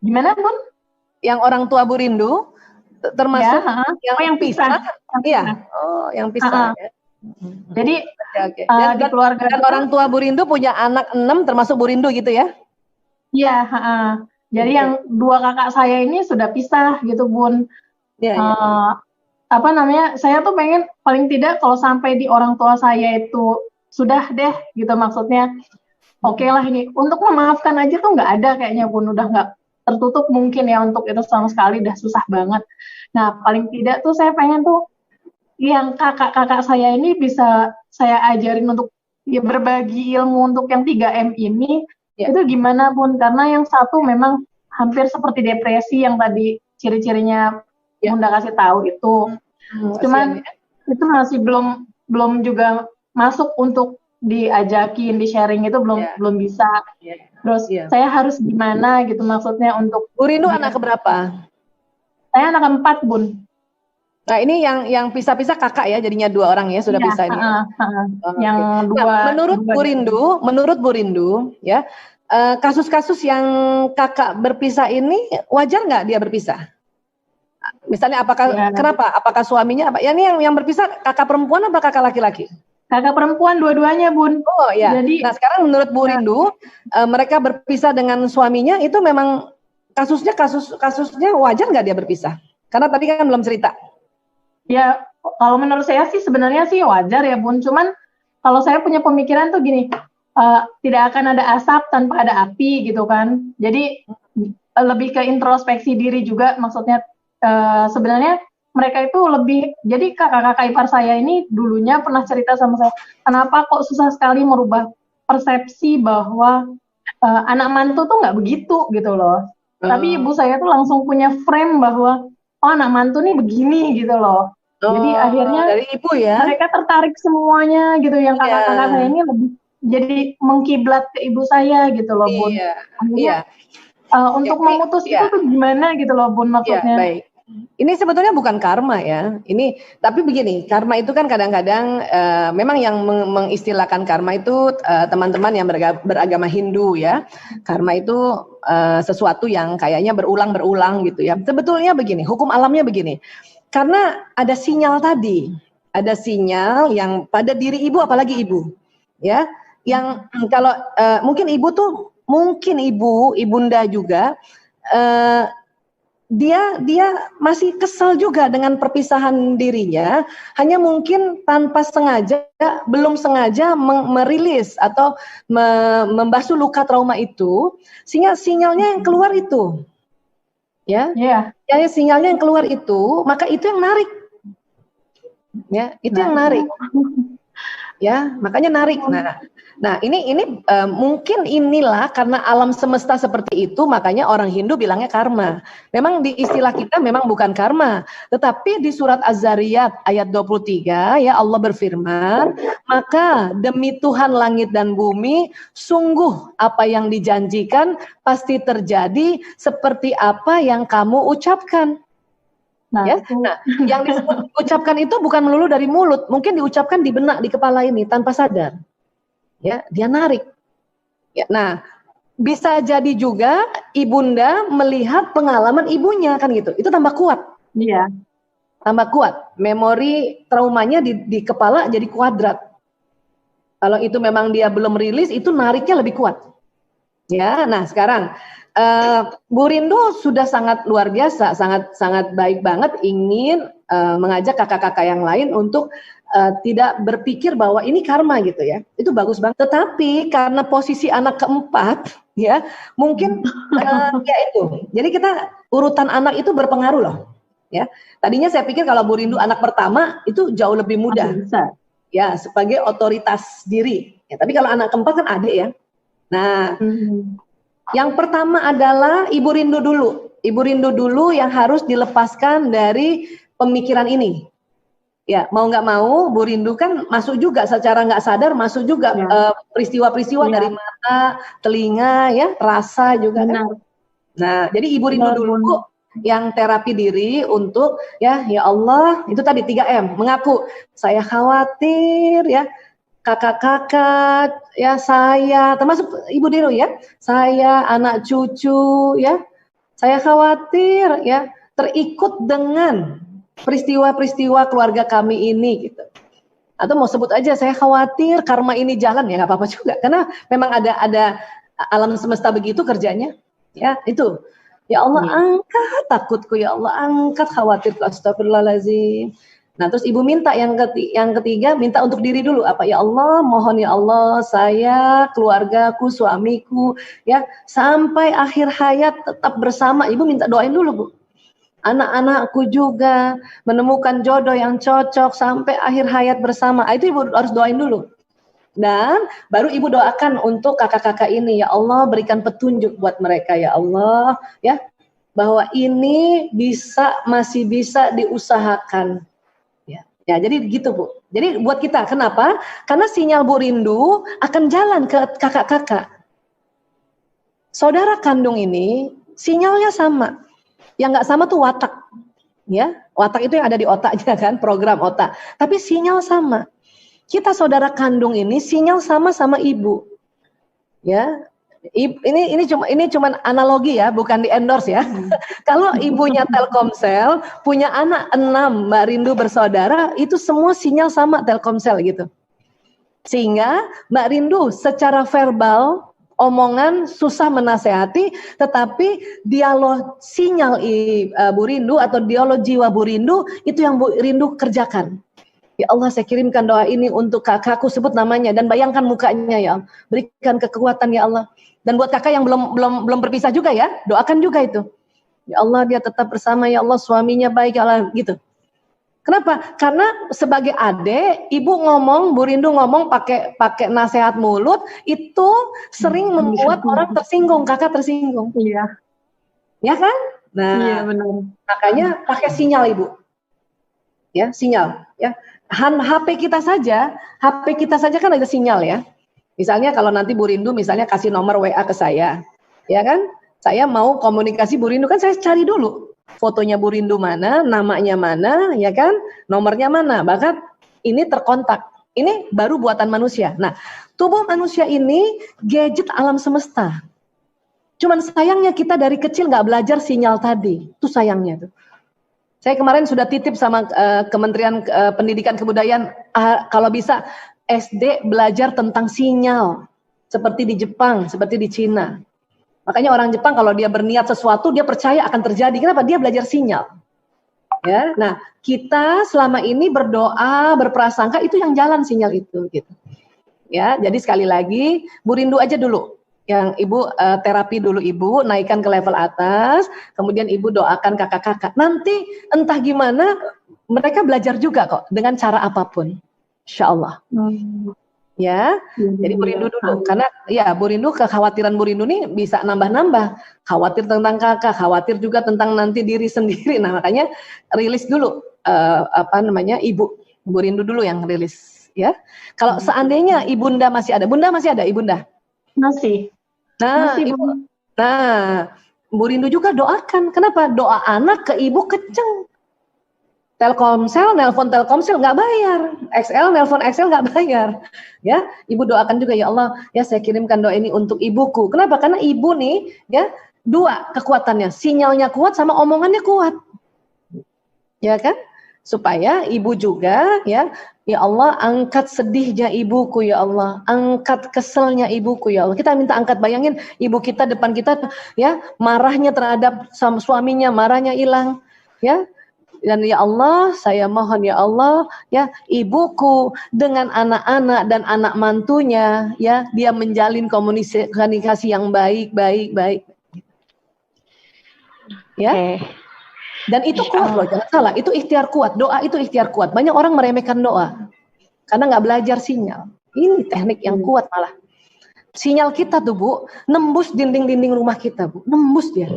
gimana Bun? Yang orang tua Bu Rindu termasuk yang pisah. Iya. Yang pisah. Ya. Jadi di keluarga dan orang tua Bu Rindu punya anak 6 termasuk Bu Rindu gitu ya? Iya. Jadi yang 2 kakak saya ini sudah pisah gitu Bun. Saya tuh pengen paling tidak kalau sampai di orang tua saya itu sudah deh gitu, maksudnya oke lah ini untuk memaafkan aja tuh nggak ada kayaknya Bun, udah nggak tertutup mungkin ya untuk itu sama sekali, udah susah banget. Nah paling tidak tuh saya pengen tuh yang kakak-kakak saya ini bisa saya ajarin untuk ya berbagi ilmu untuk yang 3M ini. Itu gimana Bun, karena yang satu memang hampir seperti depresi yang tadi ciri-cirinya Bunda kasih tahu itu. Cuman itu masih belum juga masuk untuk diajakin, di sharing itu belum bisa. Terus saya harus gimana gitu maksudnya untuk Bu Rindu anak keberapa? Saya anak keempat Bun. Nah ini yang pisah-pisah kakak ya, jadinya 2 orang ya sudah pisah ini. Yang 2. Nah, menurut Bu Rindu ya, kasus-kasus yang kakak berpisah ini wajar nggak dia berpisah? Misalnya kenapa? Apakah suaminya apa? Ya ini yang berpisah kakak perempuan apa kakak laki-laki? Kakak perempuan dua-duanya Bun. Oh ya. Jadi, nah sekarang menurut Bu Rindu mereka berpisah dengan suaminya itu memang kasusnya wajar nggak dia berpisah? Karena tadi kan belum cerita. Ya kalau menurut saya sih sebenarnya sih wajar ya Bun. Cuman kalau saya punya pemikiran tuh gini, tidak akan ada asap tanpa ada api gitu kan. Jadi lebih ke introspeksi diri juga, maksudnya sebenarnya mereka itu lebih, jadi kakak-kakak ipar saya ini dulunya pernah cerita sama saya, kenapa kok susah sekali merubah persepsi bahwa anak mantu tuh nggak begitu gitu loh. Tapi ibu saya tuh langsung punya frame bahwa anak mantu nih begini gitu loh. Jadi akhirnya dari ibu ya, mereka tertarik semuanya gitu, yang kakak-kakak saya ini lebih jadi mengkiblat ke ibu saya gitu loh Bun. Akhirnya untuk memutus itu tuh gimana gitu loh Bun maksudnya. Baik. Ini sebetulnya bukan karma ya. Ini tapi begini, karma itu kan kadang-kadang memang yang mengistilahkan karma itu teman-teman yang beragama Hindu ya. Karma itu sesuatu yang kayaknya berulang-berulang gitu ya. Sebetulnya begini, hukum alamnya begini. Karena ada sinyal tadi, ada sinyal yang pada diri ibu, apalagi ibu, ya, yang kalau mungkin ibu tuh, mungkin ibunda juga dia masih kesal juga dengan perpisahan dirinya, hanya mungkin tanpa sengaja, belum sengaja merilis atau membasuh luka trauma itu, sehingga sinyalnya yang keluar itu, ya, sinyalnya yang keluar itu, maka itu yang narik, ya, itu yang narik, ya, makanya narik. Nah ini mungkin inilah karena alam semesta seperti itu, makanya orang Hindu bilangnya karma. Memang di istilah kita memang bukan karma, tetapi di surat Az-Zariyat ayat 23 ya Allah berfirman, maka demi Tuhan langit dan bumi, sungguh apa yang dijanjikan pasti terjadi seperti apa yang kamu ucapkan. Yang diucapkan itu bukan melulu dari mulut, mungkin diucapkan di benak, di kepala ini tanpa sadar. Ya, dia narik. Ya, nah, bisa jadi juga ibunda melihat pengalaman ibunya kan gitu. Itu tambah kuat. Iya. Tambah kuat. Memori traumanya di kepala jadi kuadrat. Kalau itu memang dia belum rilis, itu nariknya lebih kuat. Ya, nah sekarang Bu Rindu sudah sangat luar biasa, sangat baik banget ingin mengajak kakak-kakak yang lain untuk tidak berpikir bahwa ini karma gitu ya. Itu bagus banget. Tetapi karena posisi anak keempat ya, mungkin ya itu. Jadi kita urutan anak itu berpengaruh loh. Ya. Tadinya saya pikir kalau Bu Rindu anak pertama itu jauh lebih mudah. Ya, sebagai otoritas diri. Ya, tapi kalau anak keempat kan adik ya. Nah, yang pertama adalah Ibu Rindu dulu. Ibu Rindu dulu yang harus dilepaskan dari pemikiran ini. Ya, mau nggak mau, Bu Rindu kan masuk juga secara nggak sadar, masuk juga peristiwa-peristiwa dari mata, telinga, ya, rasa juga. Kan? Nah, jadi Ibu Rindu dulu yang terapi diri untuk ya Allah, itu tadi 3M, mengaku saya khawatir ya, kakak-kakak ya saya, termasuk Ibu Rindu ya, saya anak cucu ya, saya khawatir ya terikut dengan peristiwa-peristiwa keluarga kami ini gitu. Atau mau sebut aja saya khawatir karma ini jalan ya nggak apa-apa juga karena memang ada alam semesta begitu kerjanya ya itu. Ya Allah angkat takutku ya Allah angkat khawatirku astagfirullahaladzim. Nah terus ibu minta yang ketiga minta untuk diri dulu apa ya Allah mohon ya Allah saya keluargaku suamiku ya sampai akhir hayat tetap bersama. Ibu minta doain dulu Bu. Anak-anakku juga menemukan jodoh yang cocok sampai akhir hayat bersama. Itu ibu harus doain dulu. Dan baru ibu doakan untuk kakak-kakak ini. Ya Allah berikan petunjuk buat mereka ya Allah. Ya bahwa ini masih bisa diusahakan. Ya jadi gitu Bu. Jadi buat kita kenapa? Karena sinyal Bu Rindu akan jalan ke kakak-kakak. Saudara kandung ini sinyalnya sama. Yang nggak sama tuh watak, ya watak itu yang ada di otaknya kan, program otak. Tapi sinyal sama. Kita saudara kandung ini sinyal sama ibu, ya. Ini cuma analogi ya, bukan di endorse ya. Kalau ibunya Telkomsel punya anak 6, Mbak Rindu bersaudara, itu semua sinyal sama Telkomsel gitu. Sehingga Mbak Rindu secara verbal omongan susah menasehati, tetapi dialog sinyal Bu Rindu atau dialog jiwa Bu Rindu itu yang Bu Rindu kerjakan. Ya Allah saya kirimkan doa ini untuk kakakku, sebut namanya dan bayangkan mukanya ya Allah. Berikan kekuatan ya Allah. Dan buat kakak yang belum berpisah juga ya, doakan juga itu. Ya Allah dia tetap bersama ya Allah, suaminya baik ya Allah gitu. Kenapa? Karena sebagai adik, ibu ngomong, Bu Rindu ngomong pakai nasihat mulut, itu sering membuat orang tersinggung, kakak tersinggung. Iya. Ya kan? Nah, iya, benar. Makanya pakai sinyal ibu. Ya, sinyal. Ya, HP kita saja kan ada sinyal ya. Misalnya kalau nanti Bu Rindu misalnya kasih nomor WA ke saya, ya kan? Saya mau komunikasi Bu Rindu kan saya cari dulu. Fotonya Bu Rindu mana, namanya mana, ya kan, nomornya mana, bahkan ini terkontak. Ini baru buatan manusia. Nah, tubuh manusia ini gadget alam semesta. Cuman sayangnya kita dari kecil nggak belajar sinyal tadi. Itu sayangnya tuh. Saya kemarin sudah titip sama Kementerian Pendidikan Kebudayaan, kalau bisa SD belajar tentang sinyal, seperti di Jepang, seperti di Cina. Makanya orang Jepang kalau dia berniat sesuatu, dia percaya akan terjadi. Kenapa? Dia belajar sinyal. Ya, nah kita selama ini berdoa, berprasangka itu yang jalan sinyal itu, gitu. Ya, jadi sekali lagi, Bu Rindu aja dulu, yang Ibu terapi dulu Ibu, naikkan ke level atas, kemudian Ibu doakan kakak-kakak. Nanti entah gimana, mereka belajar juga kok dengan cara apapun, Insya Allah. Ya, jadi Bu Rindu dulu, karena ya Bu Rindu, kekhawatiran Bu Rindu nih bisa nambah-nambah, khawatir tentang kakak, khawatir juga tentang nanti diri sendiri. Nah makanya rilis dulu Ibu Bu Rindu dulu yang rilis, ya. Kalau seandainya Ibunda masih ada, Bunda masih ada, Ibunda? Masih. Nah, masih, Ibu, nah Bu Rindu juga doakan. Kenapa? Doa anak ke Ibu kenceng. Telkomsel, nelpon Telkomsel nggak bayar, XL nelpon XL nggak bayar, ya. Ibu doakan juga, ya Allah, ya saya kirimkan doa ini untuk ibuku. Kenapa? Karena ibu nih, ya, dua kekuatannya, sinyalnya kuat sama omongannya kuat, ya kan? Supaya ibu juga, ya Allah, angkat sedihnya ibuku, ya Allah, angkat keselnya ibuku, ya Allah. Kita minta angkat, bayangin ibu kita depan kita, ya, marahnya terhadap suaminya, marahnya hilang, ya. Dan ya Allah, saya mohon ya Allah, ya ibuku dengan anak-anak dan anak mantunya, ya dia menjalin komunikasi yang baik. Ya. Dan itu kuat loh, jangan salah, itu ikhtiar kuat, doa itu ikhtiar kuat. Banyak orang meremehkan doa karena nggak belajar sinyal. Ini teknik yang kuat malah. Sinyal kita tuh Bu, nembus dinding-dinding rumah kita Bu, nembus dia,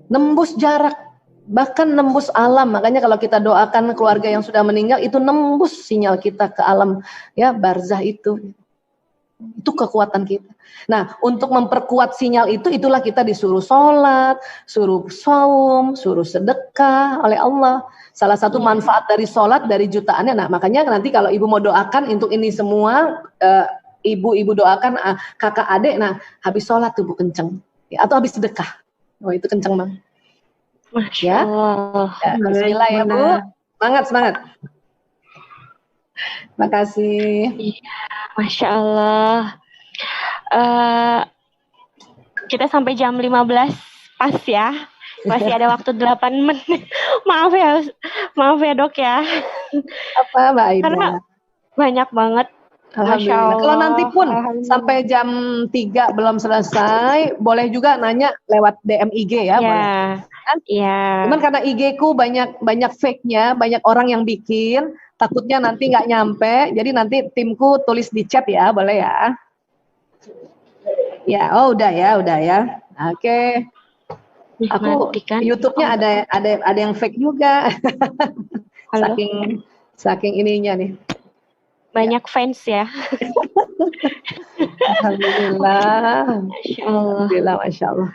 nembus jarak. Bahkan nembus alam. Makanya kalau kita doakan keluarga yang sudah meninggal, itu nembus sinyal kita ke alam, ya, barzah itu kekuatan kita. Nah, untuk memperkuat sinyal itu, itulah kita disuruh sholat, suruh saum, suruh sedekah oleh Allah. Salah satu manfaat dari sholat, dari jutaannya. Nah, makanya nanti kalau ibu mau doakan untuk ini semua, ibu doakan kakak adik, nah habis sholat tuh Bu kenceng, ya, atau habis sedekah, oh itu kenceng Bang. Masya Allah. Ya, bismillah ya Bu. Semangat. Makasih. Masya Allah. Kita sampai jam 15 pas ya. Masih ada waktu 8 menit. Maaf ya Dok ya. Apa Mbak Aida? Karena banyak banget. Alhamdulillah. Kalau nanti pun sampai jam 3 belum selesai, boleh juga nanya lewat DM IG ya. Iya. Cuman karena IG ku banyak fake-nya, banyak orang yang bikin, takutnya nanti nggak nyampe, jadi nanti timku tulis di chat ya, boleh ya? Ya, udah ya. Oke. Aku YouTube-nya ada yang fake juga. saking ininya nih. Banyak fans ya. Alhamdulillah. Masya Allah.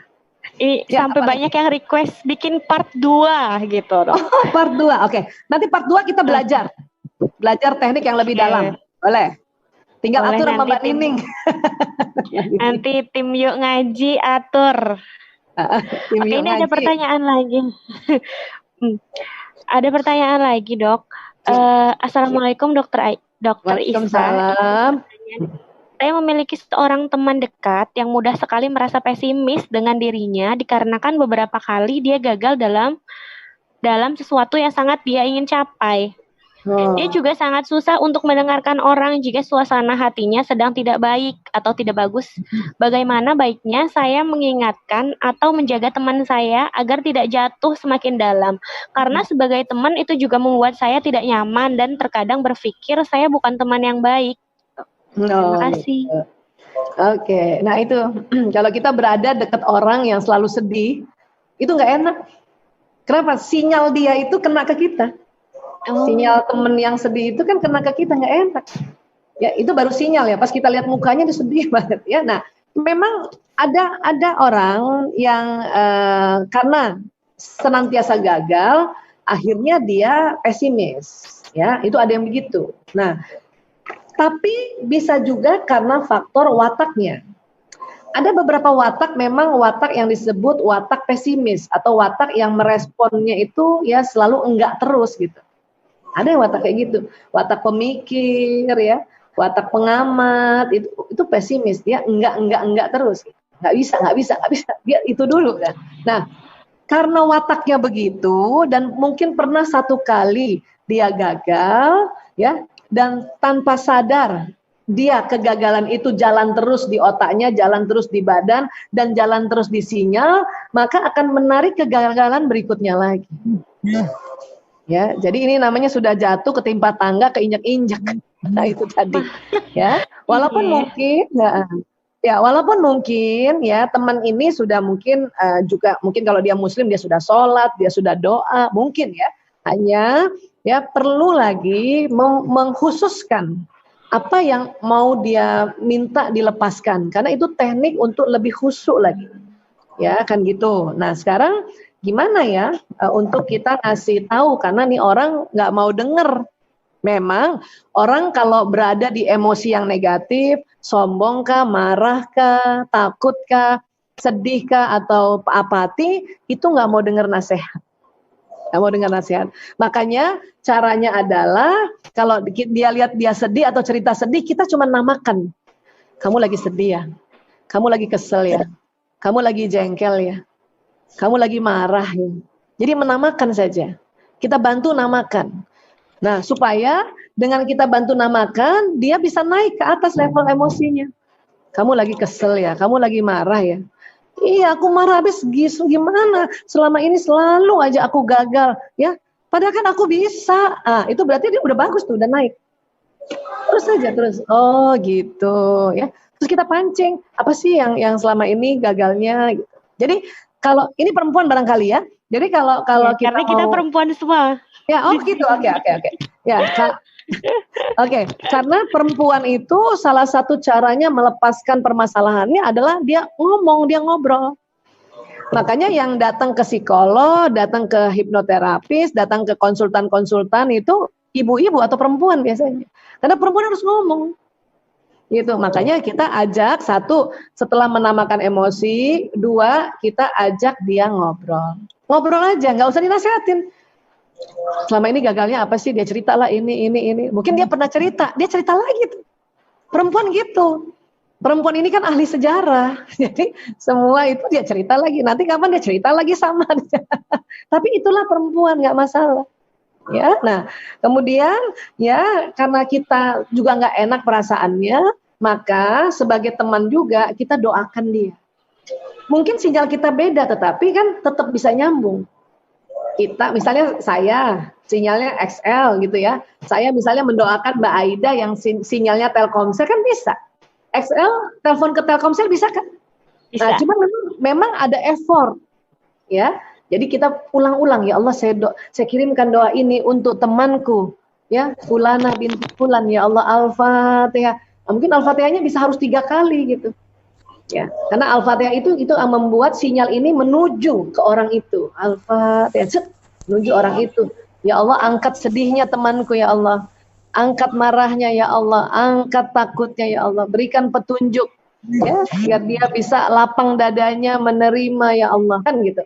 Ini ya, sampai banyak yang request bikin part 2 gitu dong. Part 2, oke. Nanti part 2 kita belajar teknik yang lebih dalam. Boleh. Tinggal atur sama Mbak Nining. Nanti tim yuk ngaji atur. Ini ada pertanyaan lagi. Ada pertanyaan lagi Dok. Assalamualaikum Dokter Isa. Saya memiliki seorang teman dekat yang mudah sekali merasa pesimis dengan dirinya dikarenakan beberapa kali dia gagal dalam sesuatu yang sangat dia ingin capai. Dia juga sangat susah untuk mendengarkan orang jika suasana hatinya sedang tidak baik atau tidak bagus. Bagaimana baiknya saya mengingatkan atau menjaga teman saya agar tidak jatuh semakin dalam? Karena sebagai teman itu juga membuat saya tidak nyaman dan terkadang berpikir saya bukan teman yang baik. Terima kasih. Oke. Nah itu, kalau kita berada dekat orang yang selalu sedih, itu nggak enak. Kenapa? Sinyal dia itu kena ke kita. Sinyal temen yang sedih itu kan kena ke kita, nggak enak. Ya itu baru sinyal ya. Pas kita lihat mukanya dia sedih banget ya. Nah, memang ada orang yang karena senantiasa gagal, akhirnya dia pesimis. Ya, itu ada yang begitu. Nah, tapi bisa juga karena faktor wataknya. Ada beberapa watak memang watak yang disebut watak pesimis atau watak yang meresponnya itu ya selalu enggak terus gitu. Ada yang watak kayak gitu, watak pemikir ya, watak pengamat itu pesimis, dia enggak terus. nggak bisa, dia itu dulu kan. Nah, karena wataknya begitu dan mungkin pernah satu kali dia gagal, ya, dan tanpa sadar dia kegagalan itu jalan terus di otaknya, jalan terus di badan, dan jalan terus di sinyal, maka akan menarik kegagalan berikutnya lagi. Ya, jadi ini namanya sudah jatuh ketimpa tangga, keinjak-injak. Nah itu tadi, ya. Walaupun mungkin, walaupun mungkin ya teman ini sudah mungkin juga mungkin kalau dia Muslim dia sudah sholat, dia sudah doa, mungkin ya. Hanya ya perlu lagi mengkhususkan apa yang mau dia minta dilepaskan, karena itu teknik untuk lebih khusyuk lagi, ya kan gitu. Nah sekarang gimana ya untuk kita ngasih tahu, karena nih orang nggak mau denger. Memang orang kalau berada di emosi yang negatif, sombong kah, marah kah, takut kah, sedih kah, atau apati, itu nggak mau denger nasihat. Nggak mau dengar nasihat. Makanya caranya adalah kalau dia lihat dia sedih atau cerita sedih, kita cuma namakan. Kamu lagi sedih ya, kamu lagi kesel ya, kamu lagi jengkel ya, kamu lagi marah ya. Jadi menamakan saja. Kita bantu namakan. Nah, supaya dengan kita bantu namakan, dia bisa naik ke atas level emosinya. Kamu lagi kesel ya, kamu lagi marah ya. Iya, aku marah habis gimana? Selama ini selalu aja aku gagal, ya. Padahal kan aku bisa. Ah, itu berarti dia udah bagus tuh, udah naik. Terus saja terus. Oh, gitu, ya. Terus kita pancing, apa sih yang selama ini gagalnya gitu. Jadi kalau ini perempuan barangkali ya. Jadi kalau ya, kita karena kita perempuan semua. Ya, oh gitu. Oke. Ya, Oke, karena perempuan itu salah satu caranya melepaskan permasalahannya adalah dia ngomong, dia ngobrol. Makanya yang datang ke psikolog, datang ke hipnoterapis, datang ke konsultan-konsultan itu ibu-ibu atau perempuan biasanya. Karena perempuan harus ngomong. Gitu. Makanya kita ajak, satu, setelah menamakan emosi, dua, kita ajak dia ngobrol. Ngobrol aja, nggak usah dinasihatin. Selama ini gagalnya apa sih? Dia cerita lah ini. Mungkin dia pernah cerita, dia cerita lagi tuh. Perempuan gitu. Perempuan ini kan ahli sejarah. Jadi semua itu dia cerita lagi. Nanti kapan dia cerita lagi sama dia. Tapi itulah perempuan, nggak masalah. Ya, nah kemudian ya karena kita juga nggak enak perasaannya, maka sebagai teman juga kita doakan dia. Mungkin sinyal kita beda, tetapi kan tetap bisa nyambung. Kita misalnya saya sinyalnya XL gitu ya, saya misalnya mendoakan Mbak Aida yang sinyalnya Telkomsel kan bisa, XL telepon ke Telkomsel bisa kan? Bisa. Nah, cuma memang ada effort ya, jadi kita ulang-ulang, ya Allah saya kirimkan doa ini untuk temanku ya, Fulana binti Fulan, ya Allah Al-Fatihah. Nah, mungkin Al-Fatihahnya bisa harus 3 kali gitu. Ya, karena Al-Fatihah itu membuat sinyal ini menuju ke orang itu. Al-Fatihah menuju orang itu. Ya Allah, angkat sedihnya temanku ya Allah. Angkat marahnya ya Allah, angkat takutnya ya Allah. Berikan petunjuk ya, biar dia bisa lapang dadanya menerima ya Allah, kan gitu.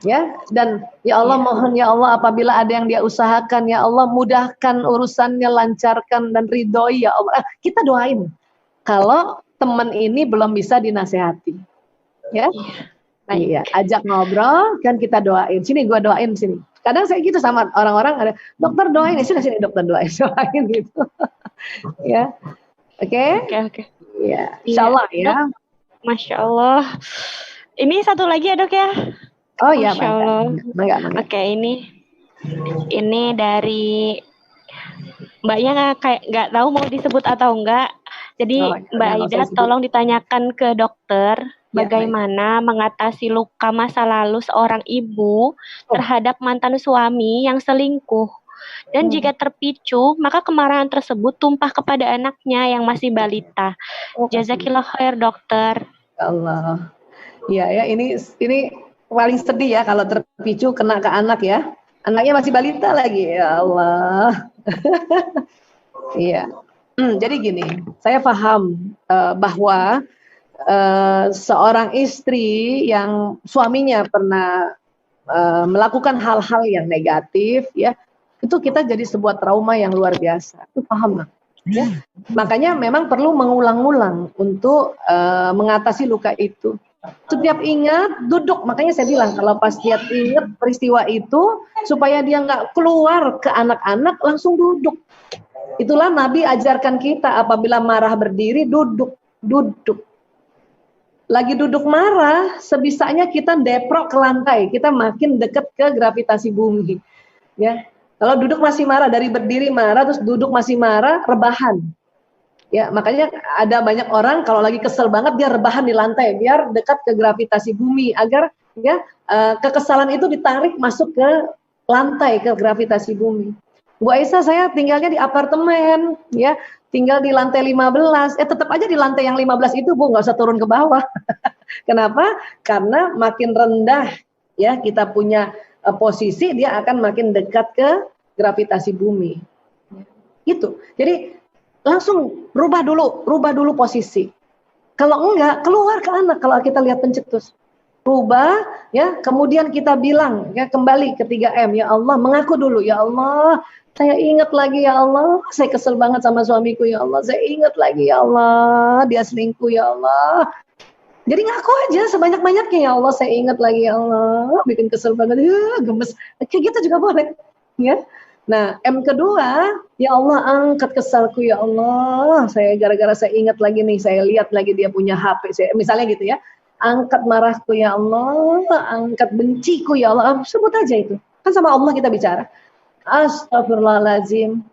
Ya, dan ya Allah mohon ya Allah apabila ada yang dia usahakan ya Allah mudahkan urusannya, lancarkan dan ridhoi ya Allah. Kita doain. Kalau teman ini belum bisa dinasehati, ya, iya, ajak ngobrol, kan kita doain. Sini gue doain sini. Kadang saya gitu sama orang-orang, ada dokter doain, sudah sini dokter doain gitu, ya, oke. Ya, Insyaallah ya. Dok, Masya Allah. Ini satu lagi ya dok ya. Oh ya, Masya Allah. Mangga. Oke, ini dari mbaknya kayak nggak tahu mau disebut atau enggak. Jadi Mbak Aida tolong ditanyakan ke dokter bagaimana mengatasi luka masa lalu seorang ibu terhadap mantan suami yang selingkuh. Dan jika terpicu, maka kemarahan tersebut tumpah kepada anaknya yang masih balita. Jazakillah khair dokter. Allah. Ya, ini paling sedih ya kalau terpicu kena ke anak ya. Anaknya masih balita lagi, ya Allah. Iya. Jadi gini, saya paham bahwa seorang istri yang suaminya pernah melakukan hal-hal yang negatif, ya, itu kita jadi sebuah trauma yang luar biasa. Itu paham nggak? Ya? Makanya memang perlu mengulang-ulang untuk mengatasi luka itu. Setiap ingat, duduk. Makanya saya bilang, kalau pas dia ingat peristiwa itu, supaya dia nggak keluar ke anak-anak, langsung duduk. Itulah Nabi ajarkan kita, apabila marah berdiri, duduk. Duduk. Lagi duduk marah, sebisanya kita deprok ke lantai. Kita makin dekat ke gravitasi bumi. Ya. Kalau duduk masih marah, dari berdiri marah, terus duduk masih marah, rebahan. Ya, makanya ada banyak orang kalau lagi kesel banget dia rebahan di lantai biar dekat ke gravitasi bumi agar ya kekesalan itu ditarik masuk ke lantai, ke gravitasi bumi. Bu Aisyah, saya tinggalnya di apartemen, ya, tinggal di lantai 15. Tetap aja di lantai yang 15 itu, Bu, nggak usah turun ke bawah. Kenapa? Karena makin rendah ya kita punya posisi, dia akan makin dekat ke gravitasi bumi. Itu. Jadi langsung rubah dulu posisi. Kalau enggak, keluar ke anak kalau kita lihat pencetus. Rubah, ya, kemudian kita bilang, ya, kembali ke 3M, ya Allah, mengaku dulu, ya Allah, saya ingat lagi, ya Allah, saya kesel banget sama suamiku, ya Allah, saya ingat lagi, ya Allah, dia selingkuh, ya Allah. Jadi ngaku aja sebanyak-banyaknya, ya Allah, saya ingat lagi, ya Allah, bikin kesel banget, gemes, kayak gitu juga boleh, ya. Nah, M kedua, ya Allah, angkat kesalku, ya Allah, saya gara-gara saya ingat lagi nih, saya lihat lagi dia punya HP, misalnya gitu ya, angkat marahku, ya Allah, angkat benciku, ya Allah, sebut aja itu, kan sama Allah kita bicara, astagfirullahaladzim,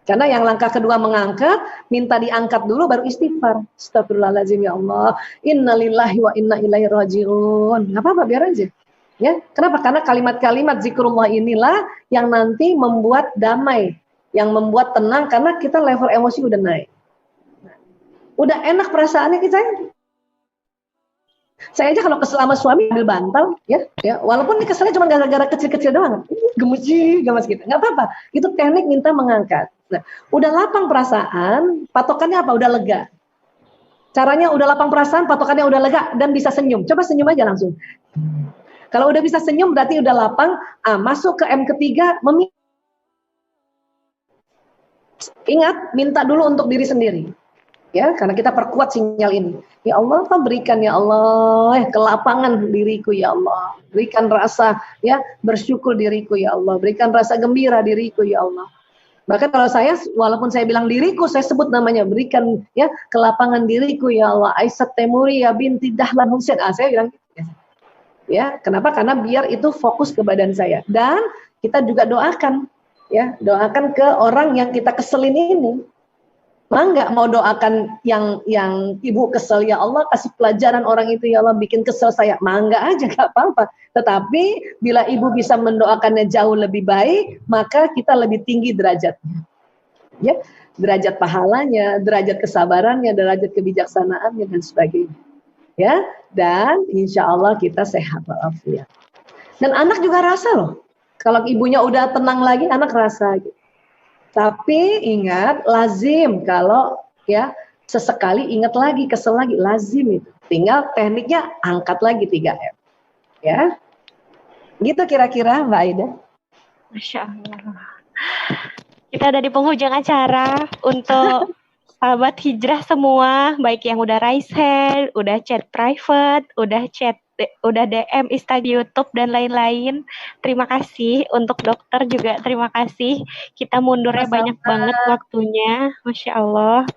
karena yang langkah kedua mengangkat, minta diangkat dulu baru istighfar, astagfirullahaladzim, ya Allah, innalillahi wa inna ilaihi rajiun, nggak apa-apa, biar aja. Ya, kenapa? Karena kalimat-kalimat zikrullah inilah yang nanti membuat damai, yang membuat tenang, karena kita level emosi udah naik. Udah enak perasaannya kita. Saya aja kalau kesel sama suami ambil bantal, ya, walaupun ini keselnya cuma gara-gara kecil-kecil doang, gemes gitu, nggak apa-apa. Itu teknik minta mengangkat. Nah, udah lapang perasaan, patokannya apa? Udah lega. Caranya udah lapang perasaan, patokannya udah lega dan bisa senyum. Coba senyum aja langsung. Kalau udah bisa senyum berarti udah lapang. Masuk ke M ketiga, ingat, minta dulu untuk diri sendiri. Ya, karena kita perkuat sinyal ini. Ya Allah, berikan ya Allah kelapangan diriku, ya Allah. Berikan rasa ya bersyukur diriku, ya Allah. Berikan rasa gembira diriku, ya Allah. Bahkan kalau saya, walaupun saya bilang diriku, saya sebut namanya, berikan ya kelapangan diriku, ya Allah. Aisyah Temuri ya binti Dahlan Husain. Saya bilang gitu. Ya, kenapa? Karena biar itu fokus ke badan saya. Dan kita juga doakan, ya, doakan ke orang yang kita keselin ini. Nggak mau doakan yang ibu kesel, ya Allah kasih pelajaran orang itu, ya Allah bikin kesel saya. Nggak aja, nggak apa-apa. Tetapi bila ibu bisa mendoakannya jauh lebih baik, maka kita lebih tinggi derajatnya. Ya, derajat pahalanya, derajat kesabarannya, derajat kebijaksanaannya dan sebagainya. Ya, dan insya Allah kita sehat walafiat. Dan anak juga rasa loh, kalau ibunya udah tenang lagi, anak rasa gitu. Tapi ingat, lazim kalau ya sesekali ingat lagi, kesel lagi, lazim itu. Tinggal tekniknya angkat lagi 3M. Ya, gitu kira-kira Mbak Aida. Masya Allah. Kita ada di penghujung acara. Untuk sahabat hijrah semua, baik yang udah raise hand, udah chat private, udah DM Instagram, YouTube dan lain-lain. Terima kasih. Untuk dokter juga terima kasih. Kita mundurnya banyak banget waktunya, Masya Allah.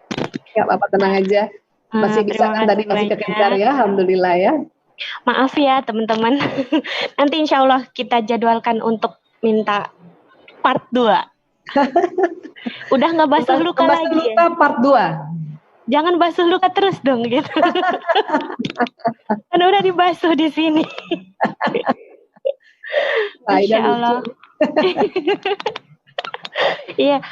Ya, Bapak tenang aja. Masih bisa kan tadi masih kekejar ya, alhamdulillah ya. Maaf ya teman-teman. Nanti insya Allah kita jadwalkan untuk minta part 2. Udah nggak basuh luka lagi luka ya? Part 2. Jangan basuh luka terus dong gitu. Kan udah dibasuh di sini. Insya Allah. Iya,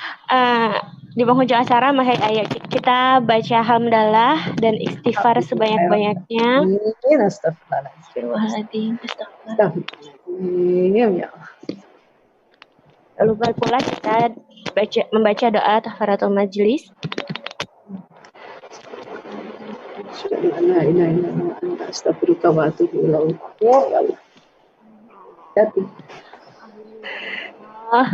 di penghujung acara ayo kita baca hamdalah dan istighfar sebanyak-banyaknya. Astagfirullahaladzim. Lalu pula kita membaca doa tahfaratul majlis. Astagfirullah wa atubu ilaik. Ya Allah.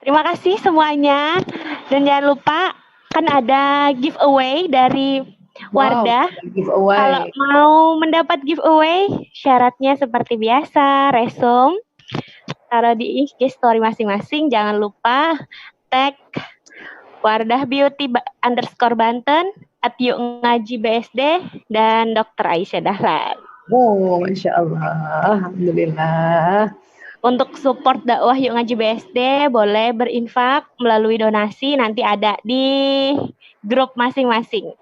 Terima kasih semuanya, dan jangan lupa kan ada giveaway dari Wardah. Giveaway. Kalau mau mendapat giveaway, syaratnya seperti biasa, resume, taruh di IG story masing-masing. Jangan lupa tag Wardah Beauty _Banten, @Yuk Ngaji BSD, dan Dr. Aisyah Dahlan. Oh, Masya Allah. Alhamdulillah. Untuk support dakwah Yuk Ngaji BSD, boleh berinfak melalui donasi, nanti ada di grup masing-masing.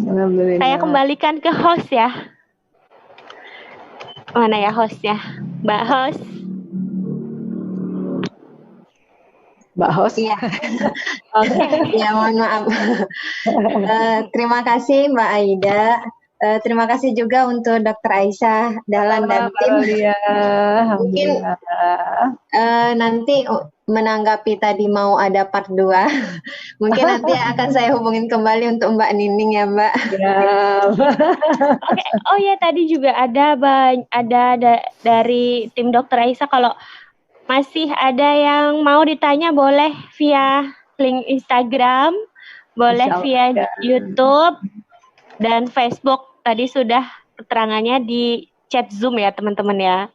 Alhamdulillah. Saya kembalikan ke host ya. Mana ya hostnya? Mbak host. Mbak host. Iya. Oke, ya mohon maaf. Terima kasih Mbak Aida. Terima kasih juga untuk Dr. Aisyah Dahlan dan tim. Mungkin nanti menanggapi tadi mau ada part 2. Mungkin nanti akan saya hubungin kembali untuk Mbak Nining ya Mbak. Ya. Oke. Oh ya, tadi juga ada dari tim Dr. Aisyah, kalau masih ada yang mau ditanya boleh via link Instagram, boleh via YouTube dan Facebook. Tadi sudah keterangannya di chat Zoom ya teman-teman ya.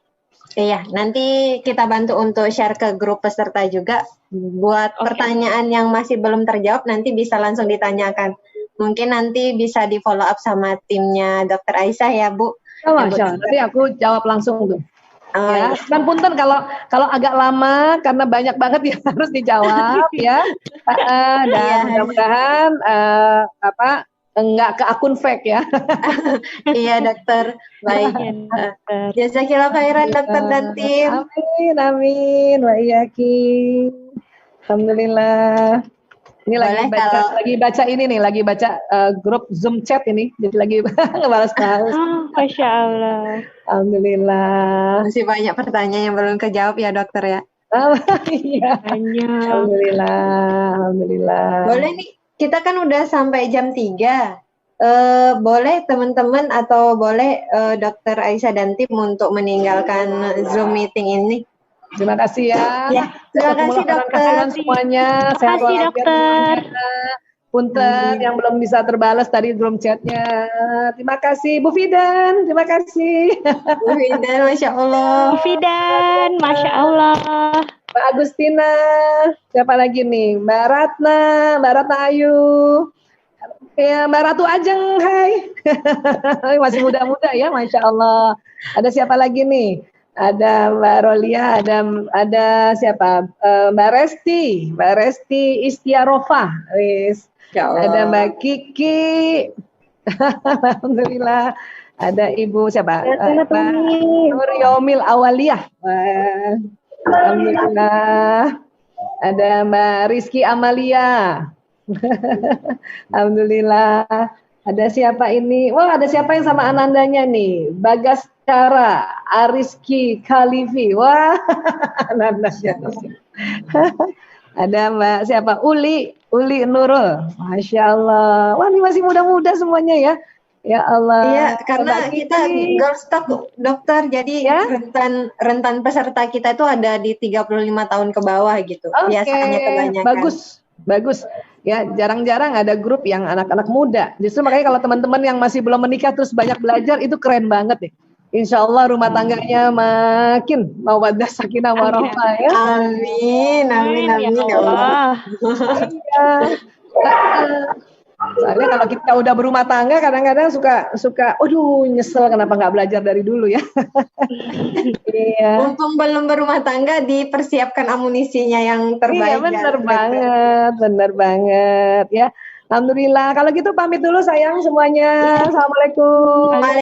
Iya, nanti kita bantu untuk share ke grup peserta juga. Buat pertanyaan yang masih belum terjawab nanti bisa langsung ditanyakan. Mungkin nanti bisa di follow up sama timnya Dr. Aisyah ya Bu. Oh, Masya Allah. Nanti aku jawab langsung tuh. Oh, ya. iya. Dan punten kalau agak lama karena banyak banget yang harus dijawab ya. Dan mudah-mudahan enggak ke akun fake ya. Iya dokter, baik. Jazakillah khairan dokter dan tim. Amin, amin. Wa iyaki. Alhamdulillah. Ini lagi baca ini nih, lagi baca grup Zoom chat ini. Jadi lagi ngebalas-balas. Oh, Masya Allah. Alhamdulillah. Masih banyak pertanyaan yang belum kejawab ya dokter ya. Iya. Banyak. Alhamdulillah. Boleh nih. Kita kan udah sampai jam 3. Boleh teman-teman atau boleh Dr. Aisyah dan tim untuk meninggalkan Zoom meeting ini? Terima kasih ya. Terima kasih dokter. Semuanya. Terima kasih dokter. Punten yang belum bisa terbalas tadi Zoom chatnya. Terima kasih Bu Fidan. Terima kasih. Bu Fidan, Masya Allah. Bu Fidan, Masya Allah. Mbak Agustina, siapa lagi nih? Mbak Ratna Ayu. Ya, Mbak Ratu Ajeng, hai. Masih muda-muda ya, Masya Allah. Ada siapa lagi nih? Ada Mbak Rolia, ada siapa? Mbak Resti Istiarofah. Ada Mbak Kiki. Alhamdulillah. Ada Ibu siapa? Nur Yomil Awaliyah. Alhamdulillah. Ada Mbak Rizky Amalia. Alhamdulillah. Ada siapa ini? Wah, ada siapa yang sama Anandanya nih? Bagas Cara, Ariski Khalifi. Wah, Anandanya. Ada Mbak siapa? Uli Nurul. Masya Allah. Wah, ini masih muda-muda semuanya ya. Ya Allah. Iya, karena kita girl stock dokter, jadi ya? rentan peserta kita itu ada di 35 tahun ke bawah gitu. Biasanya kebanyakan. Bagus. Ya, jarang-jarang ada grup yang anak-anak muda. Justru makanya kalau teman-teman yang masih belum menikah terus banyak belajar, itu keren banget nih. Insya Allah rumah tangganya makin mawaddah sakinah warahmah ya. Amin. Ya Allah. Soalnya kalau kita udah berumah tangga kadang-kadang suka nyesel kenapa nggak belajar dari dulu ya. Iya. Mumpung belum berumah tangga dipersiapkan amunisinya yang terbaik. Iya, benar banget ya. Alhamdulillah. Kalau gitu pamit dulu sayang semuanya. Assalamualaikum.